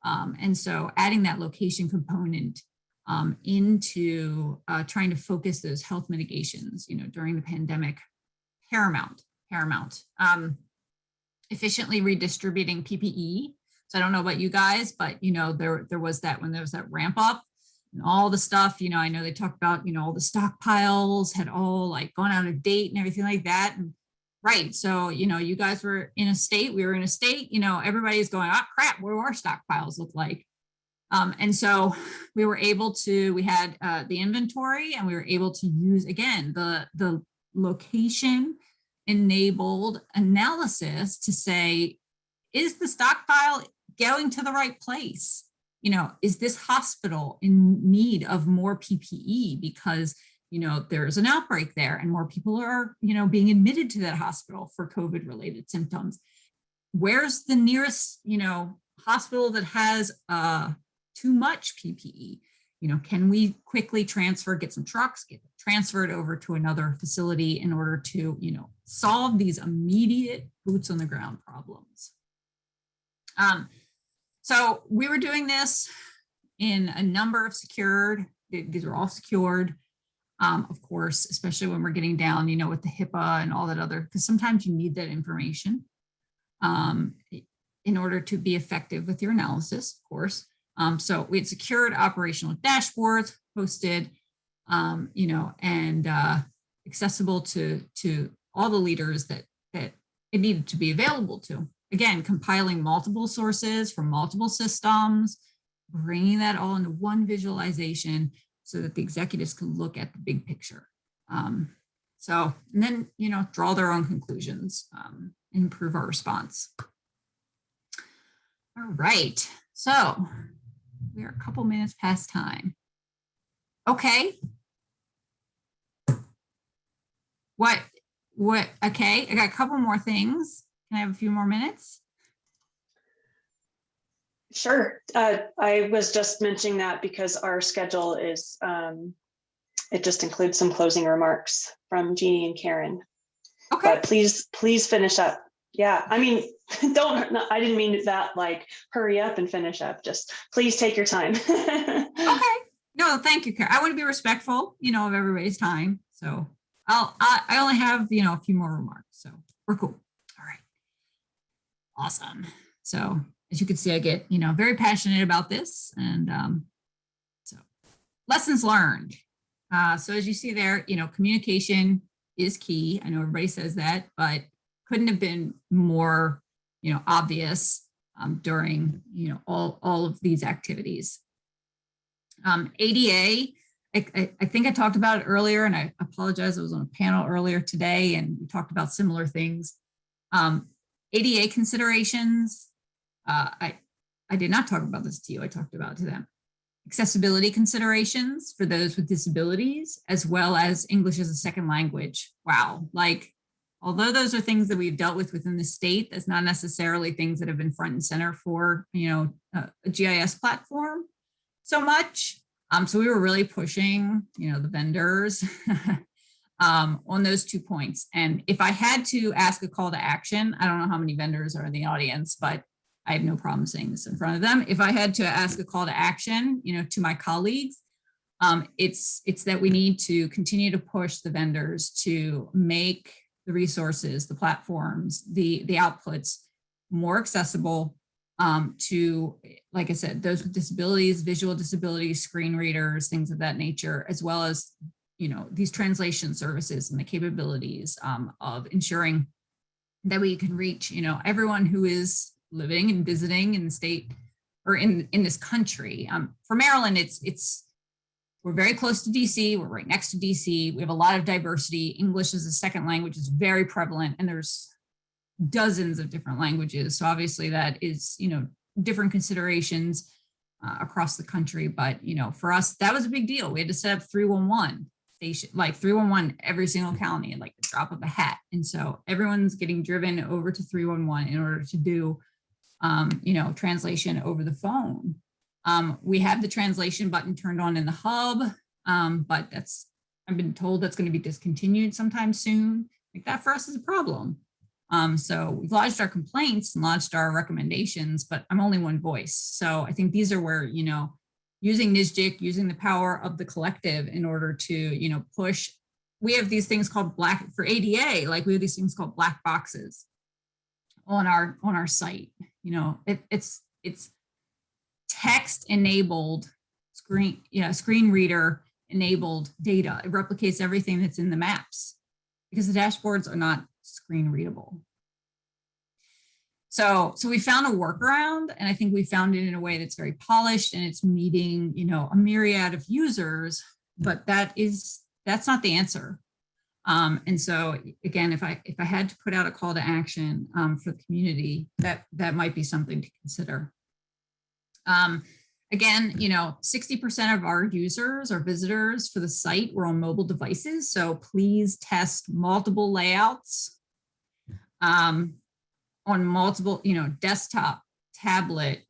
And so adding that location component into trying to focus those health mitigations, during the pandemic, paramount. Efficiently redistributing PPE. So I don't know about you guys, but there was that, when there was that ramp up, and all the stuff, I know they talked about, all the stockpiles had all like gone out of date and everything like that. And right. So, you guys were in a state, we were in a state, everybody's going, oh crap, what do our stockpiles look like? And so we were able to, we had the inventory, and we were able to use, again, the location enabled analysis to say, is the stockpile going to the right place? Is this hospital in need of more PPE because, there's an outbreak there and more people are, being admitted to that hospital for COVID related symptoms? Where's the nearest, hospital that has too much PPE? Can we quickly get some trucks, get transferred over to another facility in order to, solve these immediate boots on the ground problems? So we were doing this in a number of secured, these are all secured, of course, especially when we're getting down, with the HIPAA and all that other, because sometimes you need that information in order to be effective with your analysis, of course. So we had secured operational dashboards hosted, and accessible to all the leaders that it needed to be available to. Again, compiling multiple sources from multiple systems, bringing that all into one visualization so that the executives can look at the big picture. And then, draw their own conclusions, improve our response. All right, so we are a couple minutes past time. Okay. Okay, I got a couple more things. Can I have a few more minutes? Sure. I was just mentioning that because our schedule is, it just includes some closing remarks from Jeannie and Karen. Okay. But please finish up. Yeah, I mean, I didn't mean that like hurry up and finish up. Just please take your time. Okay. No, thank you, Karen. I want to be respectful, of everybody's time. So I only have, a few more remarks. So we're cool. All right. Awesome. So as you can see, I get, very passionate about this. And so lessons learned. So as you see there, communication is key. I know everybody says that, but couldn't have been more, obvious during, all of these activities. ADA, I think I talked about it earlier, and I apologize, I was on a panel earlier today and we talked about similar things. ADA considerations, I did not talk about this to you, I talked about it to them. Accessibility considerations for those with disabilities, as well as English as a second language. Wow, like although those are things that we've dealt with within the state, that's not necessarily things that have been front and center for, a GIS platform so much. So we were really pushing, the vendors on those 2 points. And if I had to ask a call to action, I don't know how many vendors are in the audience, but I have no problem saying this in front of them. If I had to ask a call to action, to my colleagues, it's that we need to continue to push the vendors to make the resources, the platforms, the outputs more accessible to, like I said, those with disabilities, visual disabilities, screen readers, things of that nature, as well as, these translation services and the capabilities of ensuring that we can reach, everyone who is living and visiting in the state or in this country. For Maryland, we're very close to DC. We're right next to DC. We have a lot of diversity. English as a second language is very prevalent, and there's dozens of different languages. So obviously that is, different considerations across the country. But, for us, that was a big deal. We had to set up 311 station, like 311 every single county, like the drop of a hat. And so everyone's getting driven over to 311 in order to do, translation over the phone. We have the translation button turned on in the hub, but I've been told that's going to be discontinued sometime soon. Like that for us is a problem. So we've lodged our complaints and lodged our recommendations, but I'm only one voice. So I think these are where, using NSGIC, using the power of the collective in order to, push. We have these things called for ADA, like we have these things called black boxes on our site. It's text enabled screen reader enabled data. It replicates everything that's in the maps because the dashboards are not screen readable. So we found a workaround, and I think we found it in a way that's very polished and it's meeting, a myriad of users, but that's not the answer. And so again, if I had to put out a call to action for the community, that might be something to consider. Again, 60% of our users or visitors for the site were on mobile devices. So please test multiple layouts on multiple, desktop, tablet,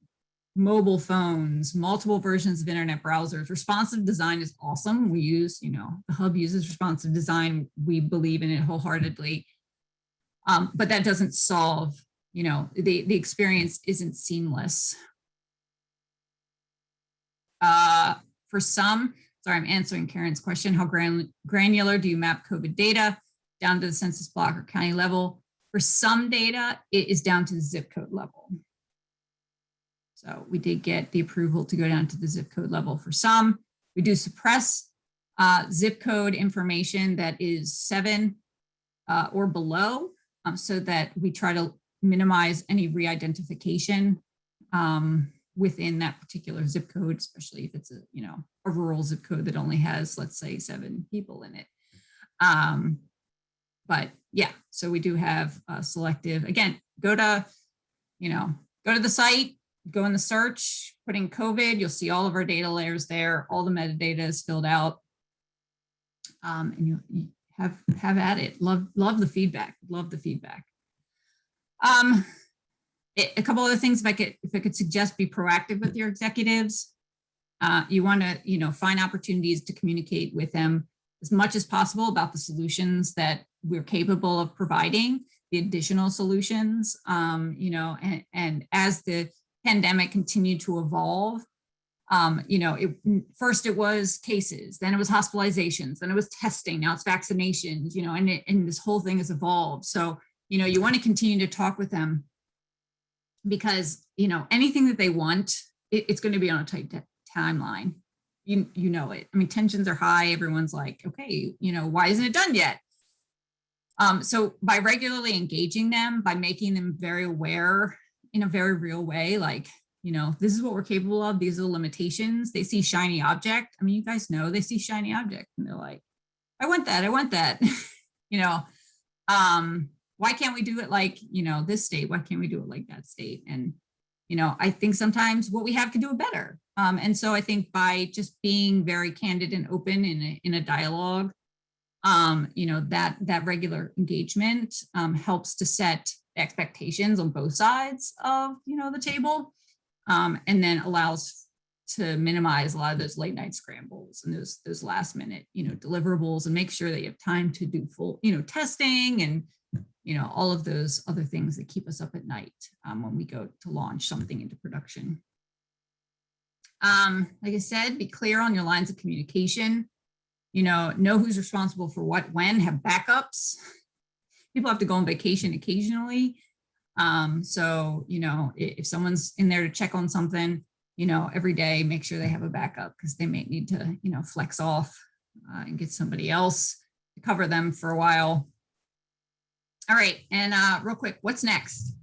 mobile phones, multiple versions of internet browsers. Responsive design is awesome. We use, the hub uses responsive design. We believe in it wholeheartedly. But that doesn't solve, the experience isn't seamless. For some, sorry, I'm answering Karen's question. How granular do you map COVID data down to the census block or county level? For some data, it is down to the zip code level. So we did get the approval to go down to the zip code level for some. We do suppress zip code information that is 7 or below so that we try to minimize any re-identification within that particular zip code, especially if it's a rural zip code that only has, let's say, 7 people in it. But yeah, so we do have selective, again, go to the site, go in the search, put in COVID, you'll see all of our data layers there. All the metadata is filled out. And you have at it. Love the feedback. Love the feedback. A couple other things, if I could suggest, be proactive with your executives. You want to, find opportunities to communicate with them as much as possible about the solutions that we're capable of providing, the additional solutions, and as the pandemic continued to evolve, first it was cases, then it was hospitalizations, then it was testing, now it's vaccinations, and this whole thing has evolved. So, you want to continue to talk with them because, anything that they want, it's going to be on a tight timeline. You know it. I mean, tensions are high. Everyone's like, okay, why isn't it done yet? So by regularly engaging them, by making them very aware in a very real way, like, this is what we're capable of. These are the limitations. They see shiny object. I mean, you guys know they see shiny object and they're like, I want that. I want that. Why can't we do it like, this state? Why can't we do it like that state? And, I think sometimes what we have can do it better. And so I think by just being very candid and open in a dialogue, you know, that regular engagement helps to set expectations on both sides of, you know, the table, and then allows to minimize a lot of those late night scrambles and those last minute, you know, deliverables, and make sure that you have time to do full, you know, testing and, you know, all of those other things that keep us up at night when we go to launch something into production. Like I said, be clear on your lines of communication. You know who's responsible for what, when, have backups. People have to go on vacation occasionally. So, you know, if someone's in there to check on something, you know, every day, make sure they have a backup, because they may need to, you know, flex off and get somebody else to cover them for a while. All right, and real quick, what's next?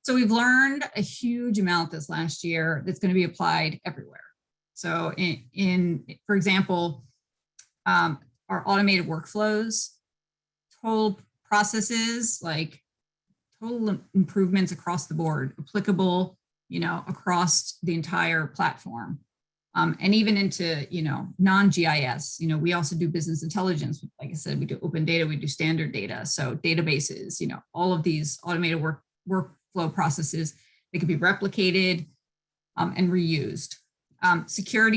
So we've learned a huge amount this last year that's going to be applied everywhere. So for example, our automated workflows, total processes, like total improvements across the board, applicable, you know, across the entire platform, and even into, you know, non-GIS. You know, we also do business intelligence. Like I said, we do open data, we do standard data. So databases, you know, all of these automated workflow processes, they can be replicated and reused. Systems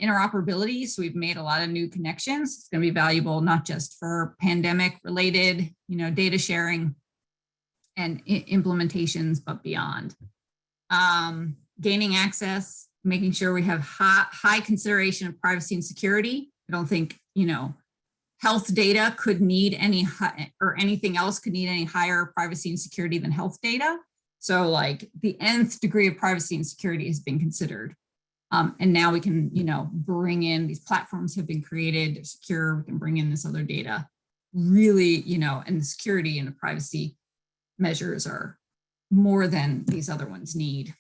interoperability. So we've made a lot of new connections. It's going to be valuable, not just for pandemic related, you know, data sharing and implementations, but beyond. Gaining access, making sure we have high consideration of privacy and security. I don't think, you know, health data could need or anything else could need any higher privacy and security than health data. So like the nth degree of privacy and security has been considered. And now we can, you know, bring in, these platforms have been created, they're secure, we can bring in this other data. Really, you know, and the security and the privacy measures are more than these other ones need.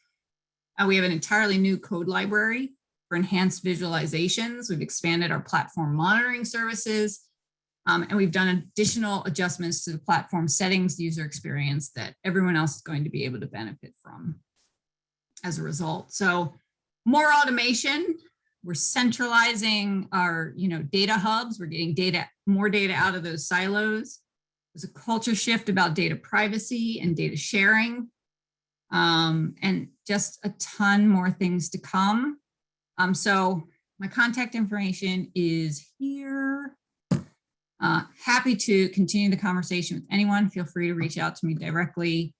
We have an entirely new code library for enhanced visualizations. We've expanded our platform monitoring services, and we've done additional adjustments to the platform settings, user experience that everyone else is going to be able to benefit from as a result. So more automation, we're centralizing our, you know, data hubs. We're getting more data out of those silos. There's a culture shift about data privacy and data sharing, and just a ton more things to come. So my contact information is here. Happy to continue the conversation with anyone. Feel free to reach out to me directly.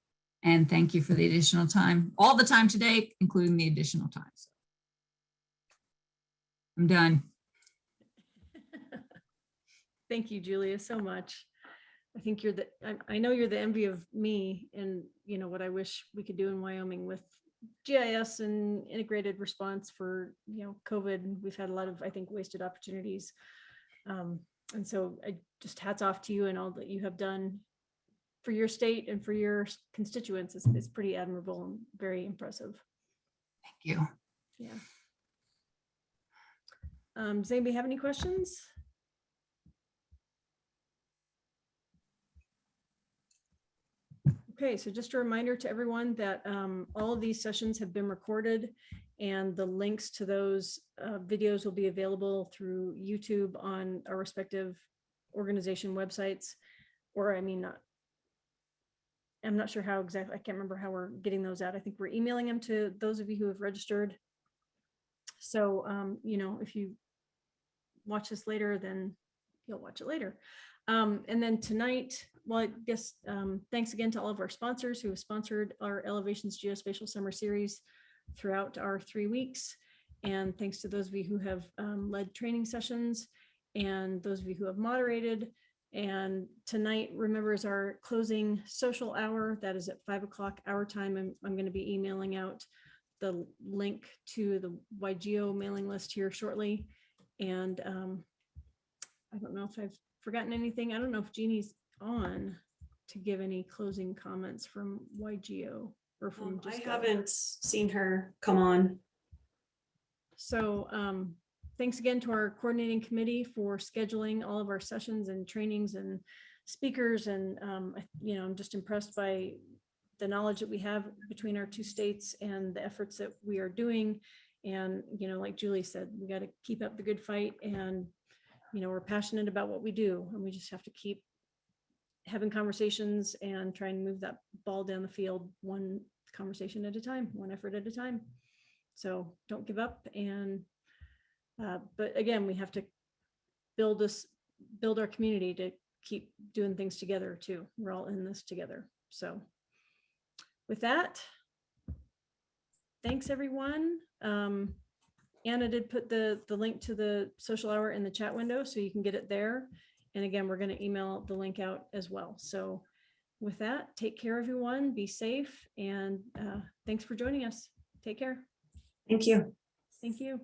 And thank you for the additional time, all the time today, including the additional time. So I'm done. Thank you, Julia, so much. I think I know you're the envy of me, and you know what I wish we could do in Wyoming with GIS and integrated response for, you know, COVID. We've had a lot of, I think, wasted opportunities. And so I just hats off to you and all that you have done for your state and for your constituents. It's pretty admirable and very impressive. Thank you. Yeah. Does anybody have any questions? Okay, so just a reminder to everyone that all of these sessions have been recorded, and the links to those videos will be available through YouTube on our respective organization websites, or I'm not sure how exactly, I can't remember how we're getting those out. I think we're emailing them to those of you who have registered. So, you know, if you watch this later, then you'll watch it later. And then tonight, well, I guess thanks again to all of our sponsors who have sponsored our Elevations Geospatial Summer Series throughout our 3 weeks. And thanks to those of you who have led training sessions and those of you who have moderated. And tonight, remember, is our closing social hour. That is at 5 o'clock our time. And I'm going to be emailing out the link to the WyGISC mailing list here shortly. And I don't know if I've forgotten anything. I don't know if Jeannie's on to give any closing comments from WyGISC or from I haven't seen her come on. So thanks again to our coordinating committee for scheduling all of our sessions and trainings and speakers. And you know, I'm just impressed by the knowledge that we have between our two states and the efforts that we are doing. And, you know, like Julie said, we got to keep up the good fight and we're passionate about what we do, and we just have to keep having conversations and try and move that ball down the field one conversation at a time, one effort at a time. So don't give up. And but again, we have to build our community to keep doing things together too. We're all in this together. So with that, thanks everyone. Anna did put the link to the social hour in the chat window, so you can get it there. And again, we're going to email the link out as well. So with that, take care, everyone. Be safe. And thanks for joining us. Take care. Thank you. Thank you.